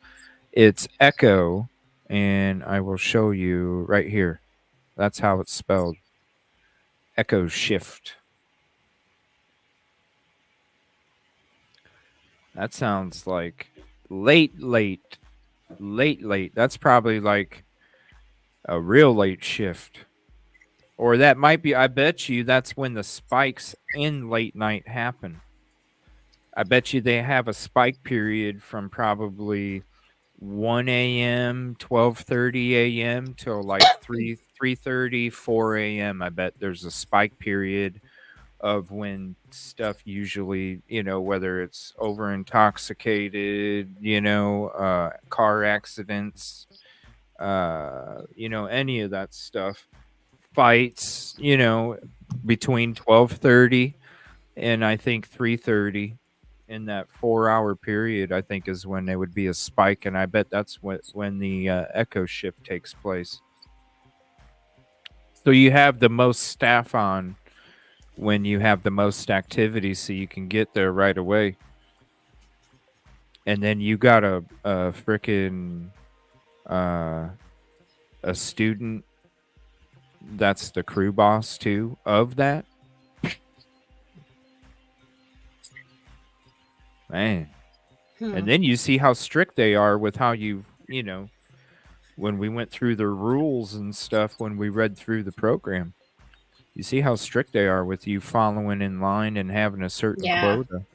It's Echo, and I will show you right here. That's how it's spelled. Echo Shift. That sounds like late. That's probably like a real late shift. Or that might be, I bet you that's when the spikes in late night happen. I bet you they have a spike period from probably 1 a.m., 12:30 a.m. till like 3:30, 4 a.m. I bet there's a spike period of when stuff usually, whether it's over intoxicated, car accidents, any of that stuff, fights, between 12:30 and I think 3:30. In that 4-hour period, I think is when there would be a spike, and I bet that's when the Echo Shift takes place. So you have the most staff on when you have the most activity, so you can get there right away. And then you got a freaking a student that's the crew boss too of that. Man. And then you see how strict they are with how when we went through the rules and stuff, when we read through the program, you see how strict they are with you following in line and having a certain quota.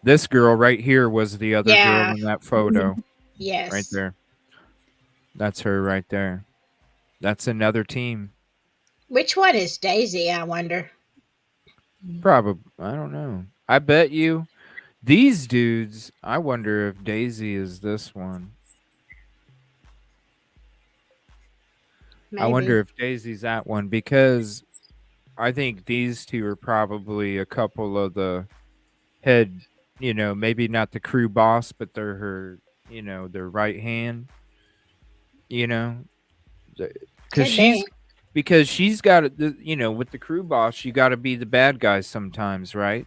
This girl right here was the other girl in that photo. Yes. Right there. That's her right there. That's another team. Which one is Daisy, I wonder? Probably. I don't know. I bet you these dudes, I wonder if Daisy is this one. Maybe. I wonder if Daisy's that one, because I think these two are probably a couple of the head, maybe not the crew boss, but they're her, their right hand, because she's got it, with the crew boss, you got to be the bad guy sometimes, right?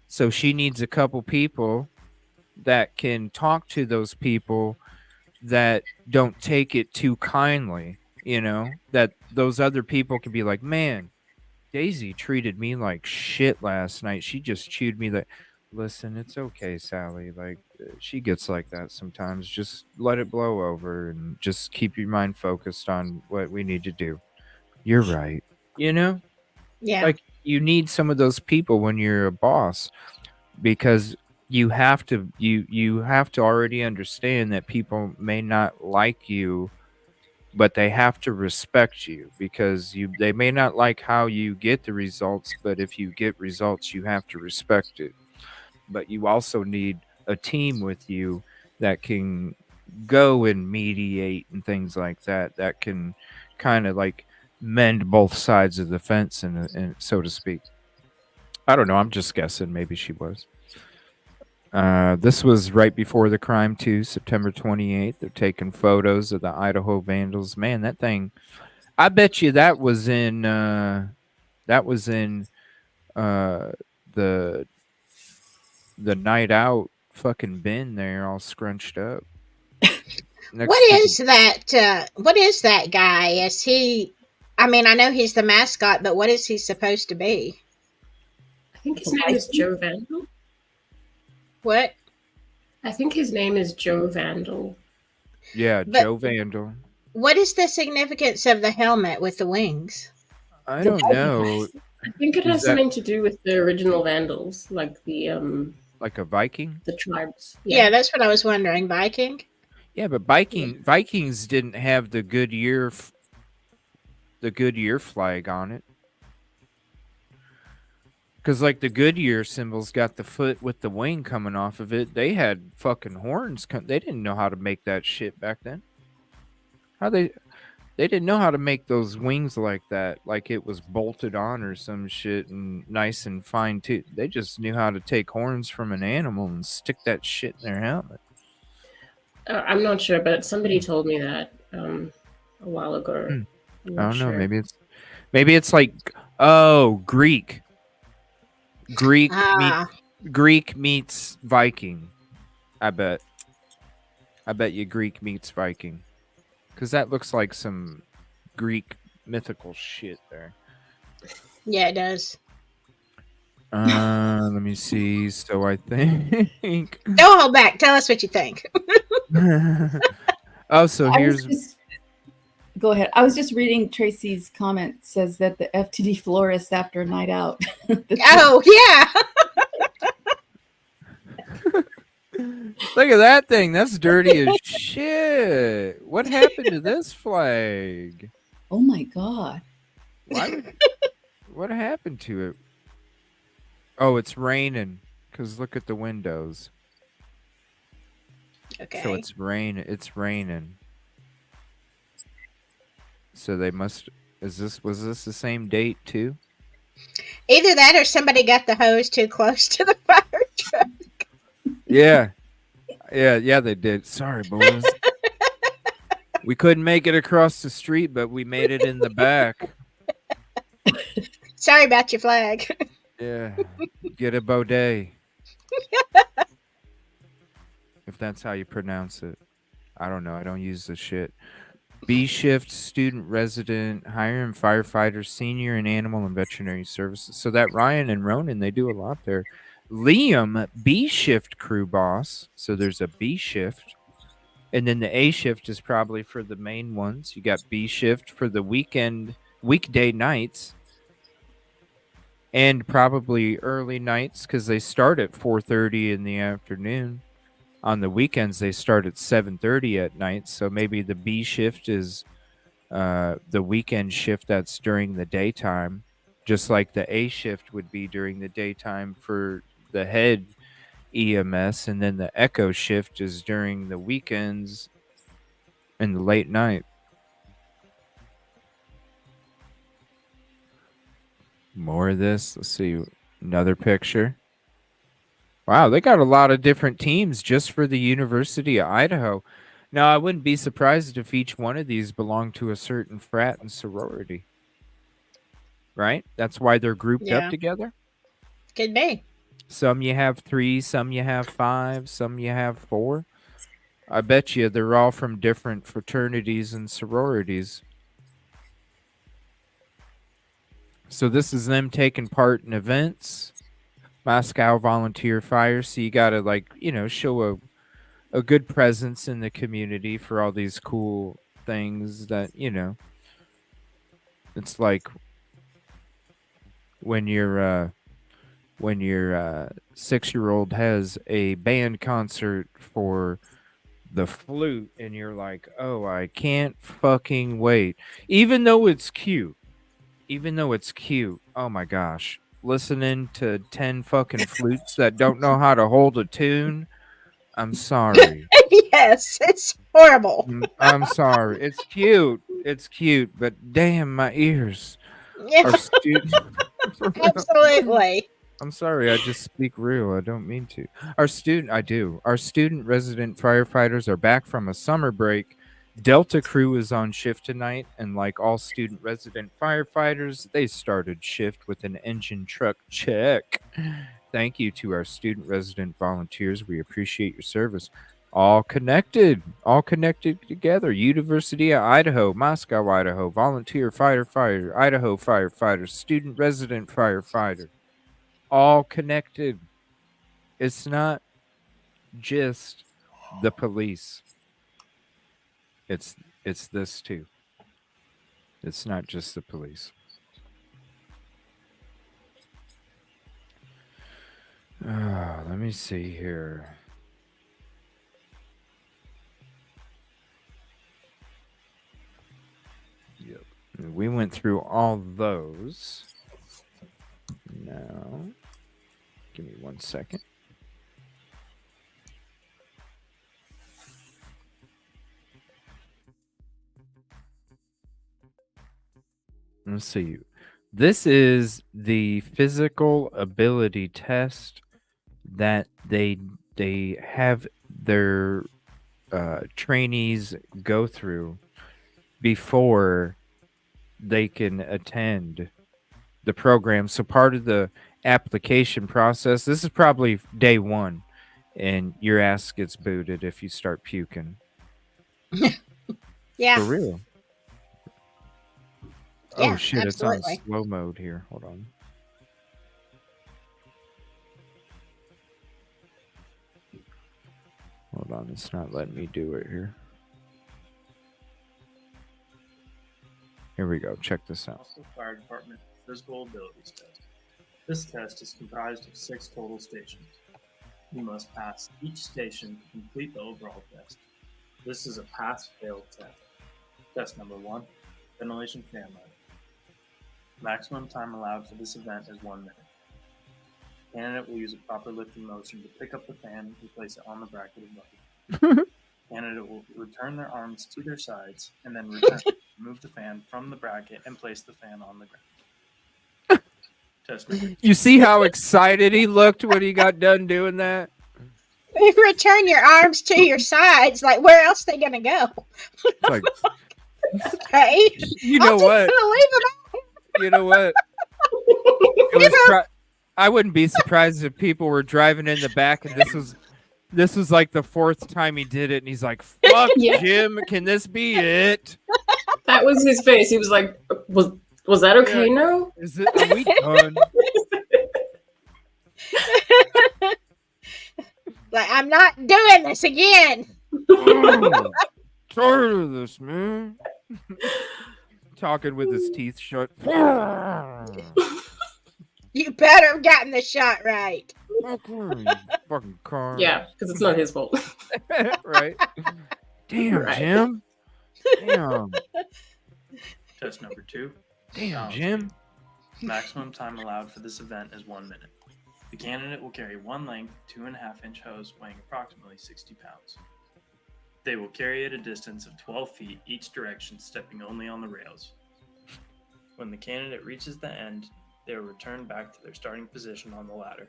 So she needs a couple people that can talk to those people that don't take it too kindly, that those other people can be like, man, Daisy treated me like shit last night. She just chewed me the. Listen, it's okay, Sally. Like, she gets like that sometimes. Just let it blow over and just keep your mind focused on what we need to do. You're right. Yeah. Like, you need some of those people when you're a boss, because you have to already understand that people may not like you, but they have to respect you, because they may not like how you get the results, but if you get results, you have to respect it. But you also need a team with you that can go and mediate and things like that. That can kind of like mend both sides of the fence, and so to speak. I don't know. I'm just guessing. Maybe she was. This was right before the crime too, September 28th. They're taking photos of the Idaho vandals. Man, that thing. I bet you that was in the night out fucking bin there, all scrunched up. What is that? What is that guy? Is he? I mean, I know he's the mascot, but what is he supposed to be? I think his name is Joe Vandal. What? I think his name is Joe Vandal. Yeah, But Joe Vandal. what is the significance of the helmet with the wings? I don't know. I think it Is has that- something to do with the original Vandals, like the Like a Viking? the tribes. Yeah, that's what I was wondering. Viking? Yeah, but Vikings didn't have the Goodyear flag on it. Because like the Goodyear symbol's got the foot with the wing coming off of it. They had fucking horns. They didn't know how to make that shit back then. They didn't know how to make those wings like that, like it was bolted on or some shit and nice and fine too. They just knew how to take horns from an animal and stick that shit in their helmet. I'm not sure, but somebody told me that a while ago. I'm I not don't know. sure. Maybe it's like Greek. Greek meets Viking. I bet you Greek meets Viking. Because that looks like some Greek mythical shit there. Yeah, it does. Let me see. So I think. Don't hold back. Tell us what you think. Oh, so here's. Go ahead. I was just reading Tracy's comment. It says that the FTD florist after a night out. Oh, yeah. Look at that thing. That's dirty as shit. What happened to this flag? Oh my God. What happened to it? Oh, it's raining. Because look at the windows. Okay. So it's raining. So they must. Was this the same date too? Either that or somebody got the hose too close to the fire truck. Yeah, they did. Sorry, boys. We couldn't make it across the street, but we made it in the back. Sorry about your flag. Yeah, get a baudet. If that's how you pronounce it. I don't know. I don't use the shit. B shift, student, resident, hiring firefighters, senior and animal and veterinary services. So that Ryan and Ronan, they do a lot there. Liam, B shift crew boss. So there's a B shift. And then the A shift is probably for the main ones. You got B shift for the weekday nights. And probably early nights because they start at 4:30 in the afternoon. On the weekends, they start at 7:30 at night. So maybe the B shift is the weekend shift that's during the daytime, just like the A shift would be during the daytime for the head EMS. And then the Echo shift is during the weekends and the late night. More of this. Let's see. Another picture. Wow, they got a lot of different teams just for the University of Idaho. Now, I wouldn't be surprised if each one of these belonged to a certain frat and sorority. Right? That's why they're grouped up together? Could be. Some you have 3, some you have 5, some you have 4. I bet you they're all from different fraternities and sororities. So this is them taking part in events. Moscow volunteer fire. So you got to show a good presence in the community for all these cool things that, it's like when your 6-year-old has a band concert for the flute and you're like, oh, I can't fucking wait. Even though it's cute. Oh my gosh. Listening to 10 fucking flutes that don't know how to hold a tune. I'm sorry. Yes, Horrible. I'm sorry. It's cute. It's cute, but damn my ears. Yeah, Our student. absolutely. I'm sorry. I just speak real. I don't mean to. Our student. I do. Our student resident firefighters are back from a summer break. Delta crew is on shift tonight, and like all student resident firefighters, they started shift with an engine truck check. Thank you to our student resident volunteers. We appreciate your service. All connected together. University of Idaho, Moscow, Idaho, volunteer firefighter, Idaho firefighter, student resident firefighter. All connected. It's not just the police. It's this too. It's not just the police. Let me see here. Yep. We went through all those. Now, give me 1 second. Let's see. This is the physical ability test that they have their trainees go through before they can attend the program. So part of the application process, this is probably day one, and your ass gets booted if you start puking. Yeah. For real. Yeah, Oh shit, absolutely. It's on slow mode here. Hold on. Hold on, it's not letting me do it here. Here we go. Check this out. Moscow Fire Department Physical Abilities Test. This test is comprised of 6 total stations. You must pass each station to complete the overall test. This is a pass-fail test. Test number 1, ventilation fan lighting. Maximum time allowed for this event is 1 minute. Candidate will use a proper lifting motion to pick up the fan and place it on the bracket above. Candidate will return their arms to their sides and then remove the fan from the bracket and place the fan on the ground. Test number 2. You see how excited he looked when he got done doing that? You return your arms to your sides. Like, where else are they going to go? It's like, Right? you know what? You know what? I wouldn't be surprised if people were driving in the back and this was like the 4th time he did it, and he's like, "Fuck, Yeah. Jim, can this be it?" That was his face. He was like, was that okay? Yeah. No? Are we done? Like, I'm not doing this again. Oh, tired of this, man. Talking with his teeth shut. You better have gotten the shot right. Fucking car. Yeah, because it's not his fault. Right? Damn, Right. Jim. Damn. Test number 2. Damn, Jim. Maximum time allowed for this event is 1 minute. The candidate will carry one length 2.5-inch hose weighing approximately 60 pounds. They will carry at a distance of 12 feet each direction, stepping only on the rails. When the candidate reaches the end, they will return back to their starting position on the ladder.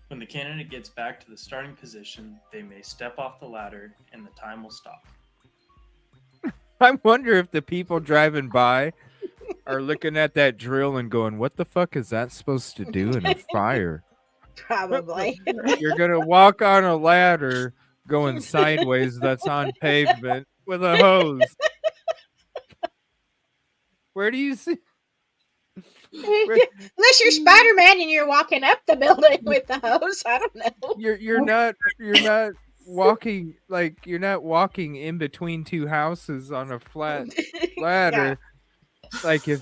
When the candidate gets back to the starting position, they may step off the ladder and the time will stop. I wonder if the people driving by are looking at that drill and going, "What the fuck is that supposed to do in a fire?" Probably. You're gonna walk on a ladder going sideways that's on pavement with a hose. Where do you see? Unless you're Spider-Man and you're walking up the building with the hose, I don't know. You're not walking, like, you're not walking in between two houses on a flat ladder. Like, if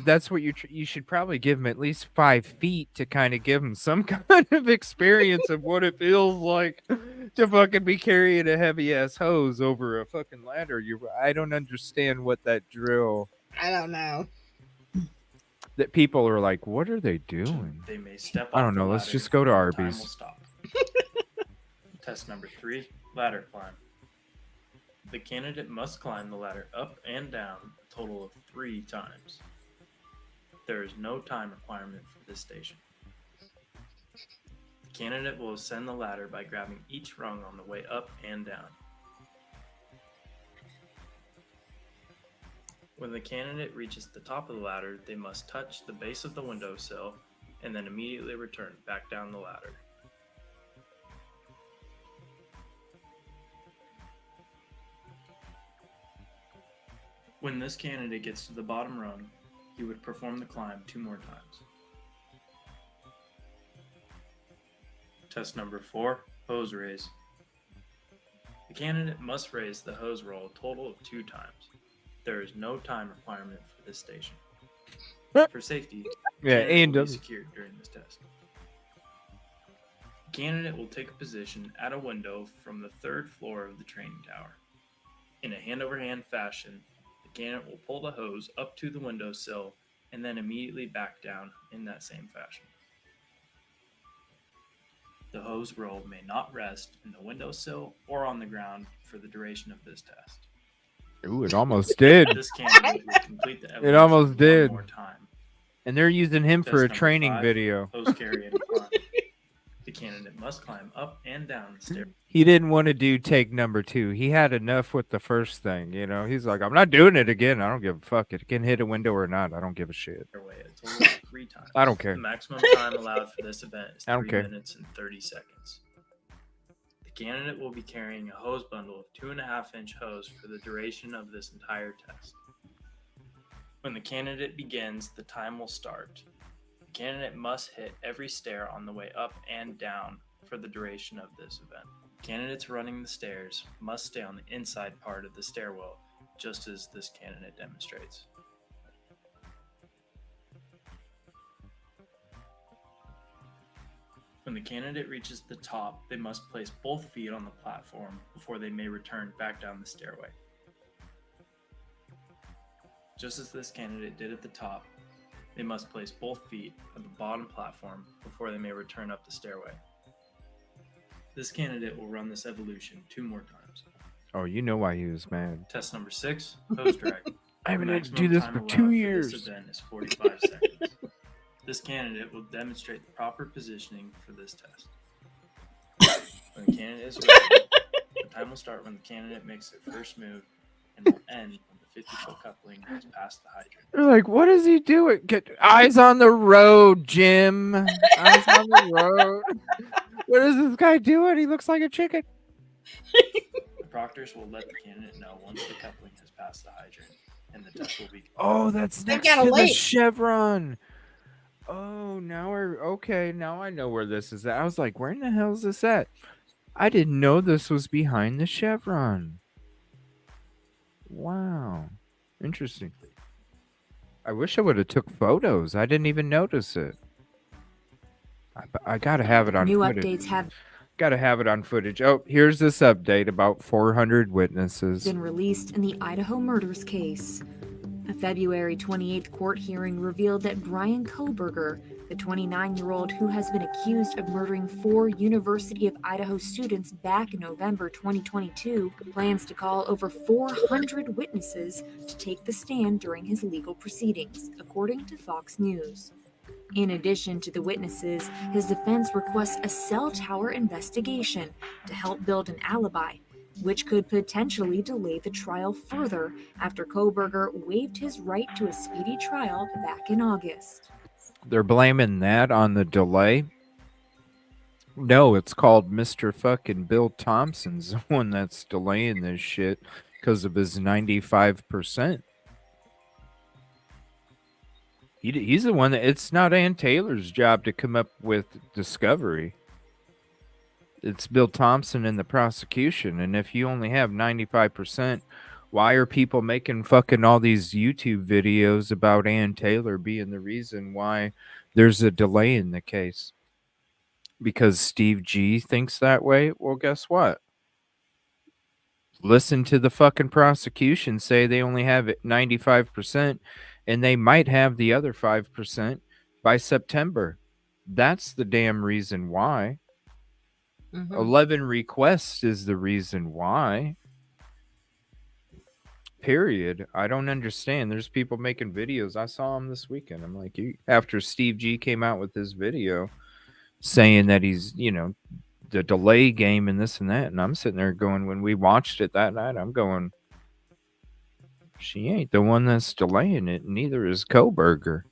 that's what you should probably give him at least 5 feet to kind of give him some kind of experience of what it feels like to fucking be carrying a heavy ass hose over a fucking ladder. I don't understand what that drill. I don't know. That people are like, what are they doing? They may step I don't off the know. Let's ladder just go to and the time Arby's. will stop. Test number 3, Ladder climb. The candidate must climb the ladder up and down a total of 3 times. There is no time requirement for this station. The candidate will ascend the ladder by grabbing each rung on the way up and down. When the candidate reaches the top of the ladder, they must touch the base of the windowsill and then immediately return back down the ladder. When this candidate gets to the bottom rung, he would perform the climb 2 more times. Test number 4, hose raise. The candidate must raise the hose roll a total of 2 times. There is no time requirement for this station. For safety, the candidate will be secured during this test. The candidate will take a position at a window from the 3rd floor of the training tower. In a hand-over-hand fashion, the candidate will pull the hose up to the windowsill and then immediately back down in that same fashion. The hose roll may not rest in the windowsill or on the ground for the duration of this test. Ooh, it almost did. This candidate will complete the evolution It almost did. 1 more time. And they're using him for a Test number training 5, video. Hose carry and climb. The candidate must climb up and down the stair. He didn't want to do take number 2. He had enough with the first thing, you know. He's like, I'm not doing it again. I don't give a fuck. It can hit a window or not. I don't give a shit. A total of 3 times. I don't care. The maximum time allowed for this event is 3 minutes and 30 seconds. The candidate will be carrying a hose bundle of 2.5-inch hose for the duration of this entire test. When the candidate begins, the time will start. The candidate must hit every stair on the way up and down for the duration of this event. Candidates running the stairs must stay on the inside part of the stairwell, just as this candidate demonstrates. When the candidate reaches the top, they must place both feet on the platform before they may return back down the stairway. Just as this candidate did at the top, they must place both feet on the bottom platform before they may return up the stairway. This candidate will run this evolution 2 more times. Oh, you know why he was mad. Test number 6, hose drag. I've been able to do this for 2 years. This event is 45 seconds. This candidate will demonstrate the proper positioning for this test. When the candidate is ready, the time will start when the candidate makes their first move and will end when the 50-foot coupling has passed the hydrant. They're like, what is he doing? Get eyes on the road, Jim. Eyes on the road. What is this guy doing? He looks like a chicken. The proctors will let the candidate know once the coupling has passed the hydrant, and the test will be. Oh, that's next to the chevron. Oh, now now I know where this is at. I was like, where in the hell is this at? I didn't know this was behind the chevron. Wow. Interesting. I wish I would have took photos. I didn't even notice it. I gotta have it on footage. New updates have gotta have it on footage. Oh, here's this update about 400 witnesses. Been released in the Idaho murders case. A February 28th court hearing revealed that Brian Colberg, the 29-year-old who has been accused of murdering 4 University of Idaho students back in November 2022, plans to call over 400 witnesses to take the stand during his legal proceedings, according to Fox News. In addition to the witnesses, his defense requests a cell tower investigation to help build an alibi, which could potentially delay the trial further after Colberg waived his right to a speedy trial back in August. They're blaming that on the delay? No, it's called Mr. fucking Bill Thompson's the one that's delaying this shit because of his 95%. He's the one that it's not Ann Taylor's job to come up with discovery. It's Bill Thompson and the prosecution. And if you only have 95%, why are people making fucking all these YouTube videos about Ann Taylor being the reason why there's a delay in the case? Because Steve G thinks that way? Well, guess what? Listen to the fucking prosecution say they only have 95%, and they might have the other 5% by September. That's the damn reason why. Mhm. 11 requests is the reason why. Period. I don't understand. There's people making videos. I saw them this weekend. I'm like, after Steve G came out with his video saying that he's, the delay game and this and that. And I'm sitting there going, when we watched it that night, I'm going, she ain't the one that's delaying it. Neither is Colberg.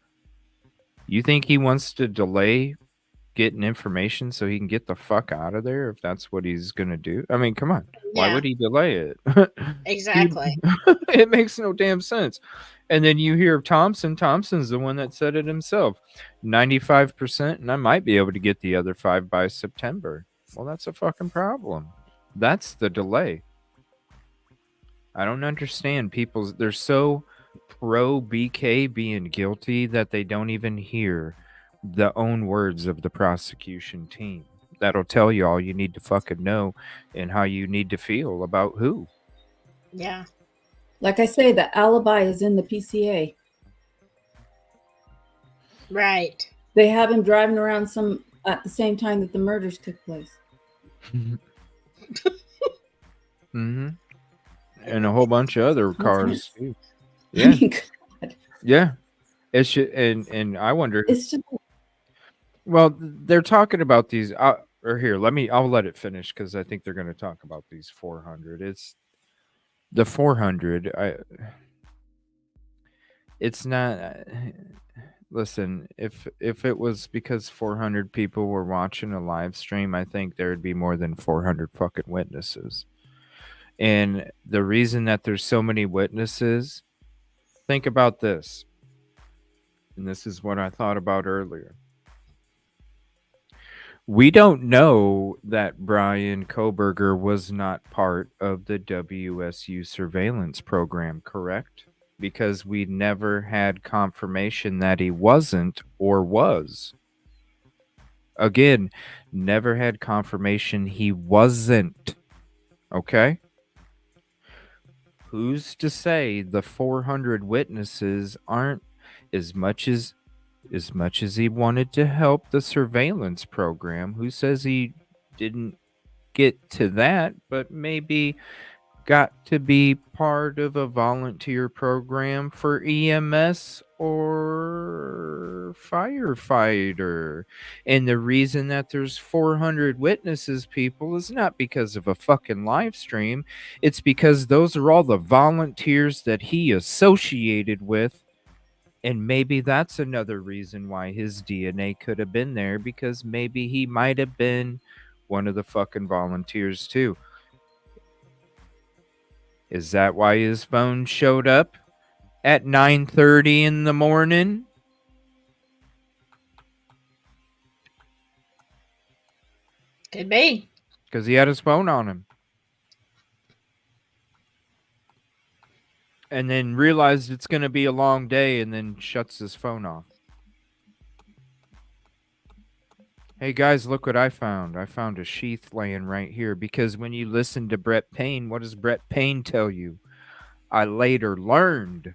You think he wants to delay getting information so he can get the fuck out of there if that's what he's going to do? I mean, come on. Why Yeah. would he delay it? Exactly. It makes no damn sense. And then you hear Thompson. Thompson's the one that said it himself. 95%, and I might be able to get the other 5 by September. Well, that's a fucking problem. That's the delay. I don't understand people. They're so pro BK being guilty that they don't even hear the own words of the prosecution team. That'll tell you all you need to fucking know and how you need to feel about who. Yeah. Like I say, the alibi is in the PCA. Right. They have him driving around at the same time that the murders took place. Mm-hmm. And a whole bunch of other cars too. I Yeah. mean, God. Yeah. It should, and I wonder. It's just. Well, they're talking about these. Or here, I'll let it finish because I think they're going to talk about these 400. It's the 400. It's not. Listen, if it was because 400 people were watching a live stream, I think there would be more than 400 fucking witnesses. And the reason that there's so many witnesses, think about this. And this is what I thought about earlier. We don't know that Brian Colberg was not part of the WSU surveillance program, correct? Because we never had confirmation that he wasn't or was. Again, never had confirmation he wasn't. Okay? Who's to say the 400 witnesses aren't as much as he wanted to help the surveillance program? Who says he didn't get to that, but maybe got to be part of a volunteer program for EMS or firefighter? And the reason that there's 400 witnesses, people, is not because of a fucking live stream. It's because those are all the volunteers that he associated with. And maybe that's another reason why his DNA could have been there, because maybe he might have been one of the fucking volunteers too. Is that why his phone showed up at 9:30 in the morning? Could be. Because he had his phone on him. And then realized it's going to be a long day and then shuts his phone off. Hey guys, look what I found. I found a sheath laying right here, because when you listen to Brett Payne, what does Brett Payne tell you? I later learned.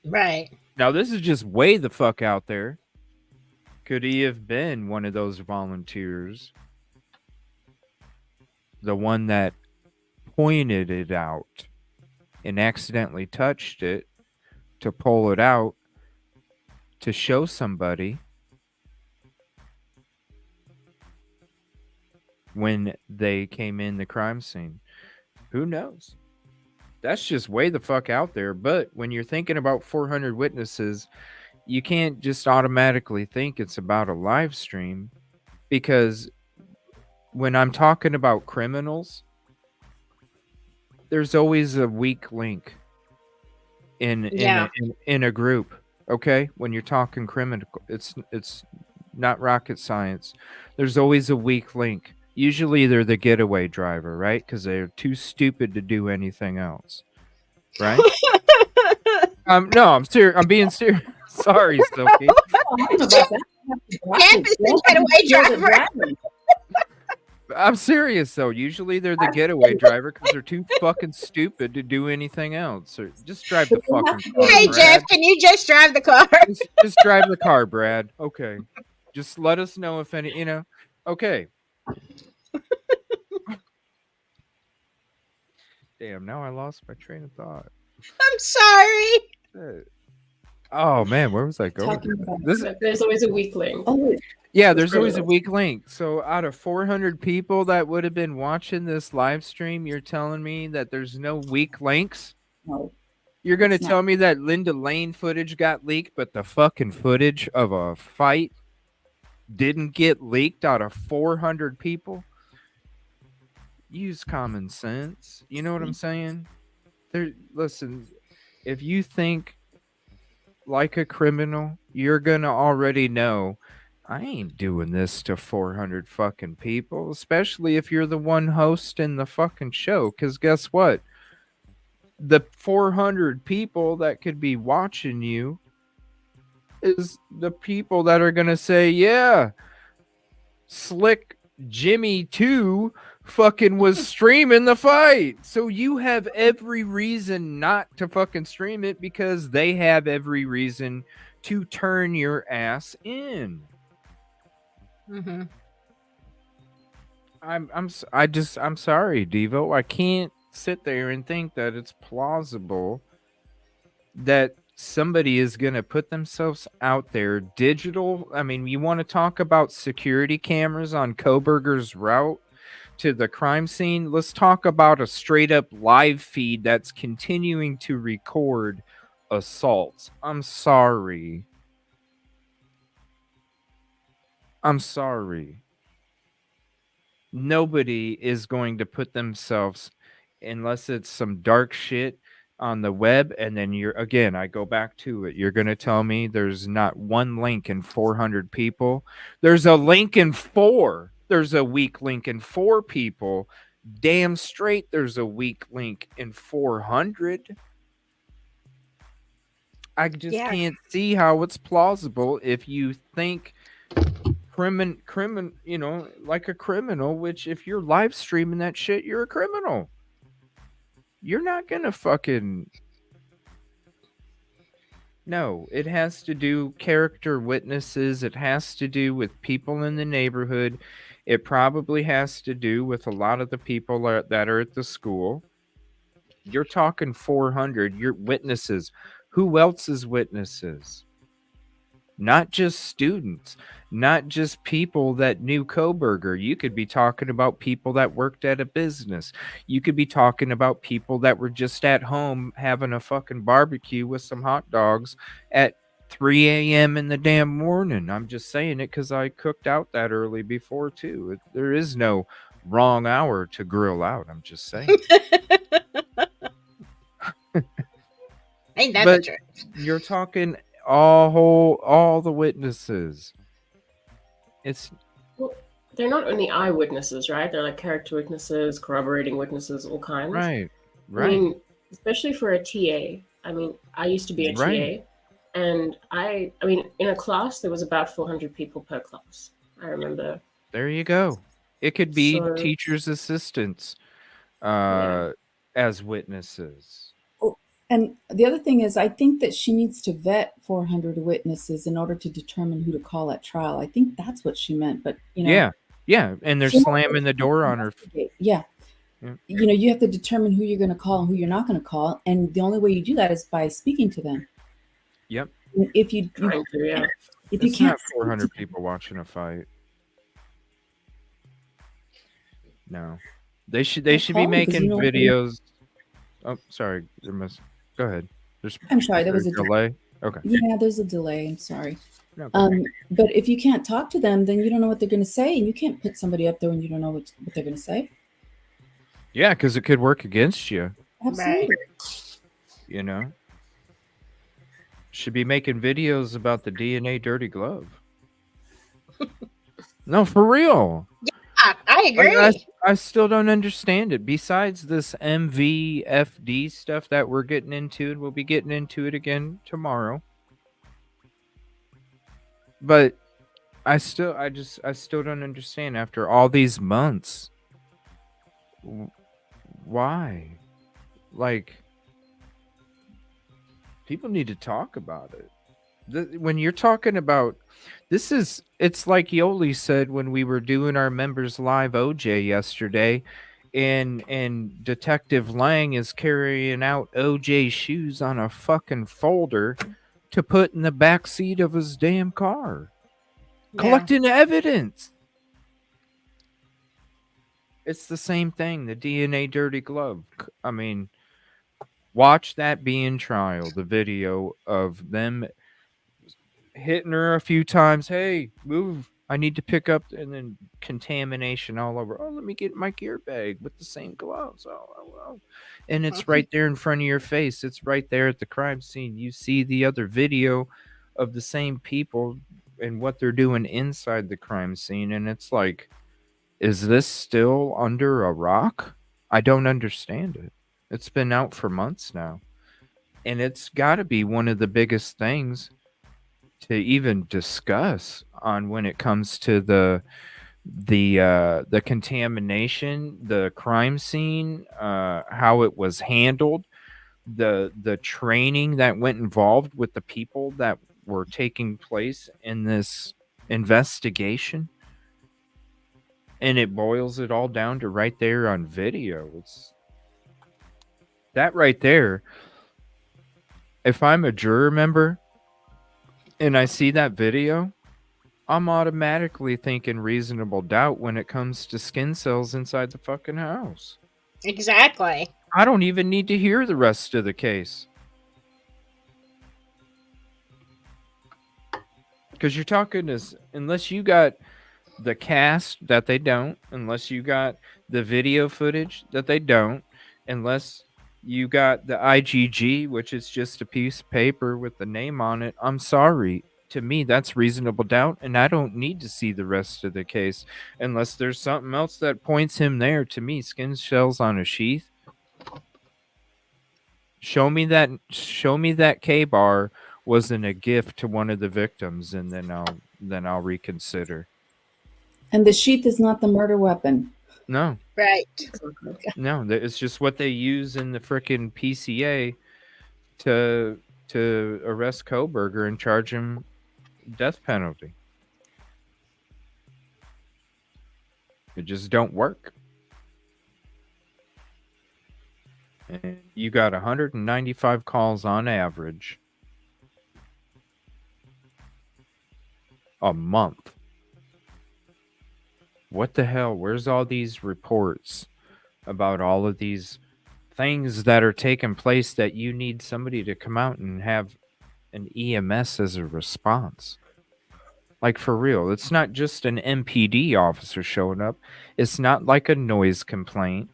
Right. Now this is just way the fuck out there. Could he have been one of those volunteers? The one that pointed it out and accidentally touched it to pull it out to show somebody when they came in the crime scene. Who knows? That's just way the fuck out there. But when you're thinking about 400 witnesses, you can't just automatically think it's about a live stream, because when I'm talking about criminals, there's always a weak link in a group. Okay, when you're talking criminal, it's not rocket science. There's always a weak link. Usually they're the getaway driver, right? Because they're too stupid to do anything else, right? No, I'm serious. I'm being serious. Sorry, Silky. I don't know about that. Jeff is the getaway driver. I'm serious though. Usually they're the getaway driver because they're too fucking stupid to do anything else. Or just drive the fucking car, Hey Brad. Jeff, can you just drive the car? Just drive the car, Brad. Okay. Just let us know if any, Okay. Damn, now I lost my train of thought. I'm sorry. Shit. Oh man, where was I going? There's always a weak link. Yeah, there's always a weak link. So out of 400 people that would have been watching this live stream, you're telling me that there's no weak links? No. You're going to tell me that Linda Lane footage got leaked, but the fucking footage of a fight didn't get leaked out of 400 people? Use common sense. You know what I'm saying? Listen, if you think like a criminal, you're going to already know I ain't doing this to 400 fucking people, especially if you're the one hosting the fucking show. Because guess what? The 400 people that could be watching you is the people that are going to say, yeah, Slick Jimmy 2 fucking was streaming the fight. So you have every reason not to fucking stream it because they have every reason to turn your ass in. Mm-hmm. I'm sorry, Devo. I can't sit there and think that it's plausible that somebody is going to put themselves out there digital. I mean, you want to talk about security cameras on Colberg's route to the crime scene? Let's talk about a straight up live feed that's continuing to record assaults. I'm sorry. Nobody is going to put themselves, unless it's some dark shit on the web, and then I go back to it. You're going to tell me there's not one link in 400 people. There's a link in 4. There's a weak link in 4 people. Damn straight there's a weak link in 400. I just can't see how it's plausible if you think like a criminal, which if you're live streaming that shit, you're a criminal. You're not gonna fucking... No, it has to do character witnesses. It has to do with people in the neighborhood. It probably has to do with a lot of the people that are at the school. You're talking 400. You're witnesses. Who else is witnesses? Not just students, not just people that knew Colberg. You could be talking about people that worked at a business. You could be talking about people that were just at home having a fucking barbecue with some hot dogs at 3 a.m. in the damn morning. I'm just saying it because I cooked out that early before too. There is no wrong hour to grill out. I'm just saying. Ain't that But the truth? you're talking all the witnesses. Well, they're not only eyewitnesses, right? They're like character witnesses, corroborating witnesses, all kinds. Right. I mean, especially for a TA. I mean, I used to be a TA, and I mean, in a class there was about 400 people per class. I remember. There you go. It could be teachers' assistants as witnesses. And the other thing is, I think that she needs to vet 400 witnesses in order to determine who to call at trial. I think that's what she meant. But, Yeah. And they're slamming the door on her. Yeah. You have to determine who you're going to call and who you're not going to call. And the only way you do that is by speaking to them. Yep. If you can't, 400 people watching a fight. No. They should be making videos. Oh, sorry. Go ahead. I'm sorry. There was a delay. Okay. Yeah, there's a delay. I'm sorry. No, but if you can't talk to them, then you don't know what they're going to say, and you can't put somebody up there when you don't know what they're going to say. Yeah, because it could work against you. Absolutely. Should be making videos about the DNA dirty glove. No, for real. Yeah, I agree. I still don't understand it. Besides this MVFD stuff that we're getting into, and we'll be getting into it again tomorrow. But I still don't understand after all these months. Why? Like, people need to talk about it. When you're talking about this, it's like Yoli said when we were doing our members live OJ yesterday, and Detective Lang is carrying out OJ's shoes on a fucking folder to put in the back seat of his damn car, collecting evidence. It's the same thing. The DNA dirty glove. I mean, watch that being trial. The video of them hitting her a few times. Hey, move. I need to pick up, and then contamination all over. Oh, let me get my gear bag with the same gloves. Oh. And it's right there in front of your face. It's right there at the crime scene. You see the other video of the same people and what they're doing inside the crime scene. And it's like, is this still under a rock? I don't understand it. It's been out for months now. And it's got to be one of the biggest things to even discuss on when it comes to the contamination, the crime scene, how it was handled, the training that went involved with the people that were taking place in this investigation. And it boils it all down to right there on video. It's that right there. If I'm a juror member and I see that video, I'm automatically thinking reasonable doubt when it comes to skin cells inside the fucking house. Exactly. I don't even need to hear the rest of the case. Because you're talking this, unless you got the cast that they don't, unless you got the video footage that they don't, unless you got the IGG, which is just a piece of paper with the name on it. I'm sorry. To me, that's reasonable doubt, and I don't need to see the rest of the case unless there's something else that points him there. To me, skin shells on a sheath. Show me that K-bar wasn't a gift to one of the victims, and then I'll reconsider. And the sheath is not the murder weapon. No. Right. No, it's just what they use in the frickin' PCA to arrest Colberg and charge him death penalty. It just don't work. And you got 195 calls on average a month. What the hell? Where's all these reports about all of these things that are taking place that you need somebody to come out and have an EMS as a response? Like, for real, it's not just an MPD officer showing up. It's not like a noise complaint.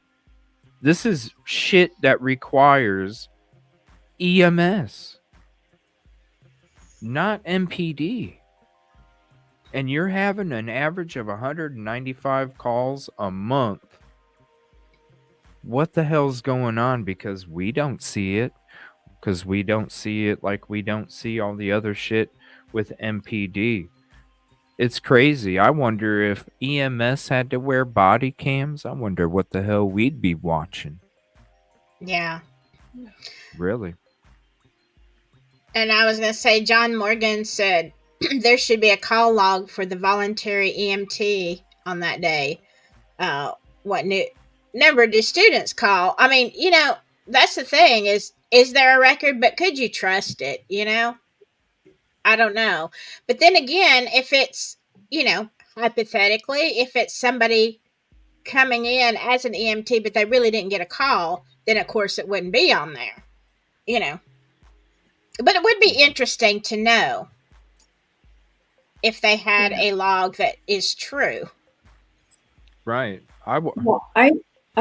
This is shit that requires EMS, not MPD. And you're having an average of 195 calls a month. What the hell's going on? Because we don't see it. Because we don't see it like we don't see all the other shit with MPD. It's crazy. I wonder if EMS had to wear body cams. I wonder what the hell we'd be watching. Yeah. Really? And I was going to say, John Morgan said there should be a call log for the voluntary EMT on that day. What number do students call? I mean, that's the thing is there a record, but could you trust it? I don't know. But then again, if it's, hypothetically, if it's somebody coming in as an EMT, but they really didn't get a call, then of course it wouldn't be on there, But it would be interesting to know if they had a log that is true. Right. I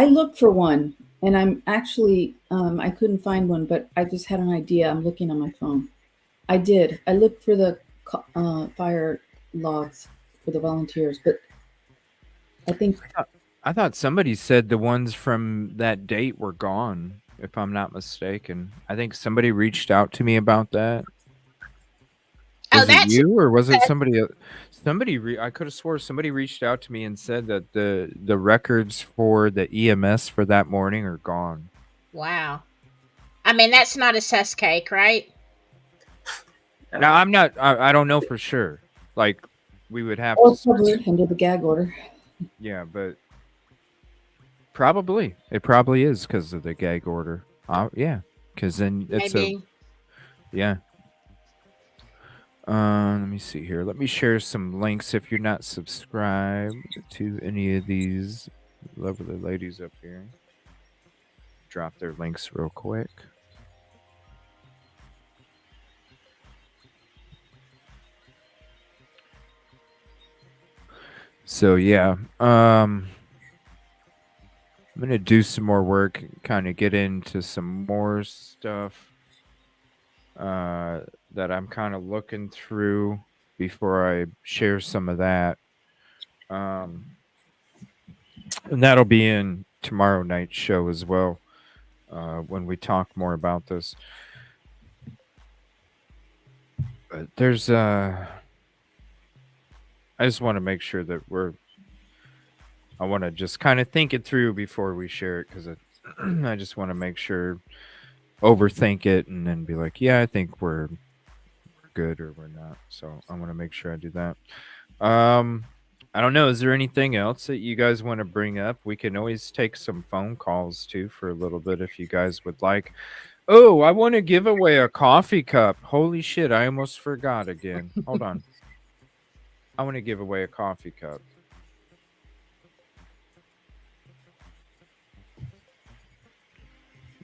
looked for one, and I'm actually, I couldn't find one, but I just had an idea. I'm looking on my phone. I did. I looked for the fire logs for the volunteers, but I think I thought somebody said the ones from that date were gone, if I'm not mistaken. I think somebody reached out to me about that. Was it that's you or was it somebody? I could have swore somebody reached out to me and said that the records for the EMS for that morning are gone. wow. I mean, that's not a sus cake, right? Now I'm not. I don't know for sure. Like we would have Or to. covered under the gag order. Yeah, but probably it probably is because of the gag order. Yeah, because then it's Maybe. yeah. Let me see here. Let me share some links if you're not subscribed to any of these lovely ladies up here. Drop their links real quick. So yeah, I'm gonna do some more work, kind of get into some more stuff that I'm kind of looking through before I share some of that. And that'll be in tomorrow night's show as well, when we talk more about this. But there's I just want to make sure that I want to just kind of think it through before we share it, because I just want to make sure, overthink it and then be like, yeah, I think we're good or we're not. So I want to make sure I do that. I don't know. Is there anything else that you guys want to bring up? We can always take some phone calls too for a little bit if you guys would like. Oh, I want to give away a coffee cup. Holy shit, I almost forgot again. Hold on. I want to give away a coffee cup.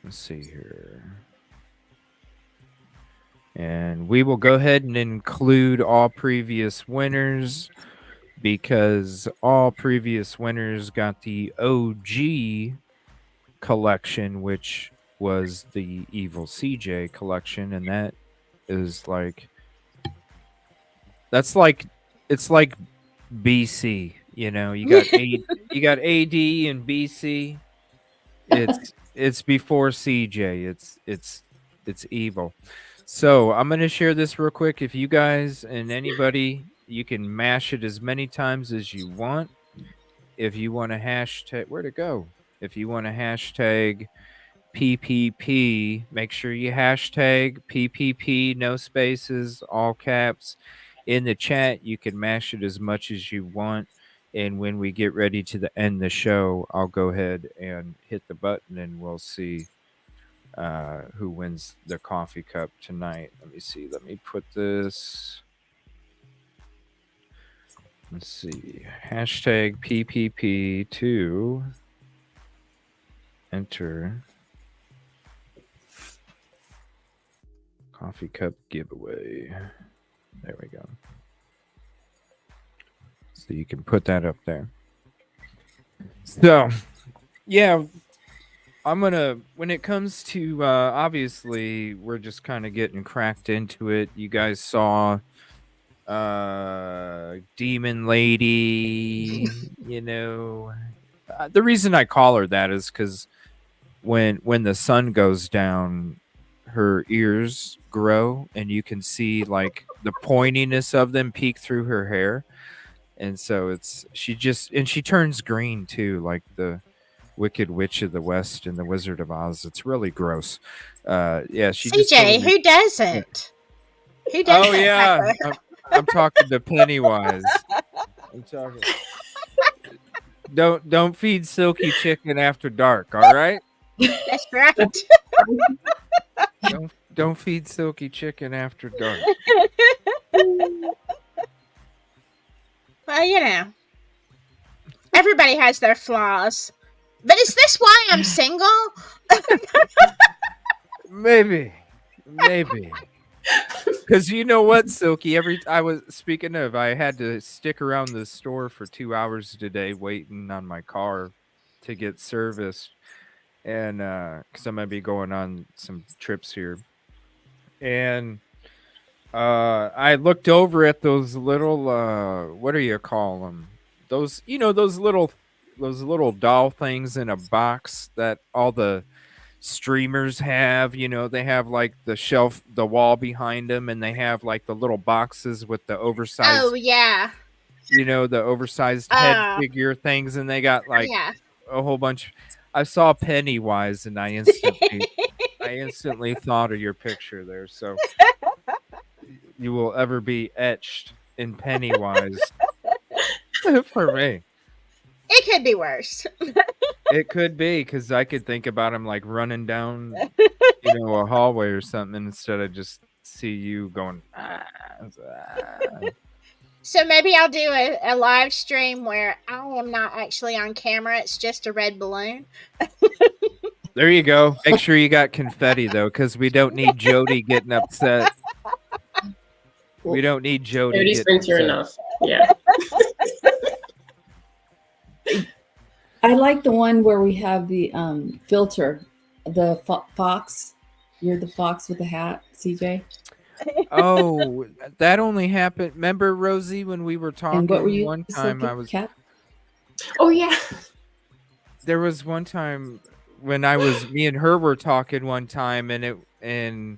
Let's see here. And we will go ahead and include all previous winners, because all previous winners got the OG collection, which was the Evil CJ collection, and that is like, it's like BC, you know, you got you got AD and BC. It's before CJ. It's evil. So I'm gonna share this real quick. If you guys and anybody, you can mash it as many times as you want. If you want to hashtag, where'd it go? If you want to hashtag PPP, make sure you hashtag PPP, no spaces, all caps. In the chat, you can mash it as much as you want. And when we get ready to end the show, I'll go ahead and hit the button and we'll see who wins the coffee cup tonight. Let me see. Let me put this. Let's see. Hashtag PPP to enter coffee cup giveaway. There we go. So you can put that up there. So, yeah, I'm gonna, when it comes to, obviously, we're just kind of getting cracked into it. You guys saw Demon Lady, you know. The reason I call her that is because when the sun goes down, her ears grow and you can see like the pointiness of them peek through her hair. And so she turns green too, like the Wicked Witch of the West and the Wizard of Oz. It's really gross. Yeah, she just CJ, who does it? Who does Oh yeah, I'm talking to Pennywise. I'm talking. Don't feed Silky chicken after dark. All right. That's right. Don't feed Silky chicken after dark. Well, you know, everybody has their flaws. But is this why I'm single? Maybe. Because you know what, Silky? I had to stick around the store for 2 hours today waiting on my car to get serviced. And because I'm going to be going on some trips here. And I looked over at those little, what do you call them? Those little doll things in a box that all the streamers have. They have like the shelf, the wall behind them, and they have like the little boxes with the oversized. Oh yeah. The oversized head figure things, and they got like a whole bunch. I saw Pennywise, and I instantly thought of your picture there. So you will ever be etched in Pennywise for me. It could be worse. It could be, because I could think about him like running down, a hallway or something, instead of just see you going. So maybe I'll do a live stream where I am not actually on camera. It's just a red balloon. There you go. Make sure you got confetti, though, because we don't need Jody getting upset. We don't need Jody. Jody's been through enough. Yeah. I like the one where we have the filter, the fox. You're the fox with the hat, CJ. Oh, that only happened. Remember, Rosie, when we were talking one time? I was. Cat? Oh yeah. There was one time when me and her were talking one time, and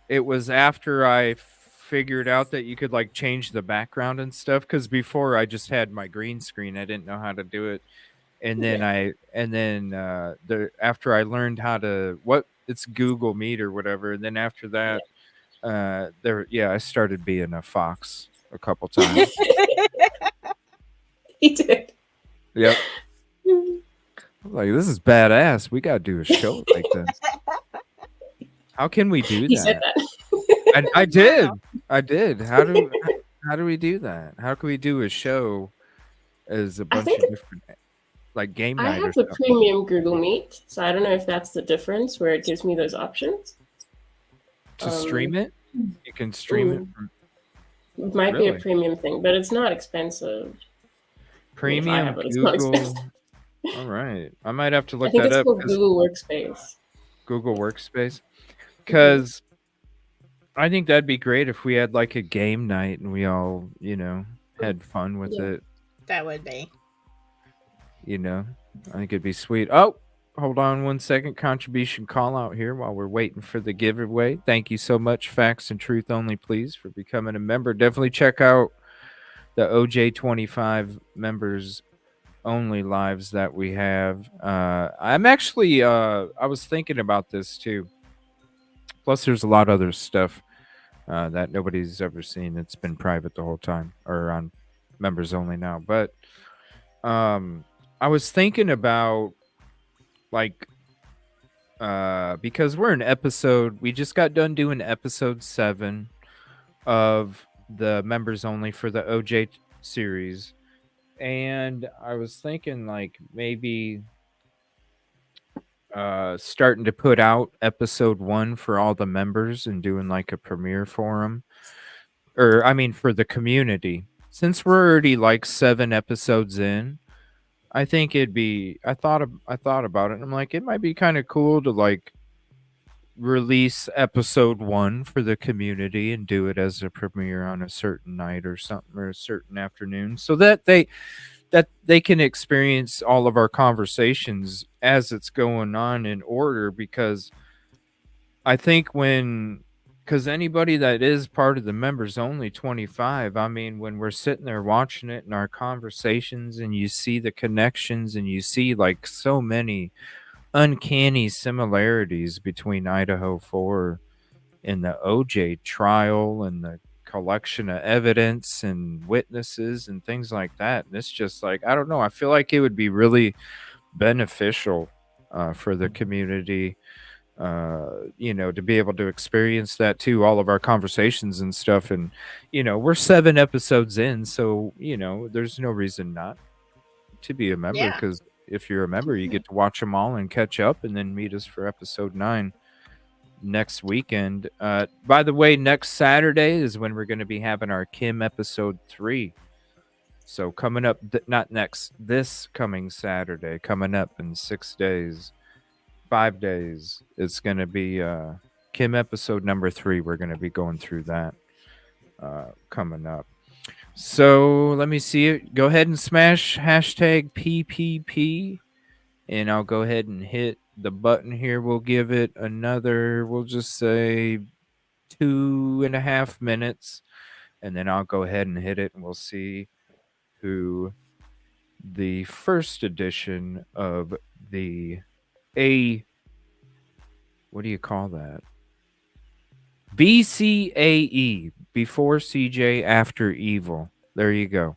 it was after I figured out that you could like change the background and stuff. Because before I just had my green screen, I didn't know how to do it, and then after I learned how to it's Google Meet or whatever, and then after that. I started being a fox a couple times. He did. Yep. Like, this is badass. We gotta do a show like this. How can we do that? He said that. I did. How do we do that? How can we do a show as a bunch of different, like, game night? I have the premium Google Meet, so I don't know if that's the difference where it gives me those options. To stream it? You can stream it from... It might be a premium thing, but it's not expensive. Premium Google. All right. I might have to look that up. I think it's called Google Workspace. Google Workspace. Because I think that'd be great if we had like a game night and we all, had fun with it. That would be. I think it'd be sweet. Oh! Hold on one second. Contribution call out here while we're waiting for the giveaway. Thank you so much, Facts and Truth Only, please, for becoming a member. Definitely check out the OJ25 members only lives that we have. I'm actually, I was thinking about this too. Plus, there's a lot of other stuff that nobody's ever seen. It's been private the whole time, or on members only now. But I was thinking about, like, because we're in we just got done doing episode 7 of the members only for the OJ series, and I was thinking like maybe starting to put out episode 1 for all the members and doing like a premiere for them, or I mean for the community, since we're already like 7 episodes in. I think it'd be. I thought about it, and I'm like, it might be kind of cool to like release episode 1 for the community and do it as a premiere on a certain night or something, or a certain afternoon, so that they can experience all of our conversations as it's going on in order. Because I think because anybody that is part of the members only 25, I mean, when we're sitting there watching it in our conversations, and you see the connections, and you see like so many uncanny similarities between Idaho4 and the OJ trial, and the collection of evidence and witnesses and things like that. And it's just like, I don't know. I feel like it would be really beneficial for the community. To be able to experience that too, all of our conversations and stuff. And, we're 7 episodes in, so, there's no reason not to be a member, because if you're a member, you get to watch them all and catch up, and then meet us for episode 9 next weekend. By the way, next Saturday is when we're going to be having our Kim episode 3. So coming up, this coming Saturday, coming up in 6 days. 5 days, it's going to be Kim episode number 3. We're going to be going through that coming up. So let me see it. Go ahead and smash hashtag PPP, and I'll go ahead and hit the button here. We'll give it another, we'll just say 2.5 minutes, and then I'll go ahead and hit it, and we'll see who the first edition of the what do you call that? BCAE, before CJ, after evil. There you go.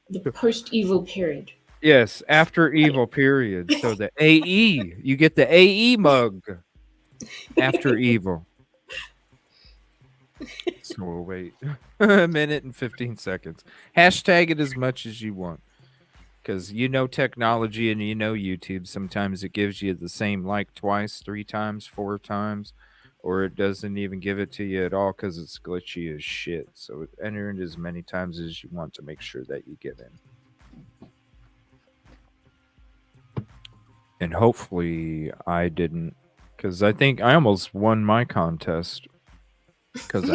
The post-evil period. Yes, after evil period. So the AE, you get the AE mug after evil. So we'll wait a minute and 15 seconds. Hashtag it as much as you want. Because you know technology and you know YouTube. Sometimes it gives you the same like twice, 3 times, 4 times. Or it doesn't even give it to you at all because it's glitchy as shit. So enter it as many times as you want to make sure that you get in. And hopefully I didn't, because I think I almost won my contest. Because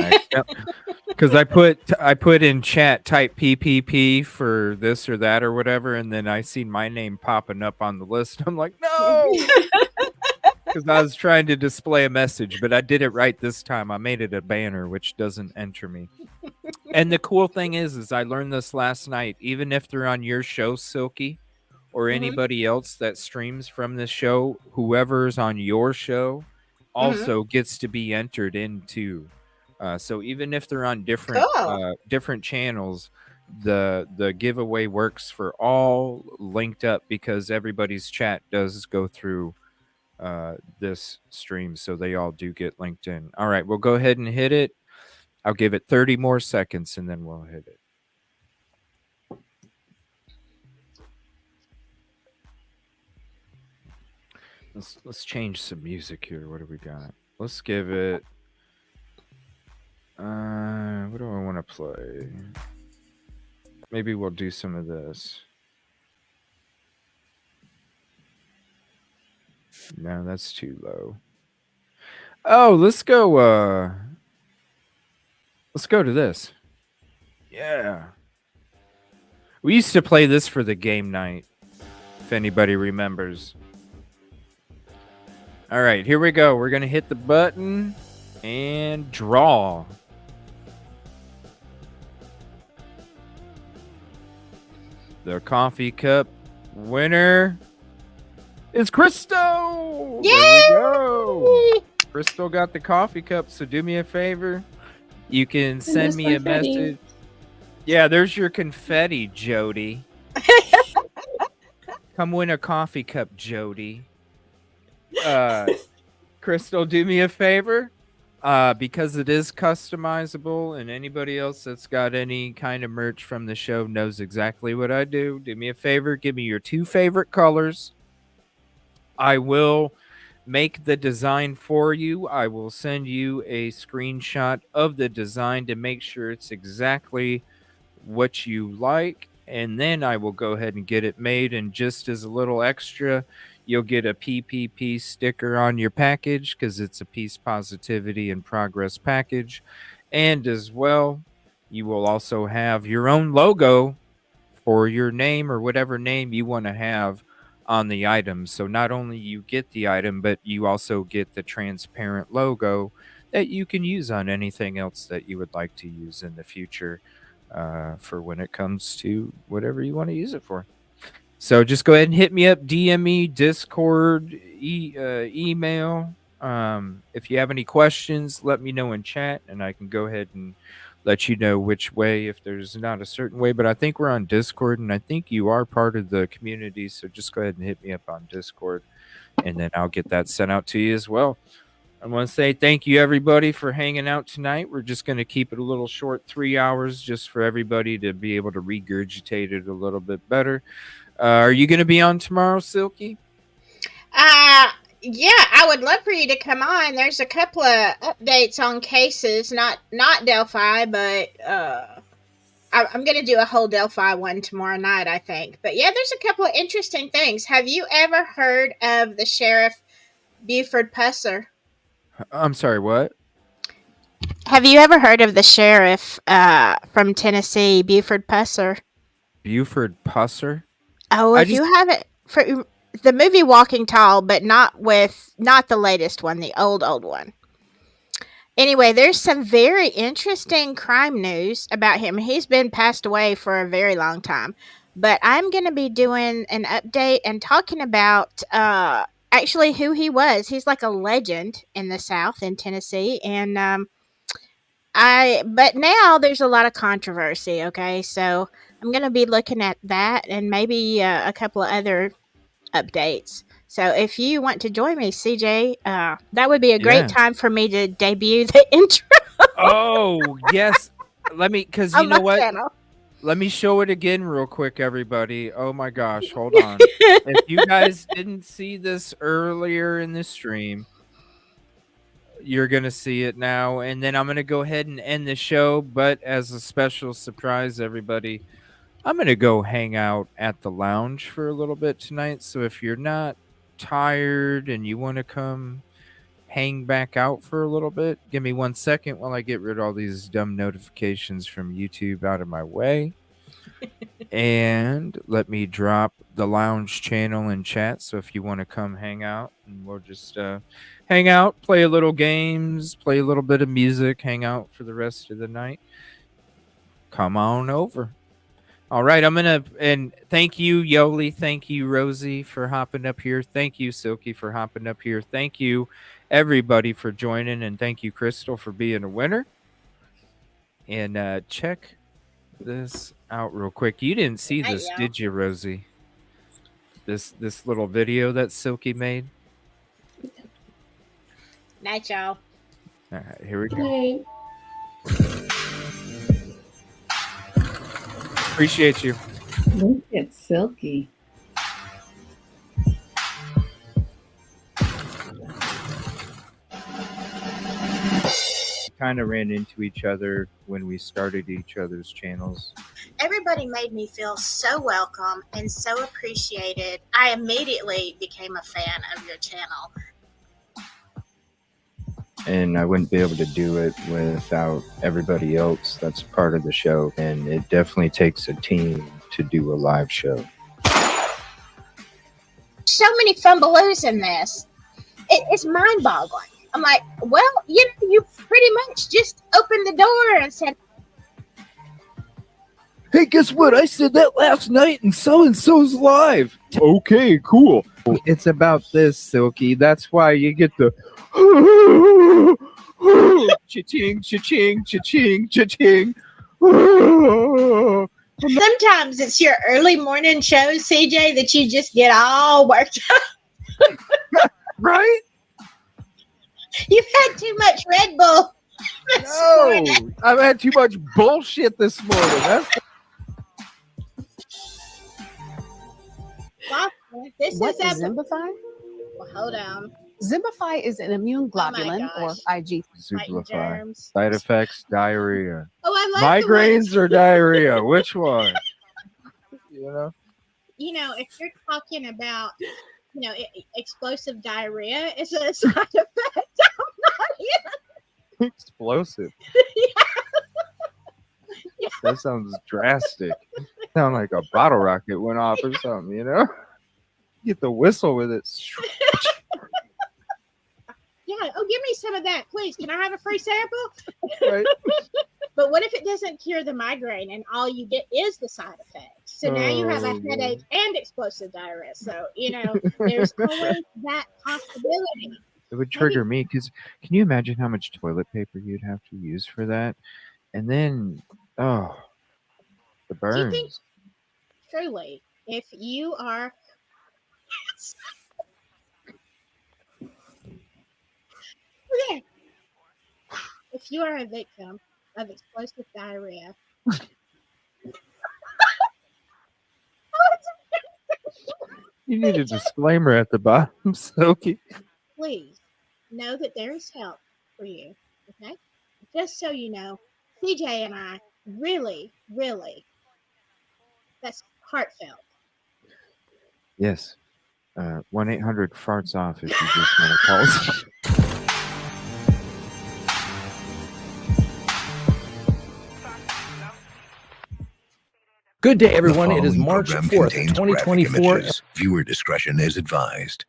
I put in chat, type PPP for this or that or whatever, and then I seen my name popping up on the list. I'm like, no, because I was trying to display a message, but I did it right this time. I made it a banner, which doesn't enter me. And the cool thing is I learned this last night. Even if they're on your show, Silky, or anybody else that streams from this show, whoever's on your show also gets to be entered into. So even if they're on different channels, the giveaway works for all linked up because everybody's chat does go through this stream, so they all do get linked in. All right, we'll go ahead and hit it. I'll give it 30 more seconds and then we'll hit it. Let's change some music here. What do we got? Let's give it what do I want to play? Maybe we'll do some of this. No, that's too low. Oh, let's go to this. Yeah. We used to play this for the game night, if anybody remembers. All right, here we go. We're going to hit the button and draw. The coffee cup winner is Crystal. Yay! There we go. Crystal got the coffee cup, so do me a favor. You can send me a message. Yeah, there's your confetti, Jody. Come win a coffee cup, Jody. Crystal, do me a favor. Because it is customizable, and anybody else that's got any kind of merch from the show knows exactly what I do. Do me a favor, give me your 2 favorite colors. I will make the design for you. I will send you a screenshot of the design to make sure it's exactly what you like, and then I will go ahead and get it made. And just as a little extra, you'll get a PPP sticker on your package because it's a Peace, Positivity, and Progress package. And as well, you will also have your own logo for your name or whatever name you want to have on the item. So not only you get the item, but you also get the transparent logo that you can use on anything else that you would like to use in the future for when it comes to whatever you want to use it for. So just go ahead and hit me up, DM me, Discord, email. If you have any questions, let me know in chat, and I can go ahead and let you know which way, if there's not a certain way. But I think we're on Discord, and I think you are part of the community, so just go ahead and hit me up on Discord, and then I'll get that sent out to you as well. I want to say thank you, everybody, for hanging out tonight. We're just going to keep it a little short, 3 hours, just for everybody to be able to regurgitate it a little bit better. Are you going to be on tomorrow, Silky? Yeah, I would love for you to come on. There's a couple of updates on cases, not Delphi, but I'm going to do a whole Delphi one tomorrow night, I think. But yeah, there's a couple of interesting things. Have you ever heard of the Sheriff Buford Pusser? I'm sorry, what? Have you ever heard of the sheriff from Tennessee, Buford Pusser? Buford Pusser? Oh, if you haven't, the movie Walking Tall, but not the latest one, the old one. Anyway, there's some very interesting crime news about him. He's been passed away for a very long time, but I'm going to be doing an update and talking about actually who he was. He's like a legend in the South in Tennessee, and but now there's a lot of controversy. Okay, so I'm going to be looking at that and maybe a couple of other updates. So if you want to join me, CJ, that would be a great time for me to debut the intro. Oh, yes. Because you know what? Channel. Let me show it again real quick, everybody. Oh my gosh, hold on. If you guys didn't see this earlier in the stream, you're going to see it now. And then I'm going to go ahead and end the show. But as a special surprise, everybody, I'm going to go hang out at the lounge for a little bit tonight. So if you're not tired and you want to come hang back out for a little bit, give me 1 second while I get rid of all these dumb notifications from YouTube out of my way. And let me drop the lounge channel in chat. So if you want to come hang out, and we'll just hang out, play a little games, play a little bit of music, hang out for the rest of the night, come on over. All right, and thank you, Yoli. Thank you, Rosie, for hopping up here. Thank you, Silky, for hopping up here. Thank you, everybody, for joining. And thank you, Crystal, for being a winner. And check this out real quick. You didn't see this, did you, Rosie? This little video that Silky made? Night, y'all. All right, here we go. Appreciate you. Look at Silky. Kind of ran into each other when we started each other's channels. Everybody made me feel so welcome and so appreciated. I immediately became a fan of your channel. And I wouldn't be able to do it without everybody else that's part of the show. And it definitely takes a team to do a live show. So many fumbaloos in this. It's mind-boggling. I'm like, well, you pretty much just opened the door and said, hey, guess what? I said that last night and so-and-so's live. Okay, cool. It's about this, Silky. That's why you get the cha-ching, cha-ching, cha-ching, cha-ching. Sometimes it's your early morning shows, CJ, that you just get all worked up. Right? You've had too much Red Bull. No, I've had too much bullshit this morning. What is Zimbify? Well, hold on. Zimbify is an immune globulin, or IG. Zimbify. Side effects, diarrhea. Oh, I love migraines or diarrhea. Which one? You know, if you're talking about, explosive diarrhea is a side effect. Explosive. Yeah. That sounds drastic. Sound like a bottle rocket went off or something, Get the whistle with it. Yeah. Oh, give me some of that, please. Can I have a free sample? Right. But what if it doesn't cure the migraine and all you get is the side effects? So now you have a headache and explosive diarrhea. So, there's always that possibility. It would trigger me because can you imagine how much toilet paper you'd have to use for that? And then, the burns. Do you think, truly, if you are... Okay. If you are a victim of explosive diarrhea, you need a disclaimer at the bottom, Silky. Please know that there is help for you. Okay? Just so you know, CJ and I really, that's heartfelt. Yes. 1-800-FARTS-OFF if you just want to call us. Good day, The everyone. It is following March program 4th, contains graphic 2024. images. Viewer discretion is advised.